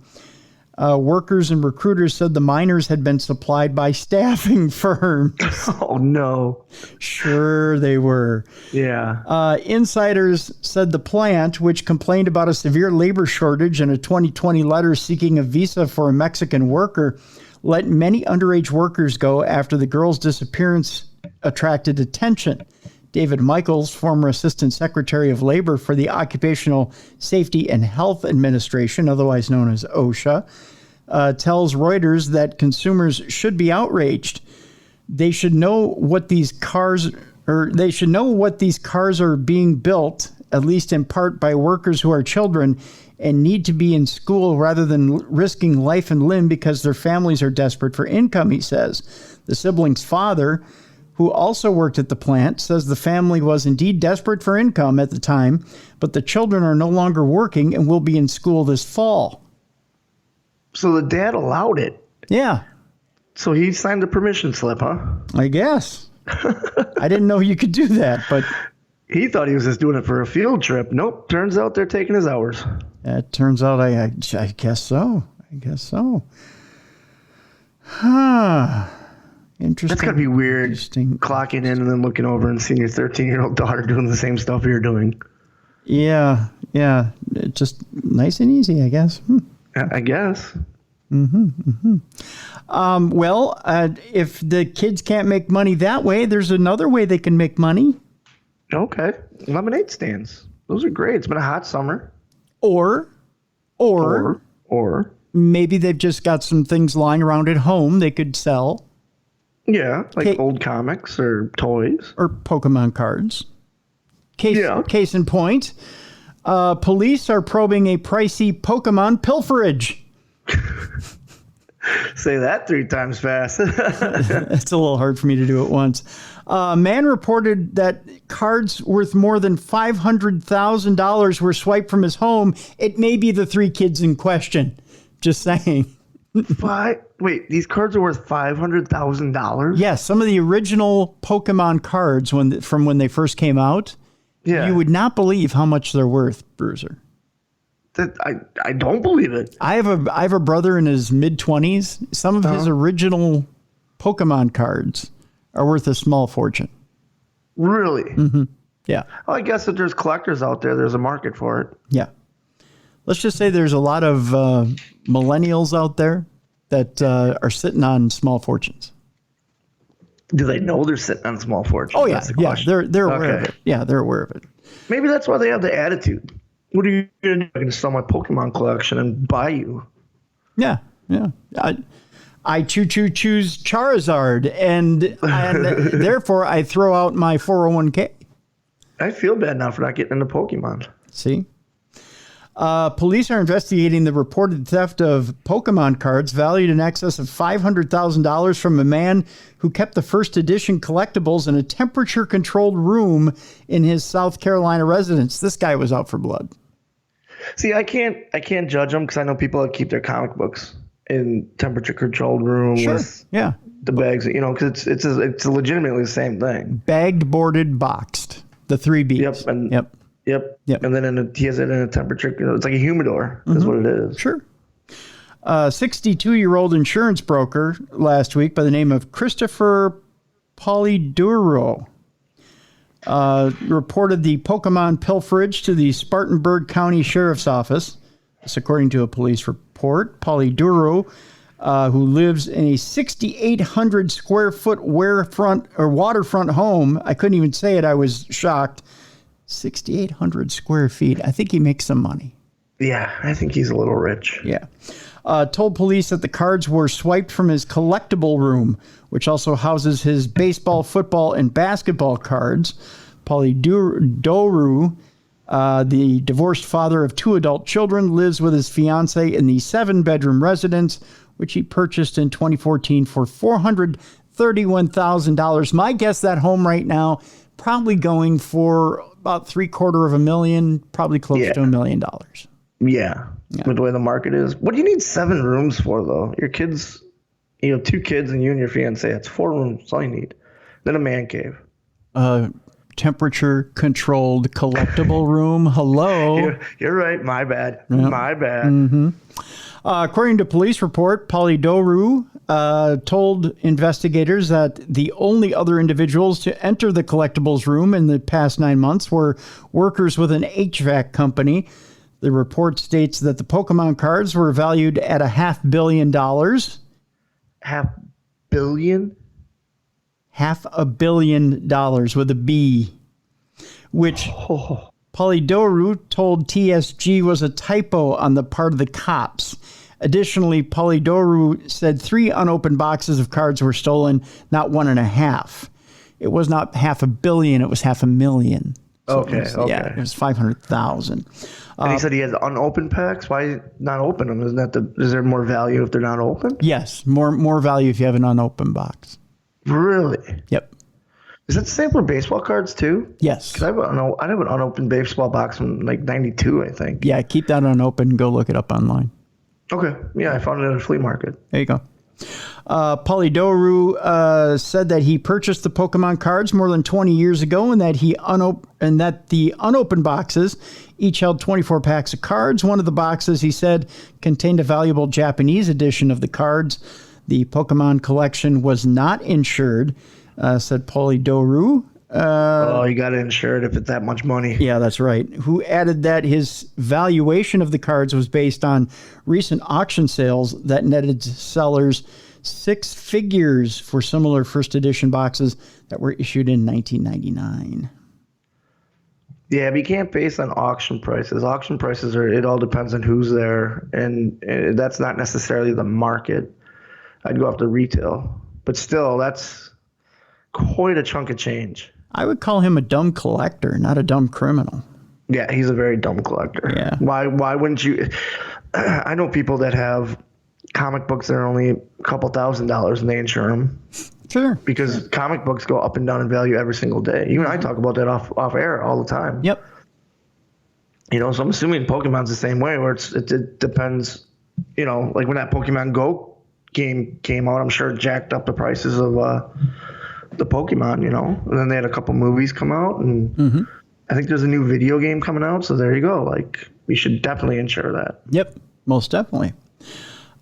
Workers and recruiters said the minors had been supplied by staffing firms. Oh, no. Sure they were. Yeah. Insiders said the plant, which complained about a severe labor shortage in a 2020 letter seeking a visa for a Mexican worker, let many underage workers go after the girl's disappearance attracted attention. David Michaels, former Assistant Secretary of Labor for the Occupational Safety and Health Administration, otherwise known as OSHA, tells Reuters that consumers should be outraged. They should know what these cars are being built, at least in part by workers who are children and need to be in school rather than risking life and limb because their families are desperate for income, he says. The siblings' father, who also worked at the plant, says the family was indeed desperate for income at the time, but the children are no longer working and will be in school this fall. So the dad allowed it? Yeah. So he signed a permission slip, huh? I guess. I didn't know you could do that, but... He thought he was just doing it for a field trip. Nope. Turns out they're taking his hours. It turns out I guess so. I guess so. Huh. Interesting. That's got to be weird, clocking in and then looking over and seeing your 13-year-old daughter doing the same stuff you're doing. Yeah. It's just nice and easy, I guess. I guess. Well, if the kids can't make money that way, there's another way they can make money. Okay. Lemonade stands. Those are great. It's been a hot summer. Or maybe they've just got some things lying around at home they could sell. Yeah, like old comics or toys. Or Pokemon cards. Case in point, police are probing a pricey Pokemon pilferage. Say that 3 times fast. It's a little hard for me to do it once. A man reported that cards worth more than $500,000 were swiped from his home. It may be the 3 kids in question. Just saying. Wait, these cards are worth $500,000? Yes, some of the original Pokemon cards from when they first came out. Yeah. You would not believe how much they're worth, Bruiser. I don't believe it. I have a brother in his mid-20s. Some of his original Pokemon cards are worth a small fortune. Really? Mm-hmm. Yeah. Well, I guess if there's collectors out there, there's a market for it. Yeah. Let's just say there's a lot of millennials out there that are sitting on small fortunes. Do they know they're sitting on small fortunes? Oh, yeah. Yeah, they're aware of it. Yeah, they're aware of it. Maybe that's why they have the attitude. What are you going to do? I'm going to sell my Pokemon collection and buy you. Yeah, yeah. I choose Charizard, and therefore I throw out my 401k. I feel bad now for not getting into Pokemon. See? Police are investigating the reported theft of Pokemon cards valued in excess of $500,000 from a man who kept the first edition collectibles in a temperature-controlled room in his South Carolina residence. This guy was out for blood. See, I can't judge them because I know people that keep their comic books in temperature-controlled room with the bags, because it's legitimately the same thing. Bagged, boarded, boxed. The 3 Bs. Yep. And then he has it in a temperature. It's like a humidor is what it is. Sure. 62-year-old insurance broker last week by the name of Christopher Polidoro reported the Pokemon pilferage to the Spartanburg County Sheriff's Office. This according to a police report. Polidoro, who lives in a 6,800 square foot waterfront home. I couldn't even say it. I was shocked. 6,800 square feet. I think he makes some money. Yeah, I think he's a little rich. Yeah. Told police that the cards were swiped from his collectible room, which also houses his baseball, football, and basketball cards. Polidoro, the divorced father of 2 adult children, lives with his fiancée in the 7-bedroom residence, which he purchased in 2014 for $431,000. My guess that home right now probably going for about $750,000, probably close to $1 million. Yeah, with the way the market is. What do you need 7 rooms for, though? Your kids, 2 kids and you and your fiance. That's 4 rooms. That's all you need. Then a man cave. Temperature-controlled collectible room. Hello. You're right. My bad. Yep. My bad. Mm-hmm. According to police report, Polidoro told investigators that the only other individuals to enter the collectibles room in the past 9 months were workers with an HVAC company. The report states that the Pokemon cards were valued at $500 million. $500 million? $500 million with a B, which Polidoro told TSG was a typo on the part of the cops. Additionally, Polidoro said 3 unopened boxes of cards were stolen, not 1.5. It was not $500 million, it was $500,000. So okay. Yeah, it was 500,000. And he said he has unopened packs. Why not open them? Is there more value if they're not open? Yes, more value if you have an unopened box. Really? Yep. Is that the same for baseball cards too? Yes. Because I have an unopened baseball box from like '92, I think. Yeah, keep that unopened. Go look it up online. Okay. Yeah, I found it at a flea market. There you go. Polidoro said that he purchased the Pokemon cards more than 20 years ago, and that the unopened boxes each held 24 packs of cards. One of the boxes, he said, contained a valuable Japanese edition of the cards. The Pokemon collection was not insured, said Polidoro. You got to insure it if it's that much money. Yeah, that's right. Who added that his valuation of the cards was based on recent auction sales that netted sellers 6 figures for similar first edition boxes that were issued in 1999. Yeah, but you can't base on auction prices. Auction prices it all depends on who's there, and that's not necessarily the market. I'd go after retail, but still, that's quite a chunk of change. I would call him a dumb collector, not a dumb criminal. Yeah, he's a very dumb collector. Yeah. Why wouldn't you? I know people that have comic books that are only a couple $1,000s and they insure them. Sure. Because comic books go up and down in value every single day. You and I talk about that off air all the time. Yep. So I'm assuming Pokemon's the same way, where it depends. Like when that Pokemon Go game came out, I'm sure it jacked up the prices of the Pokemon, and then they had a couple movies come out, and I think there's a new video game coming out, so there you go. Like, we should definitely insure that. Yep, most definitely.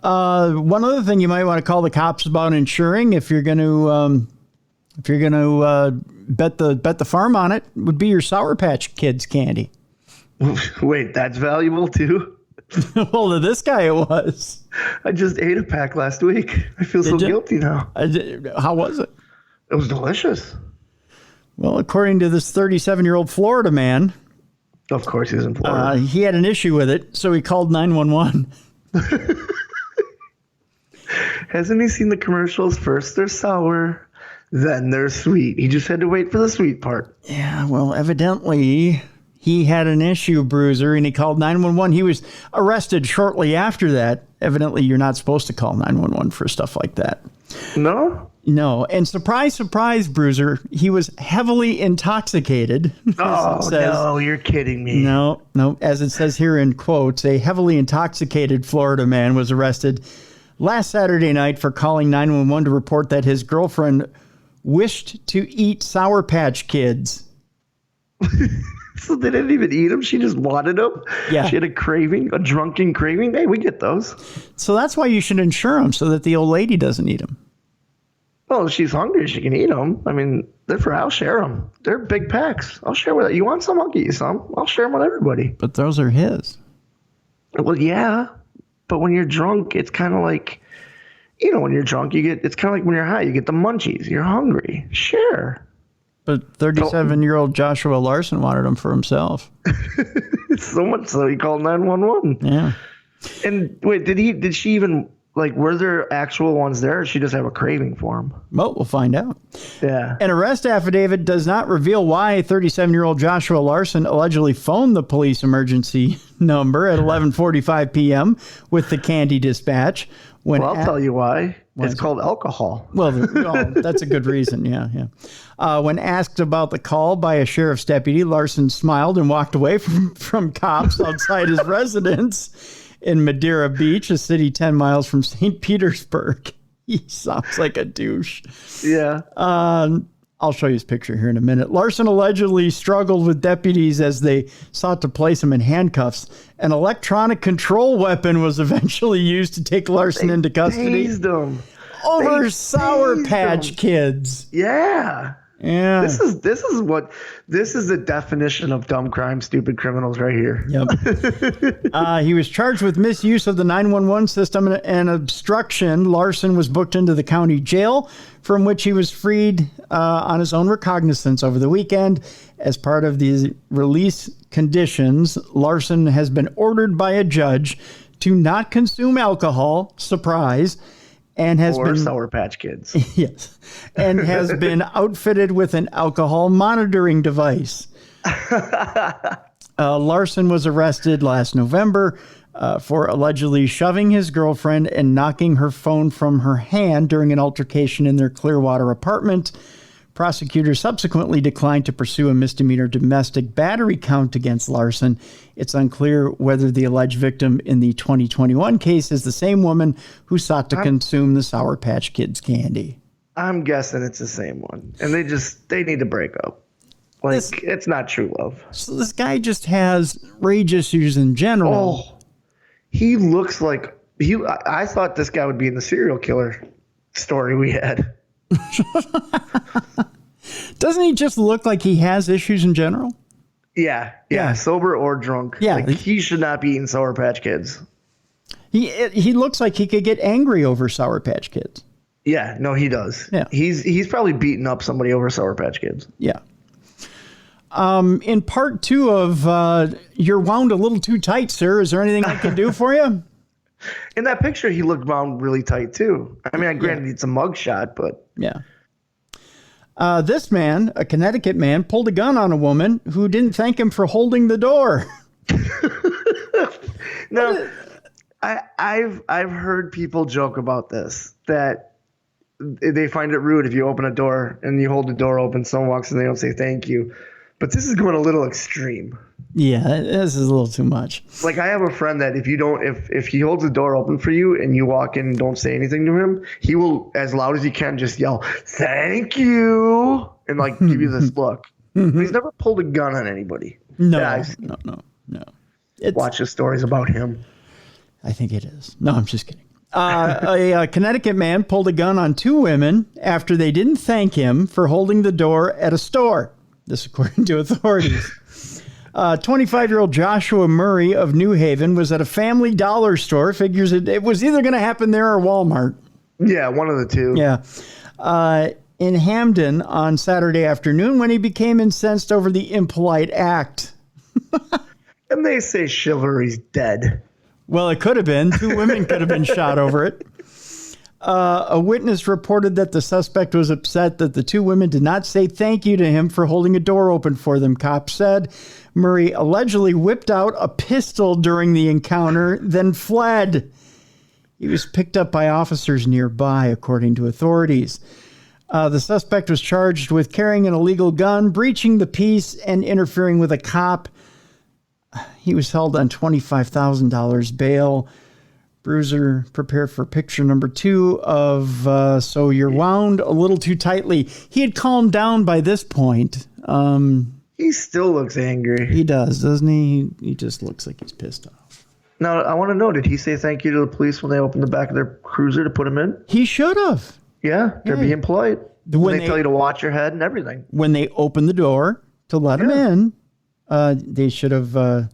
One other thing you might want to call the cops about insuring, if you're going to bet the farm on it, would be your Sour Patch Kids candy. Wait, that's valuable too? Well, to this guy it was. I just ate a pack last week. I feel so guilty now. How was it? It was delicious. Well, according to this 37-year-old Florida man, of course he's in Florida. He had an issue with it, so he called 911. Hasn't he seen the commercials? First they're sour, then they're sweet. He just had to wait for the sweet part. Yeah, well, evidently he had an issue, Bruiser, and he called 911. He was arrested shortly after that. Evidently, you're not supposed to call 911 for stuff like that. No? No. And surprise, surprise, Bruiser, he was heavily intoxicated. Oh, no, you're kidding me. No. As it says here in quotes, a heavily intoxicated Florida man was arrested last Saturday night for calling 911 to report that his girlfriend wished to eat Sour Patch Kids. So they didn't even eat them? She just wanted them? Yeah. She had a craving, a drunken craving? Hey, we get those. So that's why you should insure them, so that the old lady doesn't eat them. Well, if she's hungry, she can eat them. I mean, I'll share them. They're big packs. I'll share with you. You want some? I'll get you some. I'll share them with everybody. But those are his. Well, yeah. But when you're drunk, it's kind of like, when you're drunk, it's kind of like when you're high, you get the munchies. You're hungry. Share. But 37-year-old Joshua Larson wanted them for himself. So much so he called 911. Yeah. And wait, did she even, were there actual ones there, or did she just have a craving for them? Well, we'll find out. Yeah. An arrest affidavit does not reveal why 37-year-old Joshua Larson allegedly phoned the police emergency number at 11:45 p.m. with the candy dispatch. I'll tell you why. It's called alcohol. Well, that's a good reason. Yeah. When asked about the call by a sheriff's deputy, Larson smiled and walked away from cops outside his residence in Madeira Beach, a city 10 miles from St. Petersburg. He sounds like a douche. Yeah. I'll show you his picture here in a minute. Larson allegedly struggled with deputies as they sought to place him in handcuffs. An electronic control weapon was eventually used to take Larson into custody. Tased him. Over Sour Patch Kids. Yeah. Yeah. This is the definition of dumb crime, stupid criminals right here. Yep. He was charged with misuse of the 911 system and obstruction. Larson was booked into the county jail, from which he was freed on his own recognizance over the weekend. As part of the release conditions, Larson has been ordered by a judge to not consume alcohol, surprise, and has been Sour Patch Kids. Yes, and has been outfitted with an alcohol monitoring device. Larson was arrested last November for allegedly shoving his girlfriend and knocking her phone from her hand during an altercation in their Clearwater apartment. Prosecutors subsequently declined to pursue a misdemeanor domestic battery count against Larson. It's unclear whether the alleged victim in the 2021 case is the same woman who sought to consume the Sour Patch Kids candy. I'm guessing it's the same one. And they need to break up. It's not true love. So this guy just has rage issues in general. Oh, he looks like I thought this guy would be in the serial killer story we had. Doesn't he just look like he has issues in general? Yeah. Sober or drunk. Yeah. He should not be eating Sour Patch Kids. He looks like he could get angry over Sour Patch Kids. Yeah, no, he does. Yeah. He's probably beating up somebody over Sour Patch Kids. Yeah. In part 2 of You're Wound a Little Too Tight, Sir, is there anything I can do for you? In that picture, he looked wound really tight, too. I mean, granted, it's a mugshot, but... Yeah. This man, a Connecticut man, pulled a gun on a woman who didn't thank him for holding the door. No, I've heard people joke about this, that they find it rude if you open a door and you hold the door open, someone walks in, they don't say thank you. But this is going a little extreme. Yeah, this is a little too much. Like, I have a friend that if he holds the door open for you and you walk in and don't say anything to him, he will, as loud as he can, just yell, "Thank you," and give you this look. But he's never pulled a gun on anybody. No. Watch the stories about him. I think it is. No, I'm just kidding. A Connecticut man pulled a gun on 2 women after they didn't thank him for holding the door at a store. This according to authorities. 25-year-old Joshua Murray of New Haven was at a Family Dollar store. Figures it was either going to happen there or Walmart. Yeah, one of the two. Yeah. In Hamden on Saturday afternoon when he became incensed over the impolite act. And they say chivalry's dead. Well, it could have been. 2 women could have been shot over it. A witness reported that the suspect was upset that the 2 women did not say thank you to him for holding a door open for them, cops said. Murray allegedly whipped out a pistol during the encounter, then fled. He was picked up by officers nearby, according to authorities. The suspect was charged with carrying an illegal gun, breaching the peace, and interfering with a cop. He was held on $25,000 bail. Bruiser, prepare for picture number 2 of So You're Wound a Little Too Tightly. He had calmed down by this point. He still looks angry. He does, doesn't he? He just looks like he's pissed off. Now, I want to know, did he say thank you to the police when they opened the back of their cruiser to put him in? He should have. Yeah, they're being polite. When they tell you to watch your head and everything. When they opened the door to let him in, they should have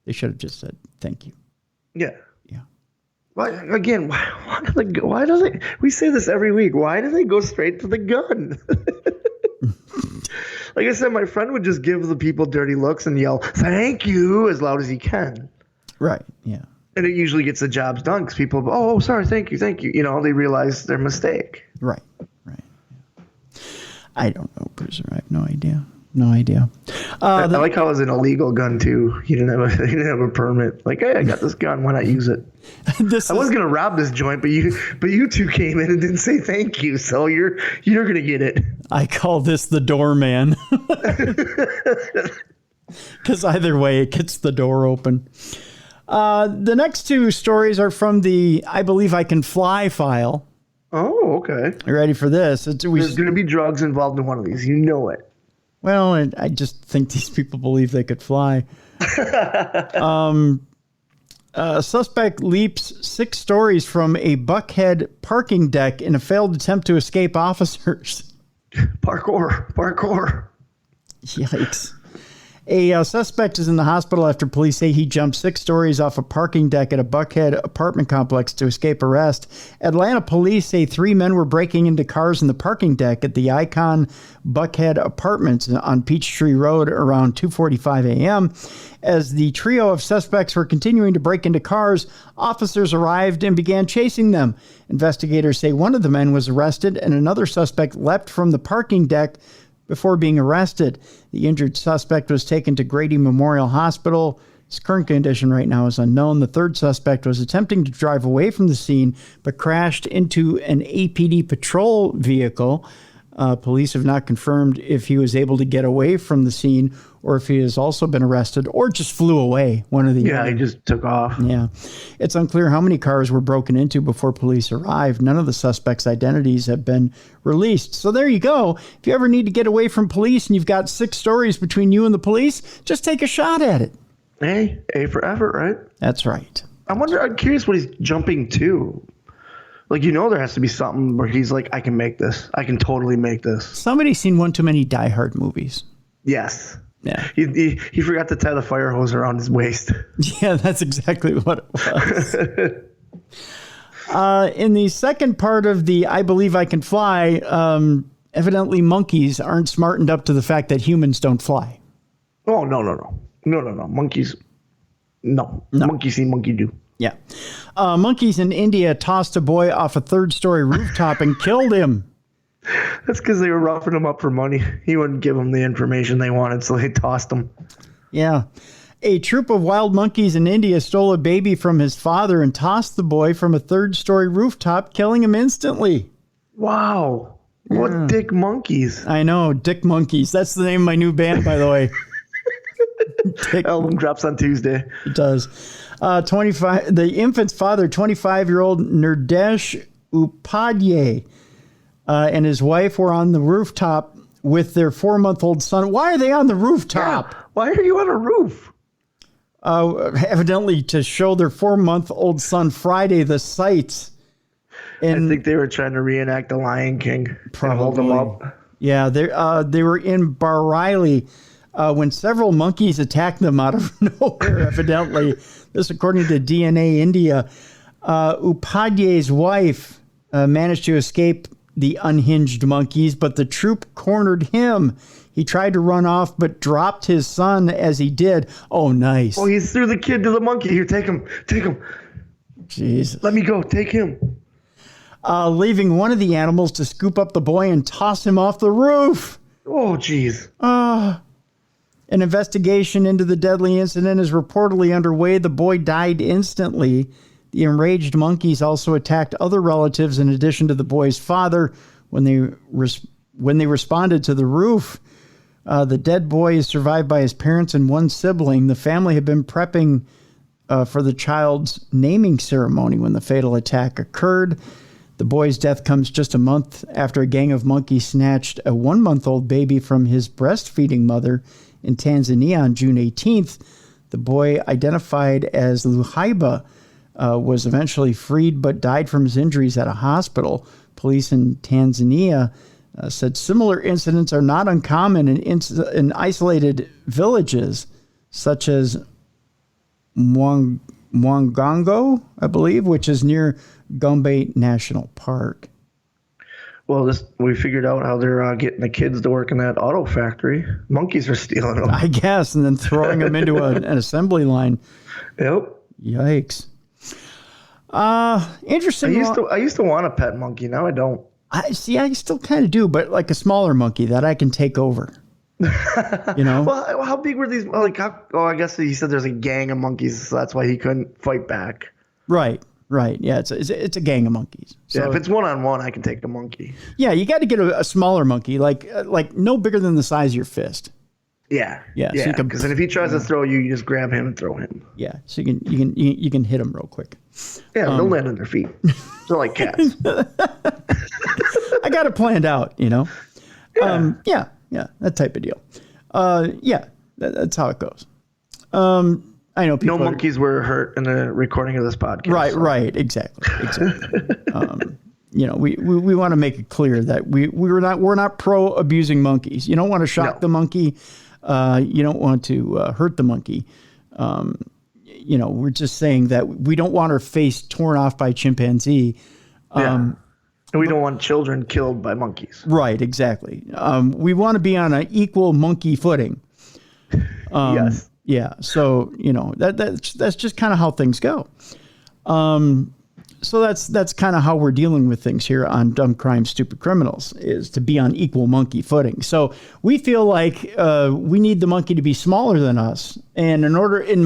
just said thank you. Yeah. Yeah. Why do they? We say this every week. Why do they go straight to the gun? Like I said, my friend would just give the people dirty looks and yell "thank you" as loud as he can. Right. Yeah. And it usually gets the jobs done because people, oh, sorry, thank you. You know, they realize their mistake. Right. I don't know, Bruiser. I have no idea. No idea. I like how it was an illegal gun too. He didn't have a permit. Like, hey, I got this gun. Why not use it? I was gonna rob this joint, but you 2 came in and didn't say thank you, so you're gonna get it. I call this the doorman. Because either way, it gets the door open. The next 2 stories are from the I Believe I Can Fly file. Oh, okay. You ready for this? There's going to be drugs involved in one of these. You know it. Well, I just think these people believe they could fly. A suspect leaps 6 stories from a Buckhead parking deck in a failed attempt to escape officers. Parkour. Yikes. A suspect is in the hospital after police say he jumped 6 stories off a parking deck at a Buckhead apartment complex to escape arrest. Atlanta police say 3 men were breaking into cars in the parking deck at the Icon Buckhead Apartments on Peachtree Road around 2:45 a.m. As the trio of suspects were continuing to break into cars, officers arrived and began chasing them. Investigators say one of the men was arrested and another suspect leapt from the parking deck before being arrested. The injured suspect was taken to Grady Memorial Hospital. His current condition right now is unknown. The third suspect was attempting to drive away from the scene, but crashed into an APD patrol vehicle. Police have not confirmed if he was able to get away from the scene or if he has also been arrested or just flew away. One of the other. He just took off. Yeah. It's unclear how many cars were broken into before police arrived. None of the suspects' identities have been released. So there you go. If you ever need to get away from police and you've got 6 stories between you and the police, just take a shot at it. Hey, A for effort, right? That's right. I'm curious what he's jumping to. Like, there has to be something where he's like, I can make this. I can totally make this. Somebody's seen one too many Die Hard movies. Yes. Yeah. He forgot to tie the fire hose around his waist. Yeah, that's exactly what it was. In the second part of the I Believe I Can Fly, evidently monkeys aren't smartened up to the fact that humans don't fly. Oh, no. Monkeys. No. Monkey see, monkey do. Yeah. Monkeys in India tossed a boy off a 3rd-story rooftop and killed him. That's because they were roughing him up for money. He wouldn't give them the information they wanted, so they tossed him. Yeah. A troop of wild monkeys in India stole a baby from his father and tossed the boy from a 3rd-story rooftop, killing him instantly. Wow. What dick monkeys. I know, Dick Monkeys. That's the name of my new band, by the way. Album drops on Tuesday. It does. The infant's father, 25-year-old Nirdesh Upadhyay, and his wife were on the rooftop with their 4-month-old son. Why are they on the rooftop? Yeah. Why are you on a roof? Evidently to show their 4-month-old son Friday the sights. And I think they were trying to reenact the Lion King. Probably. Hold them up. Yeah, they were in Bar Riley when several monkeys attacked them out of nowhere, evidently. This according to DNA India. Upadhyay's wife managed to escape the unhinged monkeys, but the troop cornered him. He tried to run off, but dropped his son as he did. Oh, nice. Oh, he threw the kid to the monkey. Here, take him. Take him. Jesus. Let me go. Take him. Leaving one of the animals to scoop up the boy and toss him off the roof. Oh, jeez. An investigation into the deadly incident is reportedly underway. The boy died instantly. The enraged monkeys also attacked other relatives in addition to the boy's father when they responded to the roof. The dead boy is survived by his parents and one sibling. The family had been prepping for the child's naming ceremony when the fatal attack occurred. The boy's death comes just a month after a gang of monkeys snatched a 1-month-old baby from his breastfeeding mother in Tanzania on June 18th. The boy, identified as Luhaiba, was eventually freed but died from his injuries at a hospital. Police in Tanzania said similar incidents are not uncommon in isolated villages, such as Mwangongo, I believe, which is near Gombe National Park. Well, we figured out how they're getting the kids to work in that auto factory. Monkeys are stealing them. I guess, and then throwing them into an assembly line. Yep. Yikes. Interesting. I used to want a pet monkey. Now I don't. I still kind of do, but like a smaller monkey that I can take over. You know? Well, how big were these? Like, I guess he said there's a gang of monkeys, so that's why he couldn't fight back. Right. Yeah, it's a gang of monkeys. So, yeah, if it's one-on-one, I can take a monkey. Yeah, you got to get a smaller monkey, like no bigger than the size of your fist. Yeah. So because then if he tries to throw you, you just grab him and throw him. Yeah, so you can hit him real quick. Yeah, they'll land on their feet. They're like cats. I got it planned out, you know. Yeah. Yeah, that type of deal. That's how it goes. I know people. No monkeys were hurt in the recording of this podcast. Right, exactly. You know, we want to make it clear that we're not pro abusing monkeys. You don't want to shock the monkey. You don't want to hurt the monkey. You know, we're just saying that we don't want our face torn off by a chimpanzee. And we don't want children killed by monkeys. Right, exactly. We want to be on an equal monkey footing. Yes. Yeah. So, you know, that's just kind of how things go. So that's kind of how we're dealing with things here on Dumb Crime, Stupid Criminals, is to be on equal monkey footing. So we feel like we need the monkey to be smaller than us, and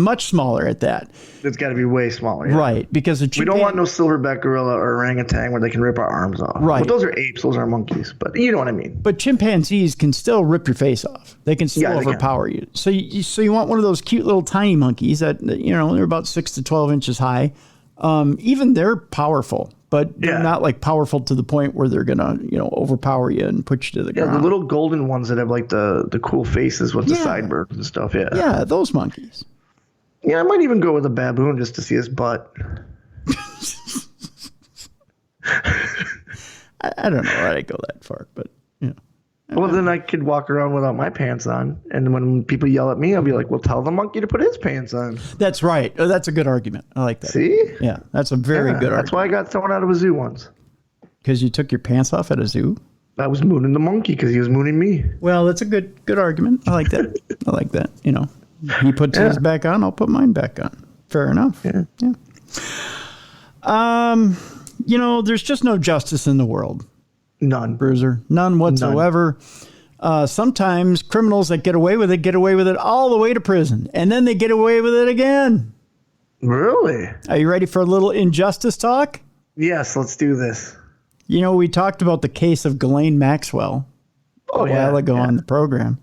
much smaller at that. It's got to be way smaller. Yeah. Right, because we don't want no silverback gorilla or orangutan where they can rip our arms off. Right. But those are apes. Those are monkeys. But you know what I mean. But chimpanzees can still rip your face off. They can still overpower you. So you want one of those cute little tiny monkeys that, you know, they're about 6 to 12 inches high. Even they're powerful, but they're not like powerful to the point where they're gonna, you know, overpower you and put you to the ground. Yeah, the little golden ones that have like the cool faces with the sideburns and stuff. Yeah, those monkeys. Yeah, I might even go with a baboon just to see his butt. I don't know why I go that far, but you know. Well, then I could walk around without my pants on, and when people yell at me, I'll be like, "Well, tell the monkey to put his pants on." That's right. Oh, that's a good argument. I like that. See? Yeah, that's a very good argument. That's why I got thrown out of a zoo once. Because you took your pants off at a zoo? I was mooning the monkey because he was mooning me. Well, that's a good argument. I like that. I like that. You know, he puts his back on, I'll put mine back on. Fair enough. Yeah. You know, there's just no justice in the world. None. Bruiser. None whatsoever. Sometimes criminals that get away with it all the way to prison. And then they get away with it again. Really? Are you ready for a little injustice talk? Yes, let's do this. You know, we talked about the case of Ghislaine Maxwell a while ago on the program.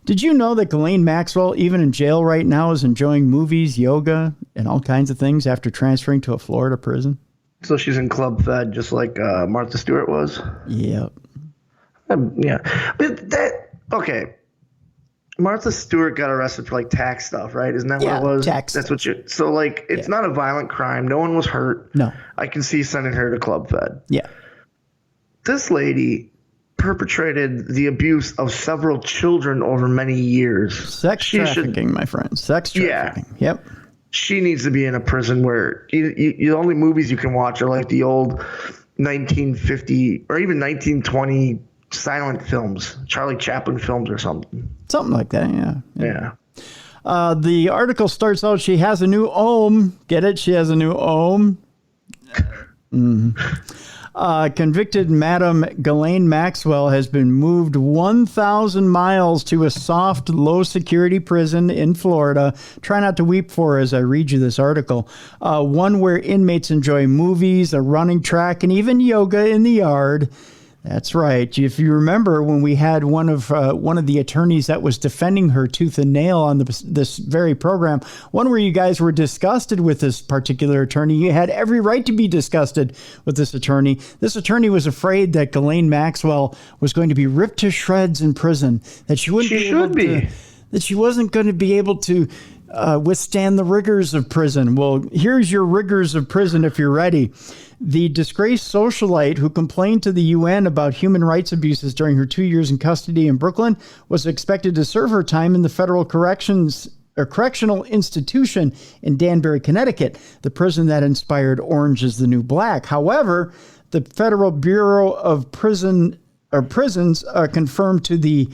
Did you know that Ghislaine Maxwell, even in jail right now, is enjoying movies, yoga, and all kinds of things after transferring to a Florida prison? So she's in Club Fed, just like Martha Stewart was? Yep. Yeah. But okay. Martha Stewart got arrested for like tax stuff, right? Isn't that what it was? Tax. That's what you. So like, it's not a violent crime. No one was hurt. No. I can see sending her to Club Fed. Yeah. This lady perpetrated the abuse of several children over many years. Sex trafficking, my friend. Sex trafficking. Yeah. Yep. She needs to be in a prison where the only movies you can watch are like the old 1950 or even 1920 silent films, Charlie Chaplin films or something. Something like that, yeah. Yeah. The article starts out, she has a new home. Get it? She has a new home. Convicted Madam Ghislaine Maxwell has been moved 1,000 miles to a soft, low-security prison in Florida. Try not to weep for her as I read you this article. One where inmates enjoy movies, a running track, and even yoga in the yard. That's right. If you remember when we had one of the attorneys that was defending her tooth and nail on this very program, one where you guys were disgusted with this particular attorney. You had every right to be disgusted with this attorney. This attorney was afraid that Ghislaine Maxwell was going to be ripped to shreds in prison, that she wasn't going to be able to withstand the rigors of prison. Well, here's your rigors of prison if you're ready. The disgraced socialite who complained to the UN about human rights abuses during her 2 years in custody in Brooklyn was expected to serve her time in the federal correctional institution in Danbury, Connecticut, the prison that inspired Orange is the New Black. However, the Federal Bureau of Prisons confirmed to the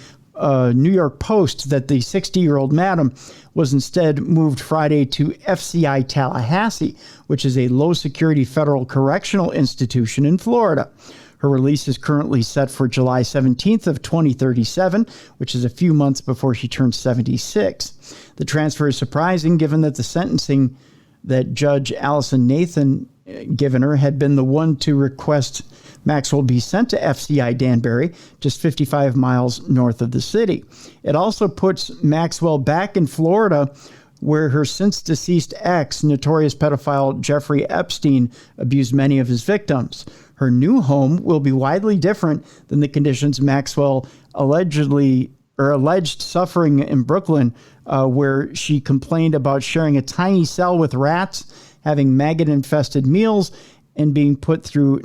New York Post that the 60-year-old madam was instead moved Friday to FCI Tallahassee, which is a low-security federal correctional institution in Florida. Her release is currently set for July 17th of 2037, which is a few months before she turns 76. The transfer is surprising given that the sentencing that Judge Allison Nathan given her had been the one to request Maxwell be sent to FCI Danbury, just 55 miles north of the city. It also puts Maxwell back in Florida, where her since-deceased ex, notorious pedophile Jeffrey Epstein, abused many of his victims. Her new home will be widely different than the conditions Maxwell alleged suffering in Brooklyn, where she complained about sharing a tiny cell with rats, having maggot-infested meals, and being put through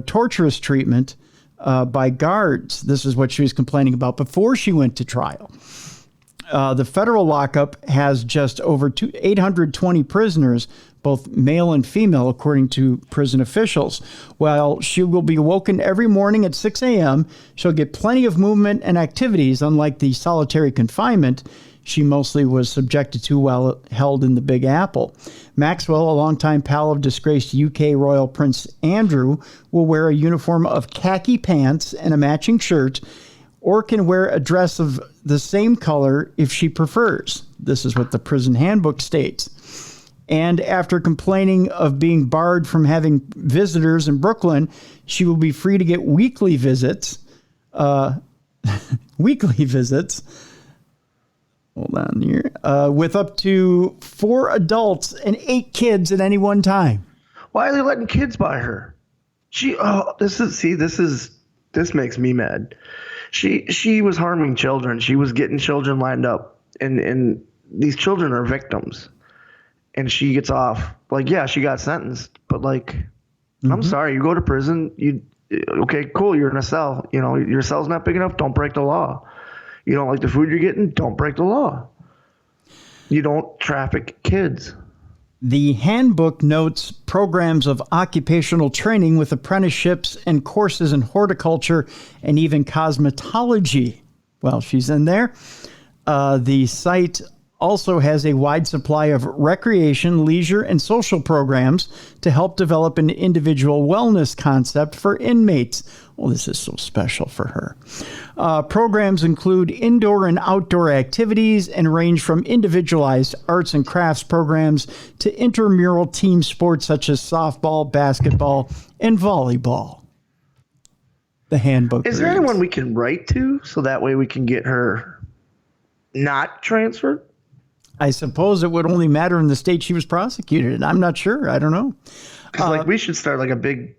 torturous treatment by guards. This is what she was complaining about before she went to trial. The federal lockup has just over 820 prisoners, both male and female, according to prison officials. While she will be awoken every morning at 6 a.m., she'll get plenty of movement and activities, unlike the solitary confinement she mostly was subjected to while held in the Big Apple. Maxwell, a longtime pal of disgraced UK Royal Prince Andrew, will wear a uniform of khaki pants and a matching shirt, or can wear a dress of the same color if she prefers. This is what the prison handbook states. And after complaining of being barred from having visitors in Brooklyn, she will be free to get weekly visits. Hold on here. With up to 4 adults and 8 kids at any one time. Why are they letting kids by her? This makes me mad. She was harming children. She was getting children lined up, and these children are victims. And she gets off. Like, yeah, she got sentenced, but like, I'm sorry, you go to prison. Okay, cool, you're in a cell. You know, your cell's not big enough. Don't break the law. You don't like the food you're getting? Don't break the law. You don't traffic kids. The handbook notes programs of occupational training with apprenticeships and courses in horticulture and even cosmetology. Well, she's in there. The site also has a wide supply of recreation, leisure, and social programs to help develop an individual wellness concept for inmates. Well, this is so special for her. Programs include indoor and outdoor activities and range from individualized arts and crafts programs to intramural team sports such as softball, basketball, and volleyball. The handbook. Is there anyone we can write to so that way we can get her not transferred? I suppose it would only matter in the state she was prosecuted in. I'm not sure. I don't know. Like, we should start like a big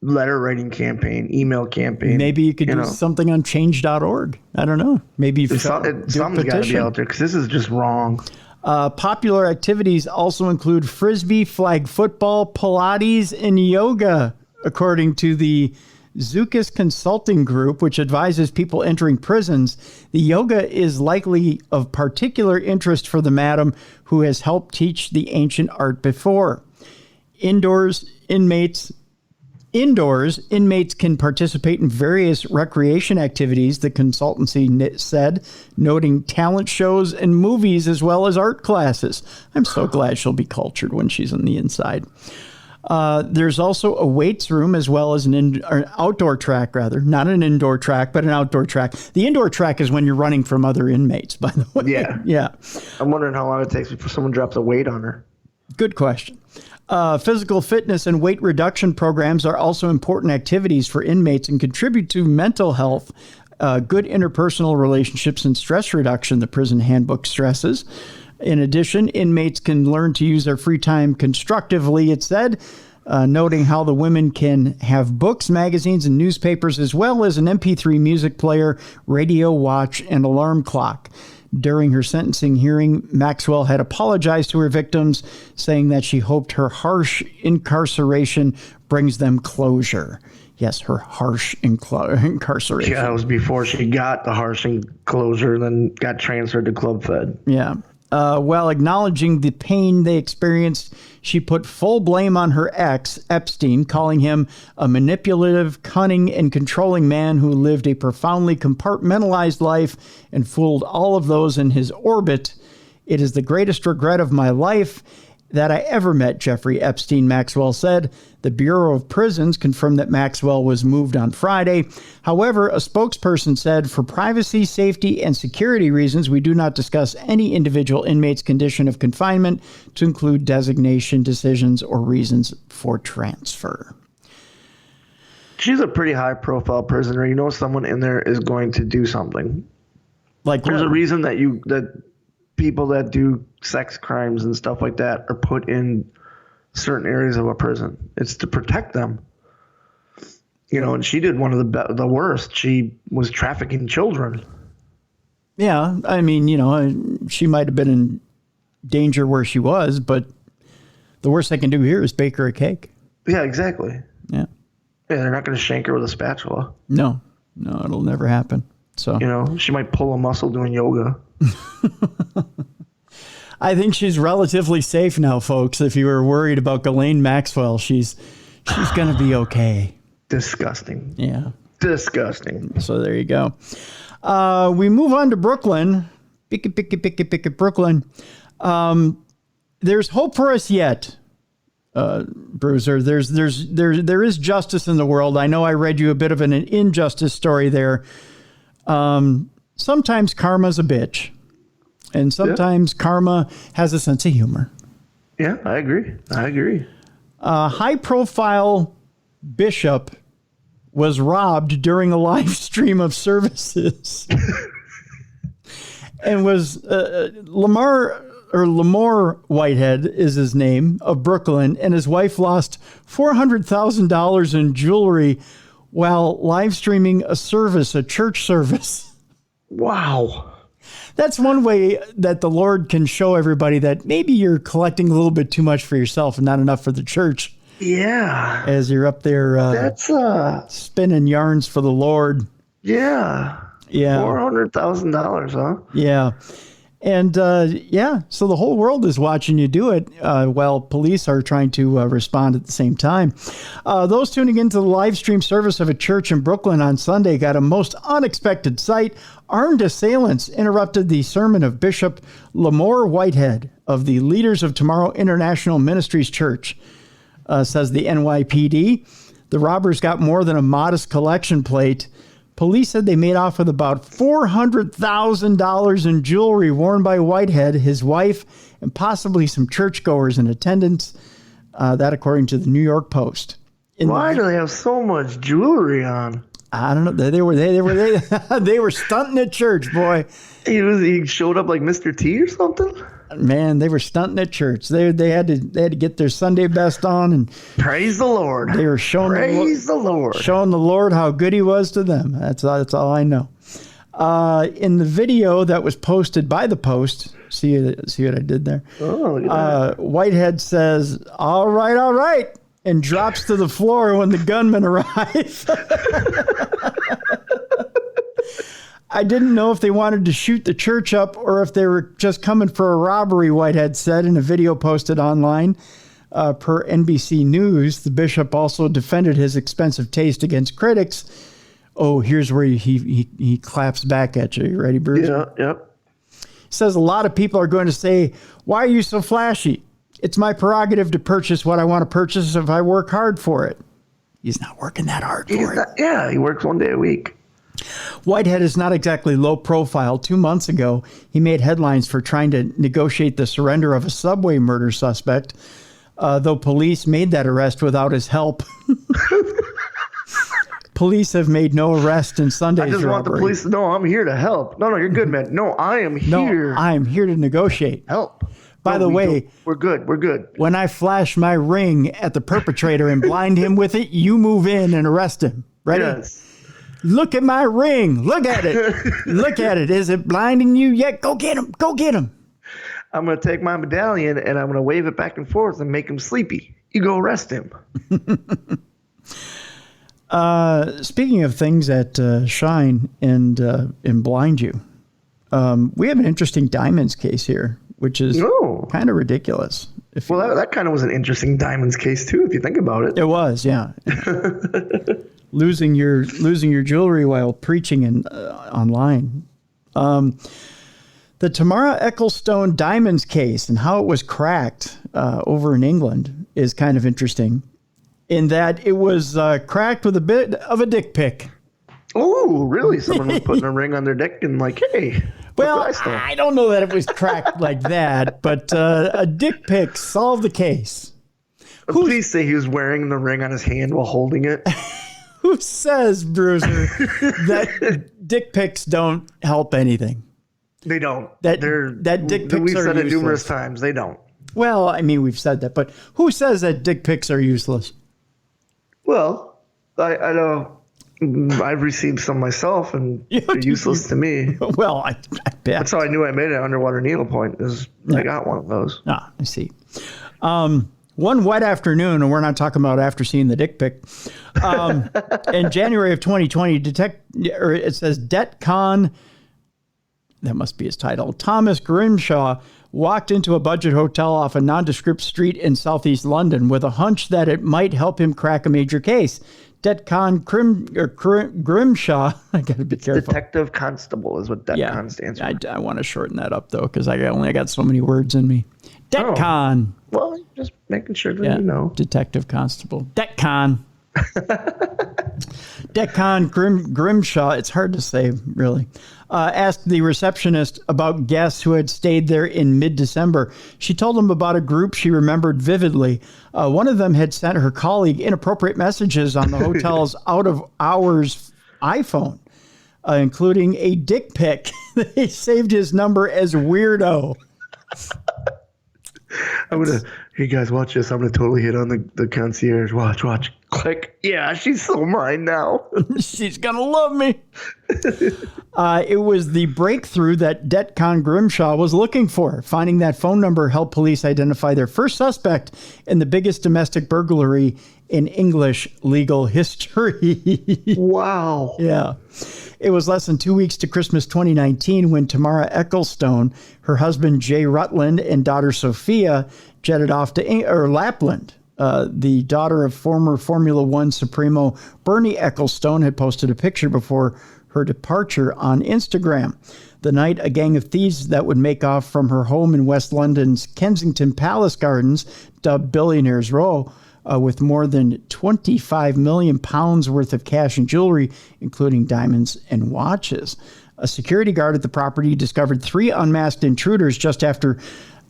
letter writing campaign, email campaign. Maybe you could do something on change.org. I don't know. Maybe something's got to be out there because this is just wrong. Popular activities also include frisbee, flag football, Pilates, and yoga, according to the Zukas Consulting Group, which advises people entering prisons. The yoga is likely of particular interest for the madam who has helped teach the ancient art before. Indoors, inmates can participate in various recreation activities, the consultancy said, noting talent shows and movies as well as art classes. I'm so glad she'll be cultured when she's on the inside. There's also a weights room as well as an outdoor track, rather. Not an indoor track, but an outdoor track. The indoor track is when you're running from other inmates, by the way. Yeah. Yeah. I'm wondering how long it takes before someone drops a weight on her. Good question. Physical fitness and weight reduction programs are also important activities for inmates and contribute to mental health, good interpersonal relationships, and stress reduction, the prison handbook stresses. In addition, inmates can learn to use their free time constructively, it said, noting how the women can have books, magazines, and newspapers, as well as an MP3 music player, radio watch, and alarm clock. During her sentencing hearing, Maxwell had apologized to her victims, saying that she hoped her harsh incarceration brings them closure. Yes, her harsh incarceration. Yeah, it was before she got the harsh enclosure and then got transferred to Club Fed. Yeah. While acknowledging the pain they experienced, she put full blame on her ex, Epstein, calling him a manipulative, cunning, and controlling man who lived a profoundly compartmentalized life and fooled all of those in his orbit. It is the greatest regret of my life that I ever met Jeffrey Epstein, Maxwell said. The Bureau of Prisons confirmed that Maxwell was moved on Friday. However, a spokesperson said, for privacy, safety, and security reasons, we do not discuss any individual inmate's condition of confinement to include designation decisions or reasons for transfer. She's a pretty high-profile prisoner. You know someone in there is going to do something. Like there's a reason that people that do sex crimes and stuff like that are put in certain areas of a prison. It's to protect them. You know, and she did one of the worst. She was trafficking children. Yeah, I mean, she might have been in danger where she was, but the worst they can do here is bake her a cake. Yeah, exactly. Yeah. Yeah, they're not going to shank her with a spatula. No, it'll never happen. So, you know, she might pull a muscle doing yoga. I think she's relatively safe now, folks. If you were worried about Ghislaine Maxwell, she's going to be okay. Disgusting. Yeah. Disgusting. So there you go. We move on to Brooklyn. Pick it, Brooklyn. There's hope for us yet, Bruiser. There is justice in the world. I know I read you a bit of an injustice story there. Sometimes karma's a bitch. And sometimes karma has a sense of humor. Yeah, I agree. High-profile bishop was robbed during a live stream of services. And was Lamar Whitehead is his name, of Brooklyn, and his wife lost $400,000 in jewelry while live streaming a church service. Wow. That's one way that the Lord can show everybody that maybe you're collecting a little bit too much for yourself and not enough for the church. Yeah. As you're up there that's spinning yarns for the Lord. Yeah. Yeah. $400,000, huh? Yeah. And so the whole world is watching you do it while police are trying to respond at the same time. Those tuning into the live stream service of a church in Brooklyn on Sunday got a most unexpected sight. Armed assailants interrupted the sermon of Bishop Lamar Whitehead of the Leaders of Tomorrow International Ministries Church, says the NYPD. The robbers got more than a modest collection plate. Police said they made off with about $400,000 in jewelry worn by Whitehead, his wife, and possibly some churchgoers in attendance. That according to the New York Post. Why do they have so much jewelry on? I don't know. They were stunting at church, boy. He showed up like Mr. T or something? Man, they were stunting at church. They had to get their Sunday best on, and praise the Lord. They were showing the Lord, showing the Lord how good He was to them. That's all I know. In the video that was posted by the Post, see what I did there? Oh, look at that. Whitehead says, all right, and drops to the floor when the gunmen arrive. I didn't know if they wanted to shoot the church up or if they were just coming for a robbery, Whitehead said in a video posted online. Per NBC News, the bishop also defended his expensive taste against critics. Oh, here's where he claps back at you. You ready, Bruce? Yeah, yep. He says a lot of people are going to say, why are you so flashy? It's my prerogative to purchase what I want to purchase if I work hard for it. He's not working that hard for it. Yeah, he works 1 day a week. Whitehead is not exactly low profile. 2 months ago, he made headlines for trying to negotiate the surrender of a subway murder suspect, though police made that arrest without his help. Police have made no arrest in Sunday's I just want the police to know I'm here to help. No, you're good, man. No, I am here. No, I am here to negotiate. Help. By the way, we're good. We're good. When I flash my ring at the perpetrator and blind him with it, you move in and arrest him. Ready? Yes. Look at my ring. Look at it. Look at it. Is it blinding you yet? Go get him. Go get him. I'm going to take my medallion and I'm going to wave it back and forth and make him sleepy. You go arrest him. Speaking of things that shine and blind you, we have an interesting diamonds case here, which is kind of ridiculous. Well, that kind of was an interesting diamonds case too, if you think about it. It was, yeah. losing your jewelry while preaching online. The Tamara Ecclestone diamonds case and how it was cracked over in England is kind of interesting, in that it was cracked with a bit of a dick pic. Oh, really? Someone was putting a ring on their dick and like, hey. Well, I don't know that it was cracked like that, but a dick pic solved the case. Please say he was wearing the ring on his hand while holding it. Who says, Bruiser, that dick pics don't help anything? They don't. That dick pics we've are said it useless. numerous times. They don't. Well, I mean, we've said that, but who says that dick pics are useless? Well, I know I've received some myself, and they're useless to me. Well, I bet. That's how I knew I made an underwater needlepoint, is I got one of those. Ah, I see. One wet afternoon, and we're not talking about after seeing the dick pic. In January of 2020, it says Det Con, that must be his title, Thomas Grimshaw walked into a budget hotel off a nondescript street in southeast London with a hunch that it might help him crack a major case. Det Con Grimshaw, I got to be careful. Detective Constable is what Det Con stands for. I want to shorten that up, though, because I only got so many words in me. Det Con. Well, just making sure that you know. Detective Constable. Det Con. Det Con Grimshaw, it's hard to say, really, asked the receptionist about guests who had stayed there in mid-December. She told him about a group she remembered vividly. One of them had sent her colleague inappropriate messages on the hotel's out-of-hours iPhone, including a dick pic. They saved his number as Weirdo. I'm going to, hey guys, watch this. I'm going to totally hit on the concierge. Watch. Click. Yeah, she's so mine now. She's going to love me. It was the breakthrough that Det Con Grimshaw was looking for. Finding that phone number helped police identify their first suspect in the biggest domestic burglary in English legal history. Wow. Yeah. It was less than 2 weeks to Christmas 2019 when Tamara Ecclestone, her husband Jay Rutland, and daughter Sophia jetted off to Lapland. The daughter of former Formula One Supremo Bernie Ecclestone had posted a picture before her departure on Instagram. The night, a gang of thieves that would make off from her home in West London's Kensington Palace Gardens, dubbed Billionaires Row, with more than £25 million worth of cash and jewelry, including diamonds and watches. A security guard at the property discovered 3 unmasked intruders just after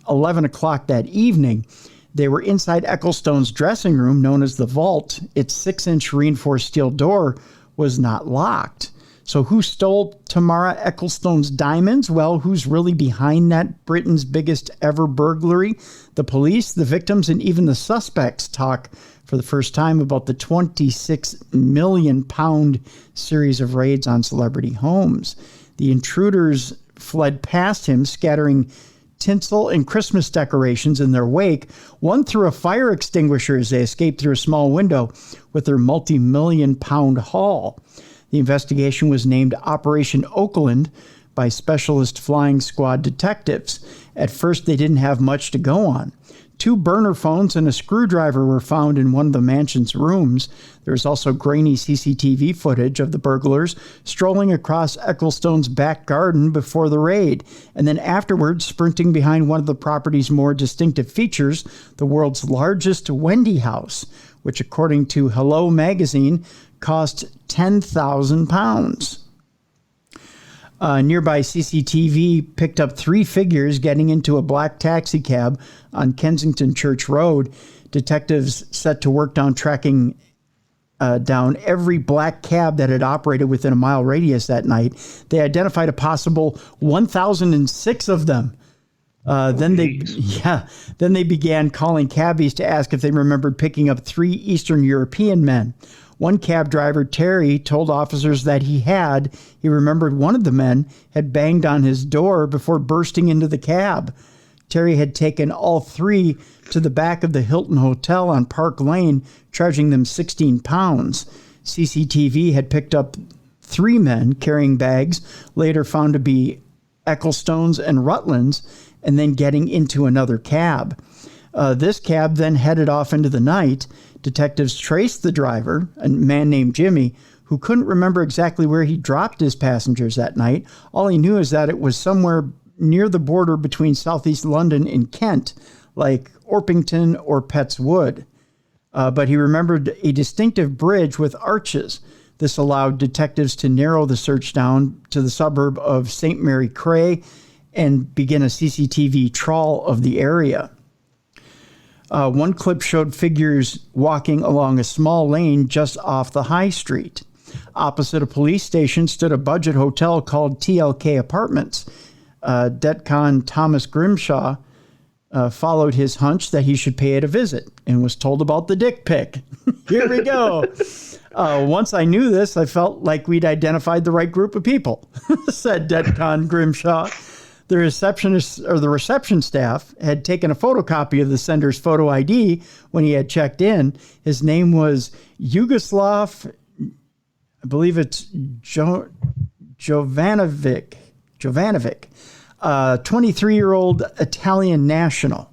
11 o'clock that evening. They were inside Ecclestone's dressing room, known as the Vault. Its 6-inch reinforced steel door was not locked. So who stole Tamara Ecclestone's diamonds? Well, who's really behind that Britain's biggest ever burglary? The police, the victims, and even the suspects talk for the first time about the 26 million pound series of raids on celebrity homes. The intruders fled past him, scattering tinsel and Christmas decorations in their wake. One threw a fire extinguisher as they escaped through a small window with their multi-million pound haul. The investigation was named Operation Oakland by specialist flying squad detectives. At first, they didn't have much to go on. 2 burner phones and a screwdriver were found in one of the mansion's rooms. There was also grainy CCTV footage of the burglars strolling across Ecclestone's back garden before the raid, and then afterwards sprinting behind one of the property's more distinctive features, the world's largest Wendy house, which, according to Hello magazine, cost £10,000. Nearby CCTV picked up 3 figures getting into a black taxi cab on Kensington Church Road. Detectives set to work tracking down every black cab that had operated within a mile radius that night. They identified a possible 1,006 of them. Then they began calling cabbies to ask if they remembered picking up 3 Eastern European men. One cab driver, Terry, told officers that he remembered one of the men had banged on his door before bursting into the cab. Terry had taken all 3 to the back of the Hilton Hotel on Park Lane, charging them £16. CCTV had picked up 3 men carrying bags, later found to be Ecclestone's and Rutland's, and then getting into another cab. This cab then headed off into the night. Detectives traced the driver, a man named Jimmy, who couldn't remember exactly where he dropped his passengers that night. All he knew is that it was somewhere near the border between southeast London and Kent, like Orpington or Petts Wood. But he remembered a distinctive bridge with arches. This allowed detectives to narrow the search down to the suburb of St. Mary Cray and begin a CCTV trawl of the area. One clip showed figures walking along a small lane just off the high street. Opposite a police station stood a budget hotel called TLK Apartments. Detcon Thomas Grimshaw followed his hunch that he should pay it a visit and was told about the dick pic. Here we go. Once I knew this, I felt like we'd identified the right group of people, said Detcon Grimshaw. The reception staff had taken a photocopy of the sender's photo ID when he had checked in. His name was Yugoslav, I believe it's Jovanovic, 23-year-old Italian national.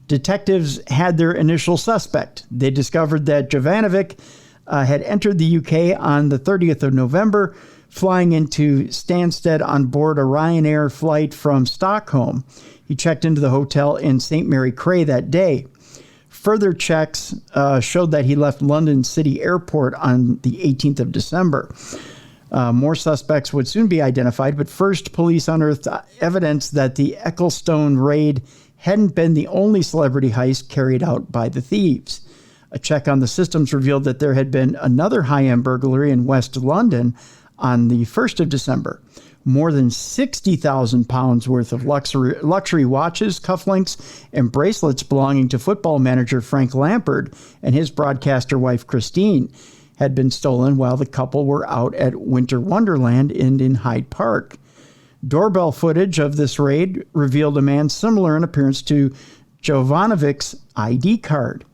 Detectives had their initial suspect. They discovered that Jovanovic had entered the UK on the 30th of November, flying into Stansted on board a Ryanair flight from Stockholm. He checked into the hotel in St. Mary Cray that day. Further checks showed that he left London City Airport on the 18th of December. More suspects would soon be identified, but first police unearthed evidence that the Ecclestone raid hadn't been the only celebrity heist carried out by the thieves. A check on the systems revealed that there had been another high-end burglary in West London on the 1st of December. More than £60,000 worth of luxury watches, cufflinks, and bracelets belonging to football manager Frank Lampard and his broadcaster wife Christine had been stolen while the couple were out at Winter Wonderland in Hyde Park. Doorbell footage of this raid revealed a man similar in appearance to Jovanovic's ID card.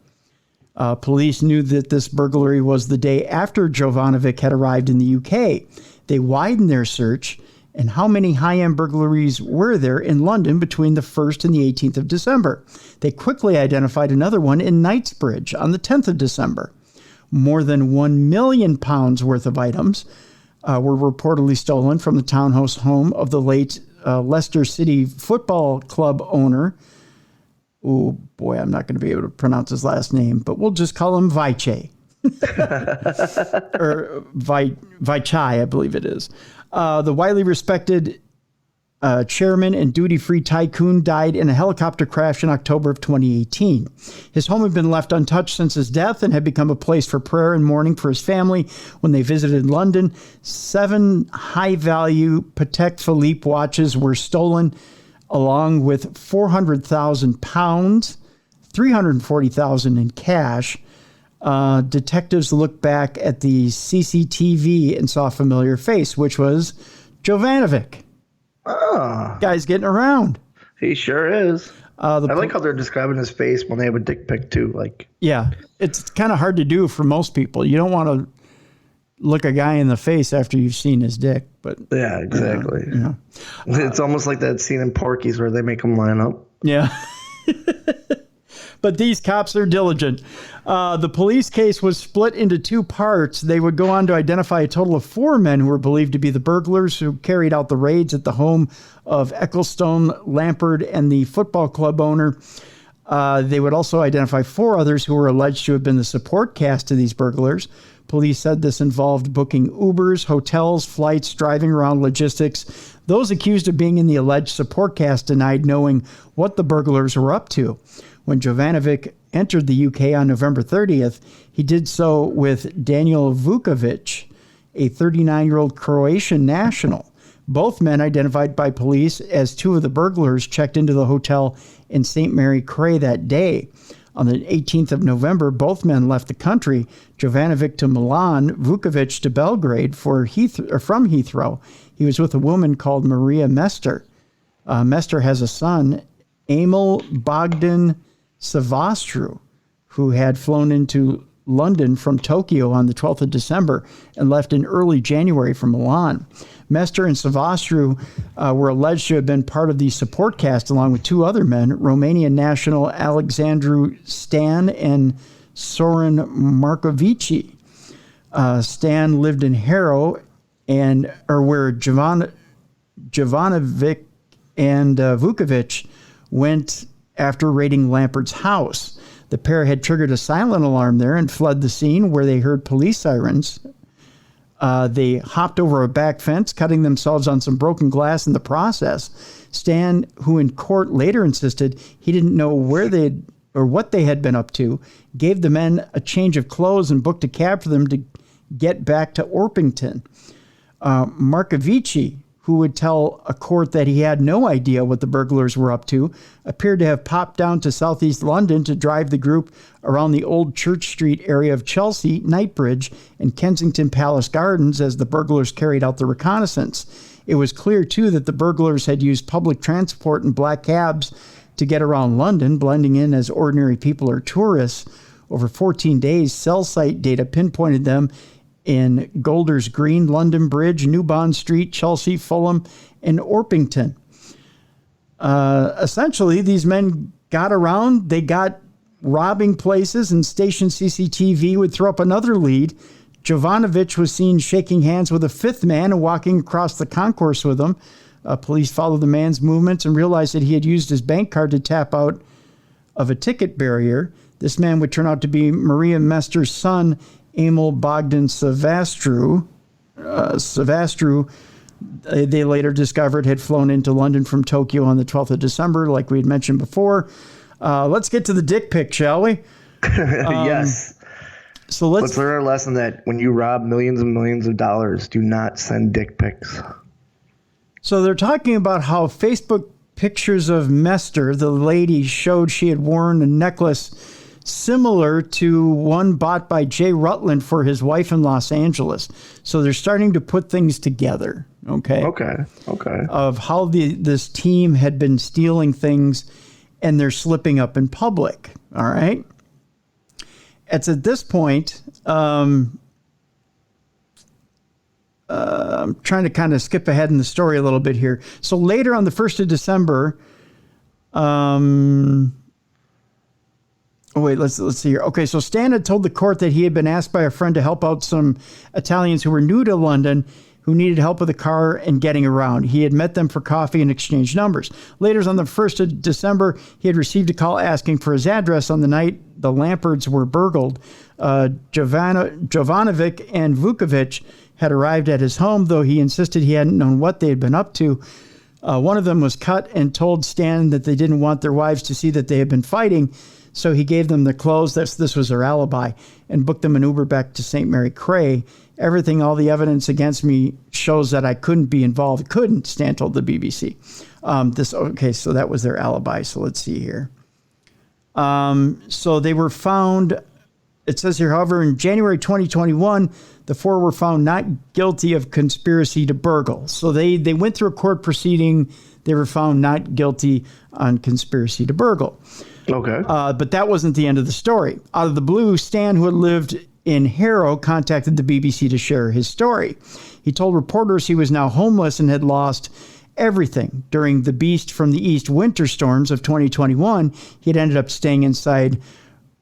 Police knew that this burglary was the day after Jovanovic had arrived in the UK. They widened their search, and how many high-end burglaries were there in London between the 1st and the 18th of December? They quickly identified another one in Knightsbridge on the 10th of December. More than £1 million worth of items were reportedly stolen from the townhouse home of the late Leicester City Football Club owner. Oh, boy, I'm not going to be able to pronounce his last name, but we'll just call him Vaiche. Or Vaichai, I believe it is. The widely respected chairman and duty-free tycoon, died in a helicopter crash in October of 2018. His home had been left untouched since his death and had become a place for prayer and mourning for his family when they visited London. 7 high-value Patek Philippe watches were stolen, along with £400,000, $340,000 in cash. Detectives looked back at the CCTV and saw a familiar face, which was Jovanovic. Oh. Guy's getting around. He sure is. I like how they're describing his face when they have a dick pic too. Like, yeah, it's kind of hard to do for most people. You don't want to look a guy in the face after you've seen his dick, but yeah, exactly. Yeah. It's almost like that scene in Porky's where they make him line up. Yeah. But these cops are diligent. The police case was split into 2 parts. They would go on to identify a total of 4 men who were believed to be the burglars who carried out the raids at the home of Ecclestone, Lampard, and the football club owner. They would also identify 4 others who were alleged to have been the support cast to these burglars. Police said this involved booking Ubers, hotels, flights, driving around, logistics. Those accused of being in the alleged support cast denied knowing what the burglars were up to. When Jovanovic entered the UK on November 30th, he did so with Daniel Vukovic, a 39-year-old Croatian national. Both men, identified by police as 2 of the burglars, checked into the hotel in St. Mary Cray that day. On the 18th of November, both men left the country, Jovanovic to Milan, Vukovic to Belgrade from Heathrow. He was with a woman called Maria Mester. Mester has a son, Emil Bogdan Savastru, who had flown into London from Tokyo on the 12th of December and left in early January from Milan. Mester and Savastru were alleged to have been part of the support cast along with 2 other men, Romanian national Alexandru Stan and Sorin Markovici. Stan lived in Harrow, where Jovanovic and Vukovic went after raiding Lampard's house. The pair had triggered a silent alarm there and fled the scene where they heard police sirens. They hopped over a back fence, cutting themselves on some broken glass in the process. Stan, who in court later insisted he didn't know where what they had been up to, gave the men a change of clothes and booked a cab for them to get back to Orpington. Markovici, who would tell a court that he had no idea what the burglars were up to, appeared to have popped down to southeast London to drive the group around the old Church Street area of Chelsea, Knightsbridge, and Kensington Palace Gardens as the burglars carried out the reconnaissance. It was clear, too, that the burglars had used public transport and black cabs to get around London, blending in as ordinary people or tourists. Over 14 days, cell site data pinpointed them in Golders Green, London Bridge, New Bond Street, Chelsea, Fulham, and Orpington. Essentially, these men got around. They got robbing places, and station CCTV would throw up another lead. Jovanovic was seen shaking hands with a 5th man and walking across the concourse with him. Police followed the man's movements and realized that he had used his bank card to tap out of a ticket barrier. This man would turn out to be Maria Mester's son, Emil Bogdan Savastru. They later discovered had flown into London from Tokyo on the 12th of December, like we had mentioned before. Let's get to the dick pic, shall we? Yes. So let's learn our lesson that when you rob millions and millions of dollars, do not send dick pics. So they're talking about how Facebook pictures of Mester, the lady, showed she had worn a necklace similar to one bought by Jay Rutland for his wife in Los Angeles. So they're starting to put things together, okay? Okay. Of how this team had been stealing things and they're slipping up in public, all right? It's at this point, I'm trying to kind of skip ahead in the story a little bit here. So later on the 1st of December, let's see here. Okay, so Stan had told the court that he had been asked by a friend to help out some Italians who were new to London who needed help with a car and getting around. He had met them for coffee and exchanged numbers. Later on the 1st of December, he had received a call asking for his address on the night the Lampards were burgled. Jovanovic and Vukovic had arrived at his home, though he insisted he hadn't known what they had been up to. One of them was cut and told Stan that they didn't want their wives to see that they had been fighting, so he gave them the clothes. This was their alibi, and booked them an Uber back to St. Mary Cray. Everything, all the evidence against me shows that I couldn't be involved. Couldn't, Stan told the BBC. So that was their alibi. So let's see here. So they were found, it says here, however, in January 2021, the four were found not guilty of conspiracy to burgle. So they went through a court proceeding. They were found not guilty on conspiracy to burgle. Okay. But that wasn't the end of the story. Out of the blue, Stan, who had lived in Harrow, contacted the BBC to share his story. He told reporters he was now homeless and had lost everything. During the Beast from the East winter storms of 2021, he had ended up staying inside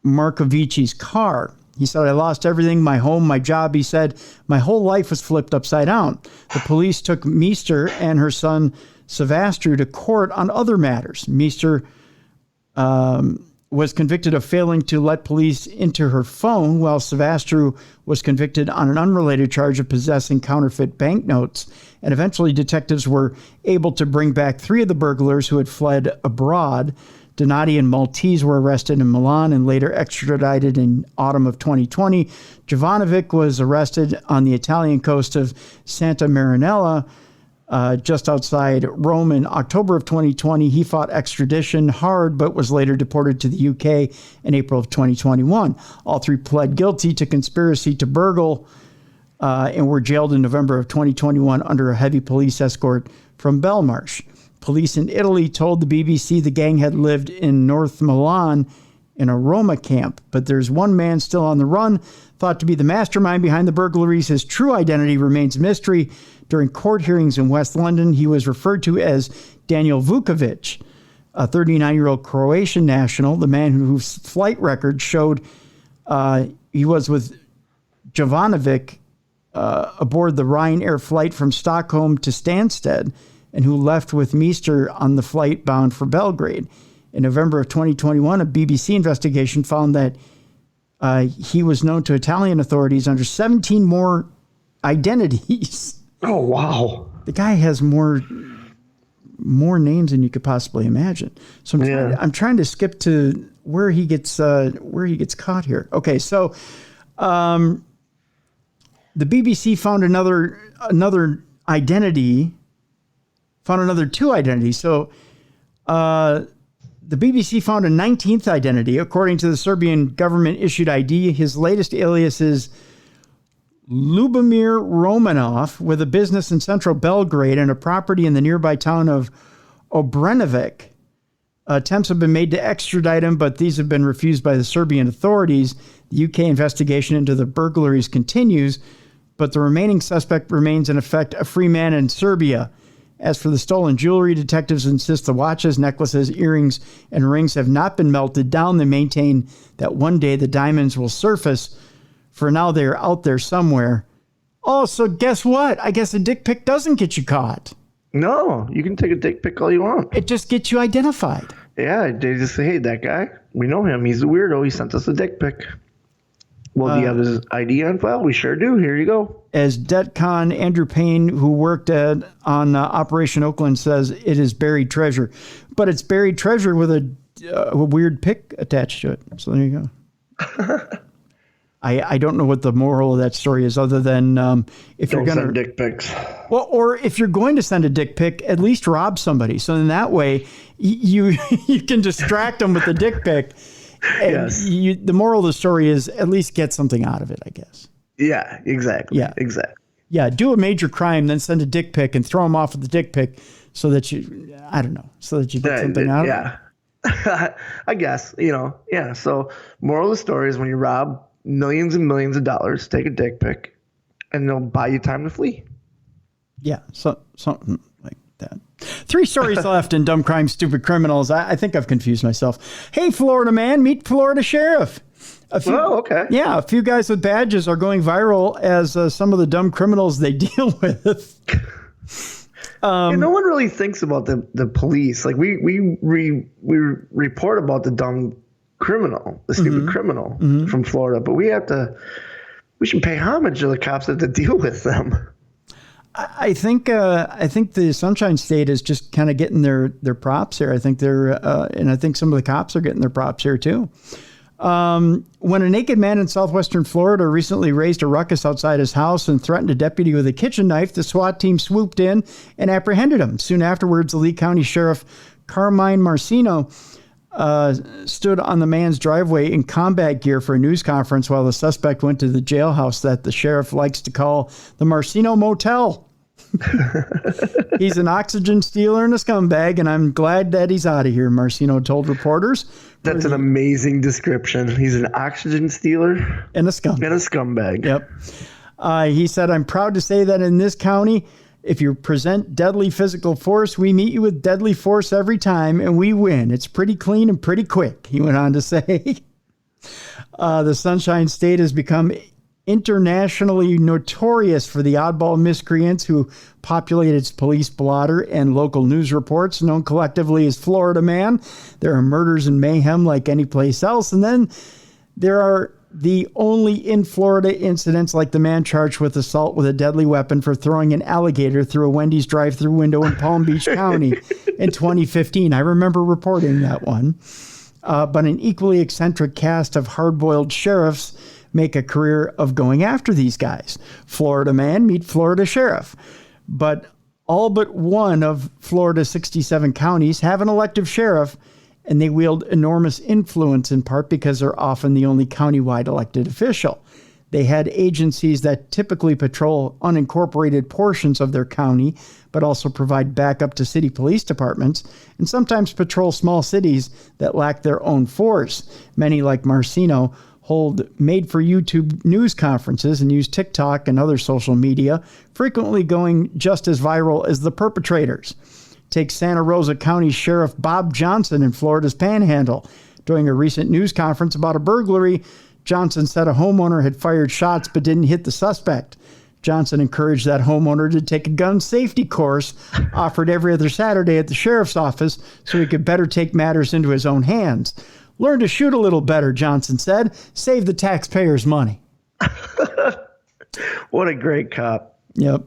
Markovici's car. He said, I lost everything, my home, my job. He said, my whole life was flipped upside down. The police took Meester and her son, Savastru, to court on other matters. Meester was convicted of failing to let police into her phone, while Savastru was convicted on an unrelated charge of possessing counterfeit banknotes. And eventually detectives were able to bring back 3 of the burglars who had fled abroad. Donati and Maltese were arrested in Milan and later extradited in autumn of 2020. Jovanovic was arrested on the Italian coast of Santa Marinella, just outside Rome in October of 2020. He fought extradition hard, but was later deported to the UK in April of 2021. All 3 pled guilty to conspiracy to burgle and were jailed in November of 2021 under a heavy police escort from Belmarsh. Police in Italy told the BBC the gang had lived in North Milan in a Roma camp, but there's one man still on the run, thought to be the mastermind behind the burglaries. His true identity remains a mystery. During court hearings in West London, he was referred to as Daniel Vukovic, a 39-year-old Croatian national, the man whose flight record showed he was with Jovanovic aboard the Ryanair flight from Stockholm to Stansted, and who left with Meester on the flight bound for Belgrade. In November of 2021, a BBC investigation found that he was known to Italian authorities under 17 more identities. Oh, wow. The guy has more names than you could possibly imagine. So I'm trying to skip to where he gets caught here. Okay, so the BBC found another identity, found another 2 identities. So the BBC found a 19th identity. According to the Serbian government-issued ID, his latest alias is Lubomir Romanov, with a business in central Belgrade and a property in the nearby town of Obrenovic. Attempts have been made to extradite him, but these have been refused by the Serbian authorities. The UK investigation into the burglaries continues, but the remaining suspect remains in effect a free man in Serbia. As for the stolen jewelry, detectives insist the watches, necklaces, earrings, and rings have not been melted down. They maintain that one day the diamonds will surface. For now, they're out there somewhere. Oh, so guess what? I guess a dick pic doesn't get you caught. No, you can take a dick pic all you want. It just gets you identified. Yeah, they just say, hey, that guy, we know him. He's a weirdo. He sent us a dick pic. Well, do you have his ID on file? We sure do. Here you go. As DETCON Andrew Payne, who worked on Operation Oakland, says, it is buried treasure. But it's buried treasure with a weird pic attached to it. So there you go. I don't know what the moral of that story is, other than if you're going to send dick pics. Well, or if you're going to send a dick pic, at least rob somebody. So in that way, you can distract them with the dick pic. And yes. The moral of the story is at least get something out of it, I guess. Yeah, exactly. Yeah, exactly. Yeah, do a major crime, then send a dick pic and throw them off with the dick pic, so that you, I don't know, so that you get something out of it. Yeah, I guess Yeah. So moral of the story is when you rob millions and millions of dollars, take a dick pic, and they'll buy you time to flee. Yeah, something like that. 3 stories left in Dumb Crime, Stupid Criminals. I think I've confused myself. Hey, Florida man, meet Florida sheriff. Okay. Yeah, a few guys with badges are going viral as some of the dumb criminals they deal with. No one really thinks about the police. Like we report about the dumb criminal, the stupid criminal from Florida, but we should pay homage to the cops that have to deal with them. I think the Sunshine State is just kind of getting their props here. I think and I think some of the cops are getting their props here too. When a naked man in southwestern Florida recently raised a ruckus outside his house and threatened a deputy with a kitchen knife, the SWAT team swooped in and apprehended him. Soon afterwards, the Lee County Sheriff Carmine Marcino stood on the man's driveway in combat gear for a news conference while the suspect went to the jailhouse that the sheriff likes to call the Marcino Motel. He's an oxygen stealer and a scumbag, and I'm glad that he's out of here, Marcino told reporters. That's an amazing description. He's an oxygen stealer and a scumbag. Yep. He said, I'm proud to say that in this county, if you present deadly physical force, we meet you with deadly force every time, and we win. It's pretty clean and pretty quick, he went on to say. The Sunshine State has become internationally notorious for the oddball miscreants who populate its police blotter and local news reports, known collectively as Florida Man. There are murders and mayhem like any place else. And then there are the only in Florida incidents like the man charged with assault with a deadly weapon for throwing an alligator through a Wendy's drive-through window in Palm Beach County in 2015. I remember reporting that one. But an equally eccentric cast of hard-boiled sheriffs make a career of going after these guys. Florida Man meet Florida Sheriff. But all but one of Florida's 67 counties have an elective sheriff, and they wield enormous influence in part because they're often the only countywide elected official. They had agencies that typically patrol unincorporated portions of their county, but also provide backup to city police departments, and sometimes patrol small cities that lack their own force. Many, like Marcino, hold made-for-YouTube news conferences and use TikTok and other social media, frequently going just as viral as the perpetrators. Take Santa Rosa County Sheriff Bob Johnson in Florida's Panhandle. During a recent news conference about a burglary, Johnson said a homeowner had fired shots but didn't hit the suspect. Johnson encouraged that homeowner to take a gun safety course offered every other Saturday at the sheriff's office so he could better take matters into his own hands. Learn to shoot a little better, Johnson said. Save the taxpayers money. What a great cop. Yep.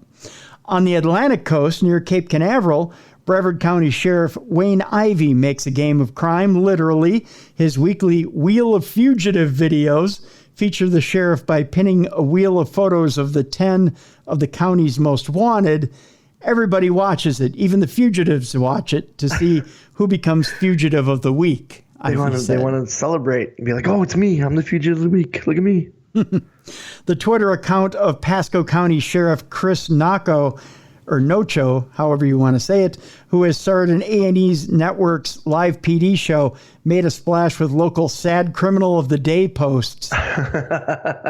On the Atlantic coast near Cape Canaveral, Brevard County Sheriff Wayne Ivey makes a game of crime, literally. His weekly Wheel of Fugitive videos feature the sheriff by pinning a wheel of photos of the 10 of the county's most wanted. Everybody watches it. Even the fugitives watch it to see who becomes fugitive of the week. They want to celebrate and be like, oh, it's me. I'm the fugitive of the week. Look at me. The Twitter account of Pasco County Sheriff Chris Naco, or Nocho, however you want to say it, who has starred in A&E's network's live PD show, made a splash with local sad criminal of the day posts.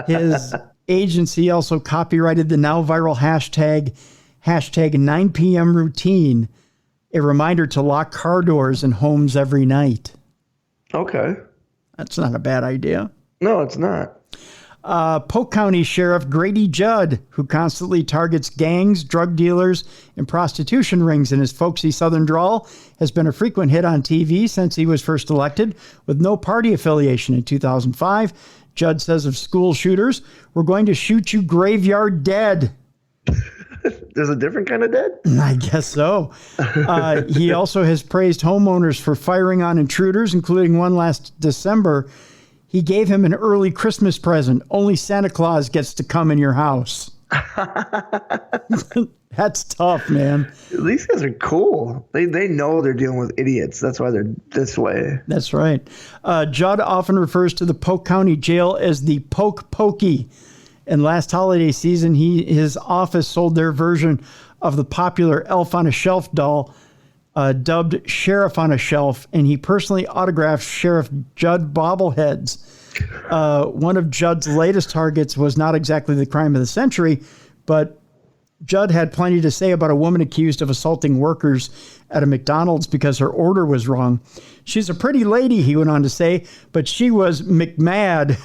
His agency also copyrighted the now viral hashtag 9 p.m. routine, a reminder to lock car doors in homes every night. Okay. That's not a bad idea. No, it's not. Polk County Sheriff Grady Judd, who constantly targets gangs, drug dealers, and prostitution rings in his folksy southern drawl, has been a frequent hit on TV since he was first elected. With no party affiliation in 2005, Judd says of school shooters, "We're going to shoot you graveyard dead." There's a different kind of dead? I guess so. He also has praised homeowners for firing on intruders, including one last December. He gave him an early Christmas present. Only Santa Claus gets to come in your house. That's tough, man. These guys are cool. They know they're dealing with idiots. That's why they're this way. That's right. Judd often refers to the Polk County Jail as the Poke Pokey. And last holiday season, his office sold their version of the popular Elf on a Shelf doll, dubbed Sheriff on a Shelf, and he personally autographed Sheriff Judd bobbleheads. One of Judd's latest targets was not exactly the crime of the century, but Judd had plenty to say about a woman accused of assaulting workers at a McDonald's because her order was wrong. "She's a pretty lady," he went on to say, "but she was McMad."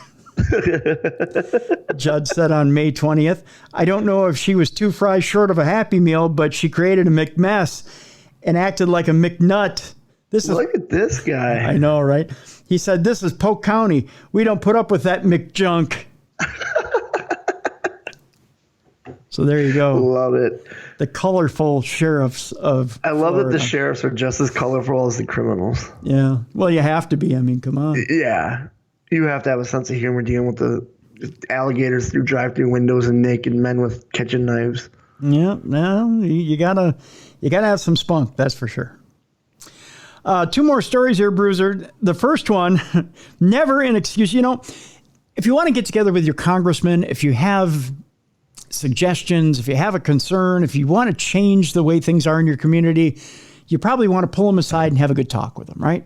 Judd said on May 20th, "I don't know if she was 2 fries short of a Happy Meal, but she created a McMess and acted like a McNut." Look at this guy. I know, right? He said, "This is Polk County. We don't put up with that McJunk." So there you go. Love it. The colorful sheriffs of I love Florida. that the sheriffs are just as colorful as the criminals. Yeah. Well, you have to be. I mean, come on. Yeah. You have to have a sense of humor dealing with the alligators through drive-through windows and naked men with kitchen knives. Yeah. No, you gotta have some spunk. That's for sure. 2 more stories here, Bruiser. The first one, never an excuse. You know, if you want to get together with your congressman, if you have suggestions, if you have a concern, if you want to change the way things are in your community, you probably want to pull them aside and have a good talk with them, right?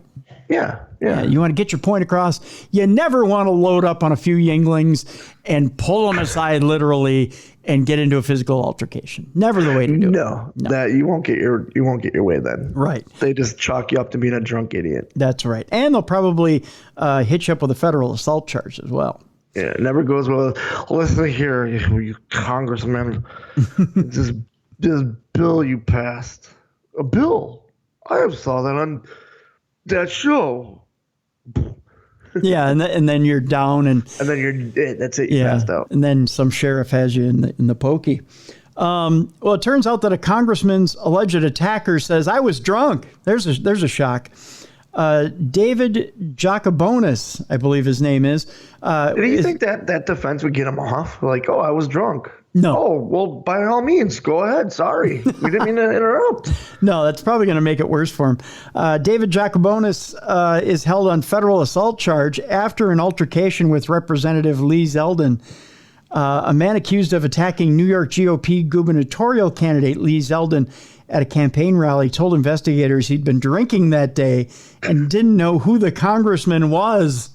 Yeah. You want to get your point across. You never want to load up on a few younglings and pull them aside literally and get into a physical altercation. Never the way to do it. No, that you won't get your way then. Right. They just chalk you up to being a drunk idiot. That's right. And they'll probably hit you up with a federal assault charge as well. Yeah, it never goes well. Listen here, you congressman. this bill you passed. A bill? I saw that on that show. Yeah, and then you're down and then you're dead. That's it. You passed out. And then some sheriff has you in the pokey. Well, it turns out that a congressman's alleged attacker says, I was drunk. There's a shock. David Jacobonis, I believe his name is. Do you think that defense would get him off? Like, I was drunk. No. Oh, well, by all means, go ahead. Sorry. We didn't mean to interrupt. No, that's probably going to make it worse for him. David Jacobonis is held on federal assault charge after an altercation with Representative Lee Zeldin. A man accused of attacking New York GOP gubernatorial candidate Lee Zeldin at a campaign rally told investigators he'd been drinking that day and didn't know who the congressman was.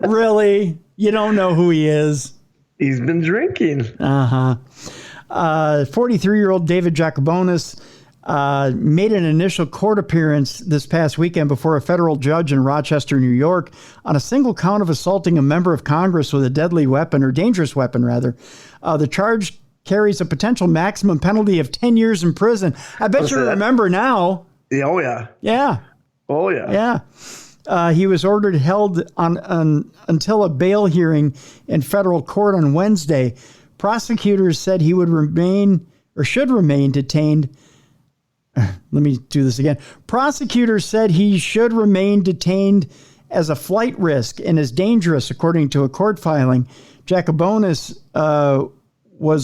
Really? You don't know who he is? He's been drinking. 43-year-old David Jacobonis made an initial court appearance this past weekend before a federal judge in Rochester, New York, on a single count of assaulting a member of Congress with a deadly weapon, or dangerous weapon, rather. The charge carries a potential maximum penalty of 10 years in prison. I bet you remember now. Yeah, oh, yeah. Yeah. Oh, yeah. Yeah. He was held until a bail hearing in federal court on Wednesday. Prosecutors said he would should remain detained. Let me do this again. Prosecutors said he should remain detained as a flight risk and is dangerous, according to a court filing. Jacobonis let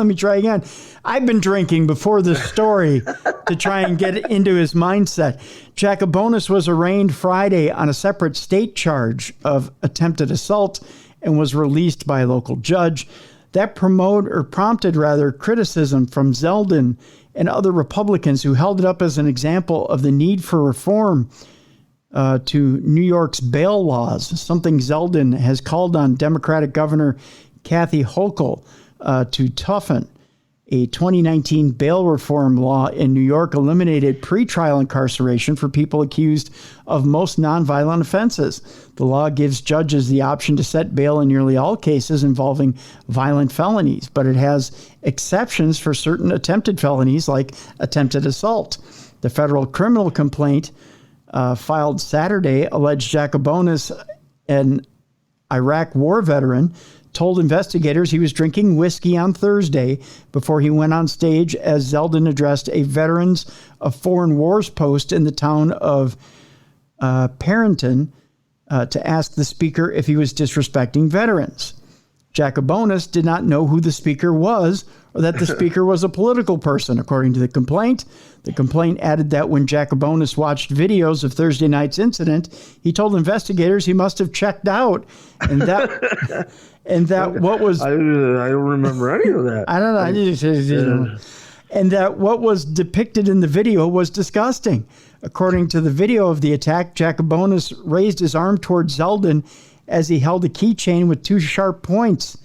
me try again. I've been drinking before this story to try and get into his mindset. Jacobonis was arraigned Friday on a separate state charge of attempted assault and was released by a local judge. That prompted criticism from Zeldin and other Republicans who held it up as an example of the need for reform to New York's bail laws, something Zeldin has called on Democratic Governor Kathy Hochul to toughen. A 2019 bail reform law in New York eliminated pretrial incarceration for people accused of most nonviolent offenses. The law gives judges the option to set bail in nearly all cases involving violent felonies, but it has exceptions for certain attempted felonies like attempted assault. The federal criminal complaint filed Saturday alleged Jacobonis, an Iraq war veteran, told investigators he was drinking whiskey on Thursday before he went on stage as Zeldin addressed a Veterans of Foreign Wars post in the town of Parenton to ask the speaker if he was disrespecting veterans. Jacobonis did not know who the speaker was or that the speaker was a political person, according to the complaint. The complaint added that when Jacobonis watched videos of Thursday night's incident, he told investigators he must have checked out, and that what was... I don't remember any of that. I don't know. And that what was depicted in the video was disgusting. According to the video of the attack, Jacobonis raised his arm towards Zeldin as he held a keychain with 2 sharp points.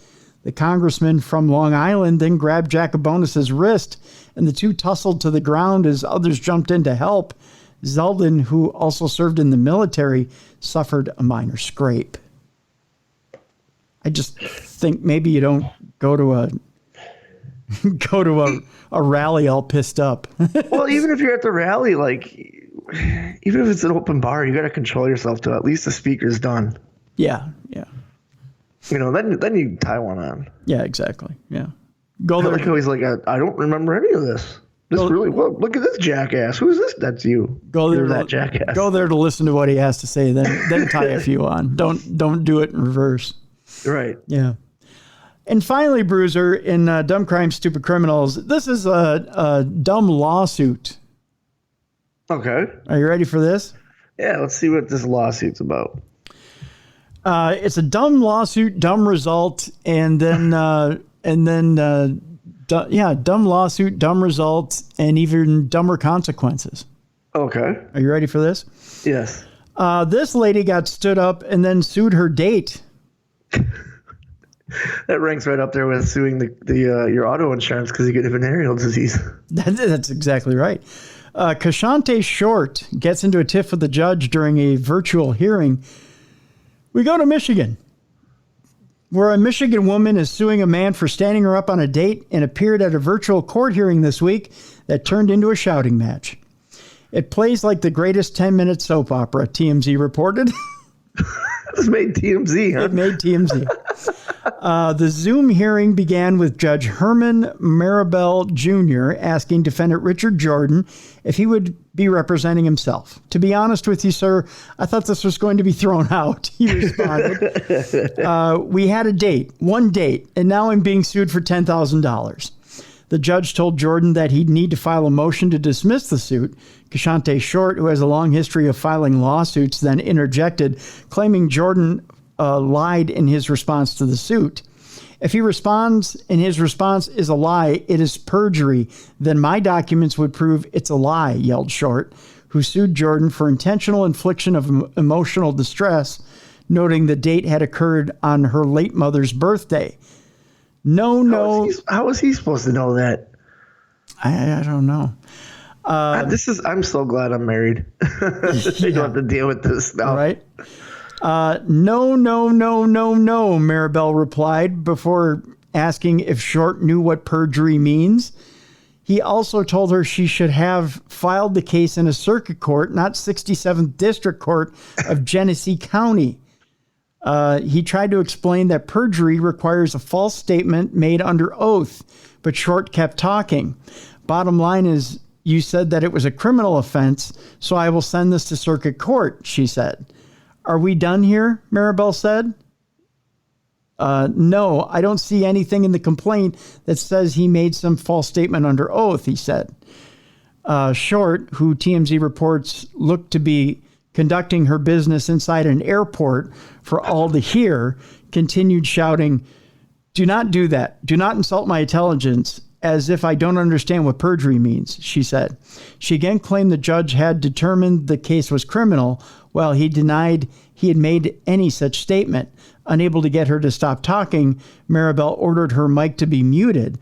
The congressman from Long Island then grabbed Jacobonis's wrist, and the two tussled to the ground as others jumped in to help. Zeldin, who also served in the military, suffered a minor scrape. I just think maybe you don't go to a rally all pissed up. Well, even if you're at the rally, even if it's an open bar, you got to control yourself till at least the speaker's done. Yeah. Then you tie one on. Yeah, exactly. Yeah. Go I there. like how he's like, I don't remember any of this. Look at this jackass. Who's this? That's you. Go there. You're that jackass. Go there to listen to what he has to say. Then tie a few on. Don't do it in reverse. Right. Yeah. And finally, Bruiser, in Dumb Crime, Stupid Criminals, this is a dumb lawsuit. Okay. Are you ready for this? Yeah, let's see what this lawsuit's about. It's a dumb lawsuit, dumb result, and then dumb lawsuit, dumb result, and even dumber consequences. Okay. Are you ready for this? Yes. This lady got stood up and then sued her date. That ranks right up there with suing your auto insurance because you get a venereal disease. That's exactly right. Kashante Short gets into a tiff with the judge during a virtual hearing. We go to Michigan, where a Michigan woman is suing a man for standing her up on a date and appeared at a virtual court hearing this week that turned into a shouting match. It plays like the greatest 10-minute soap opera, TMZ reported. This made TMZ, huh? It made TMZ. The Zoom hearing began with Judge Herman Maribel Jr. asking defendant Richard Jordan if he would be representing himself. To be honest with you, sir, I thought this was going to be thrown out. He responded. We had a date, one date, and now I'm being sued for $10,000. The judge told Jordan that he'd need to file a motion to dismiss the suit. Kashante Short, who has a long history of filing lawsuits, then interjected, claiming Jordan lied in his response to the suit. If he responds and his response is a lie, it is perjury, then my documents would prove it's a lie, yelled Short, who sued Jordan for intentional infliction of emotional distress, noting the date had occurred on her late mother's birthday. No. How is he supposed to know that? I don't know. I'm so glad I'm married. You don't have to deal with this now. Right? No, Maribel replied before asking if Short knew what perjury means. He also told her she should have filed the case in a circuit court, not 67th District Court of Genesee County. He tried to explain that perjury requires a false statement made under oath, but Short kept talking. Bottom line is, you said that it was a criminal offense, so I will send this to circuit court, she said. Are we done here? Maribel said. No, I don't see anything in the complaint that says he made some false statement under oath, he said. Short, who TMZ reports looked to be conducting her business inside an airport for all to hear, continued shouting, "Do not do that. Do not insult my intelligence, as if I don't understand what perjury means," she said. She again claimed the judge had determined the case was criminal, while he denied he had made any such statement. Unable to get her to stop talking, Maribel ordered her mic to be muted.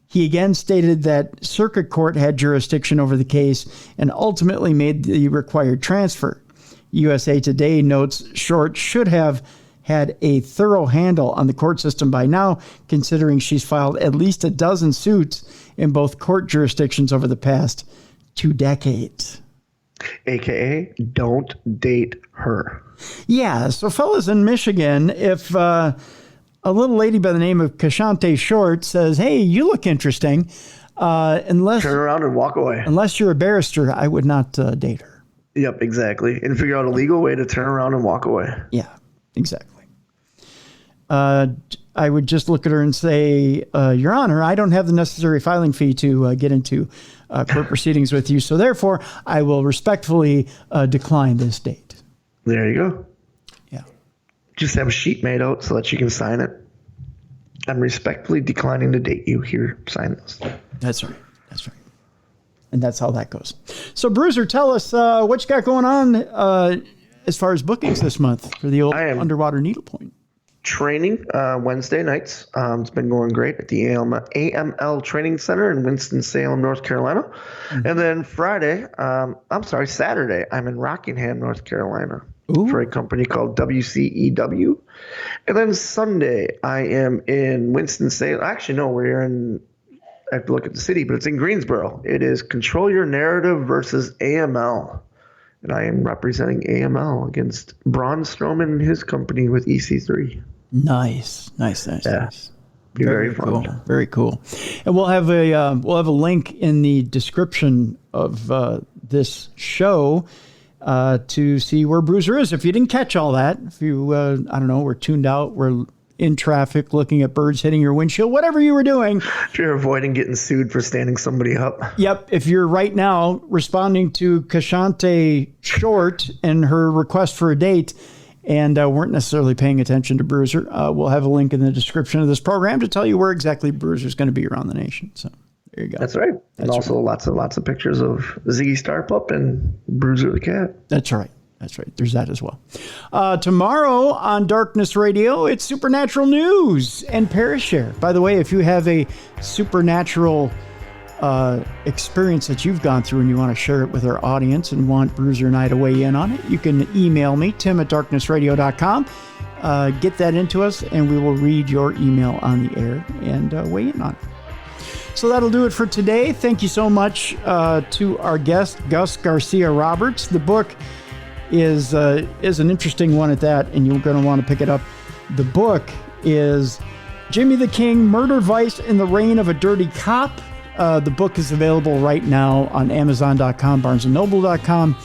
He again stated that circuit court had jurisdiction over the case and ultimately made the required transfer. USA Today notes Short should have had a thorough handle on the court system by now, considering she's filed at least a dozen suits in both court jurisdictions over the past 2 decades. AKA, don't date her. Yeah, so fellas in Michigan, if a little lady by the name of Kashante Short says, "Hey, you look interesting," unless turn around and walk away. Unless you're a barrister, I would not date her. Yep, exactly. And figure out a legal way to turn around and walk away. Yeah, exactly. I would just look at her and say, Your Honor, I don't have the necessary filing fee to get into court proceedings with you, so therefore I will respectfully decline this date. There you go. Yeah. Just have a sheet made out so that you can sign it. I'm respectfully declining to date you. Here, sign this. That's right. That's right. And that's how that goes. So, Bruiser, tell us what you got going on as far as bookings this month for the old underwater needlepoint. Training Wednesday nights. It's been going great at the AML Training Center in Winston-Salem, North Carolina. Mm-hmm. And then Saturday, I'm in Rockingham, North Carolina. Ooh. For a company called WCEW. And then Sunday, I am in Winston-Salem. Actually, no, we're in... I have to look at the city, but it's in Greensboro. It is Control Your Narrative versus AML. And I am representing AML against Braun Strowman and his company with EC3. Nice. Yeah. Be very cool. fun. Very cool. And we'll have a link in the description of this show to see where Bruiser is. If you didn't catch all that, if you were tuned out, we're in traffic, looking at birds hitting your windshield, whatever you were doing. If you're avoiding getting sued for standing somebody up. Yep. If you're right now responding to Kashante Short and her request for a date and weren't necessarily paying attention to Bruiser, we'll have a link in the description of this program to tell you where exactly Bruiser's going to be around the nation. So there you go. That's right. And also lots of pictures of Ziggy Starpup and Bruiser the cat. That's right. There's that as well. Tomorrow on Darkness Radio, it's Supernatural News and Parashare. By the way, if you have a supernatural experience that you've gone through and you want to share it with our audience and want Bruiser and I to weigh in on it, you can email me, tim@darknessradio.com. Get that into us, and we will read your email on the air and weigh in on it. So that'll do it for today. Thank you so much to our guest, Gus Garcia-Roberts. The book is an interesting one at that, and you're going to want to pick it up. The book is Jimmy the King, Murder, Vice, in the Reign of a Dirty Cop. The book is available right now on Amazon.com, BarnesandNoble.com,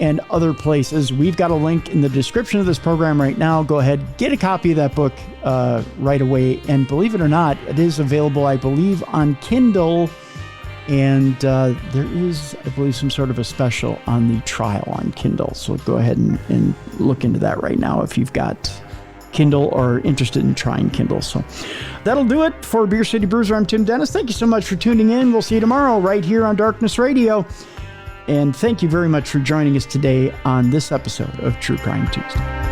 and other places. We've got a link in the description of this program right now. Go ahead, get a copy of that book right away. And believe it or not, it is available, I believe, on Kindle. And there is, I believe, some sort of a special on the trial on Kindle. So go ahead and look into that right now if you've got Kindle or interested in trying Kindle. So that'll do it for Beer City Bruiser. I'm Tim Dennis. Thank you so much for tuning in. We'll see you tomorrow right here on Darkness Radio. And thank you very much for joining us today on this episode of True Crime Tuesday.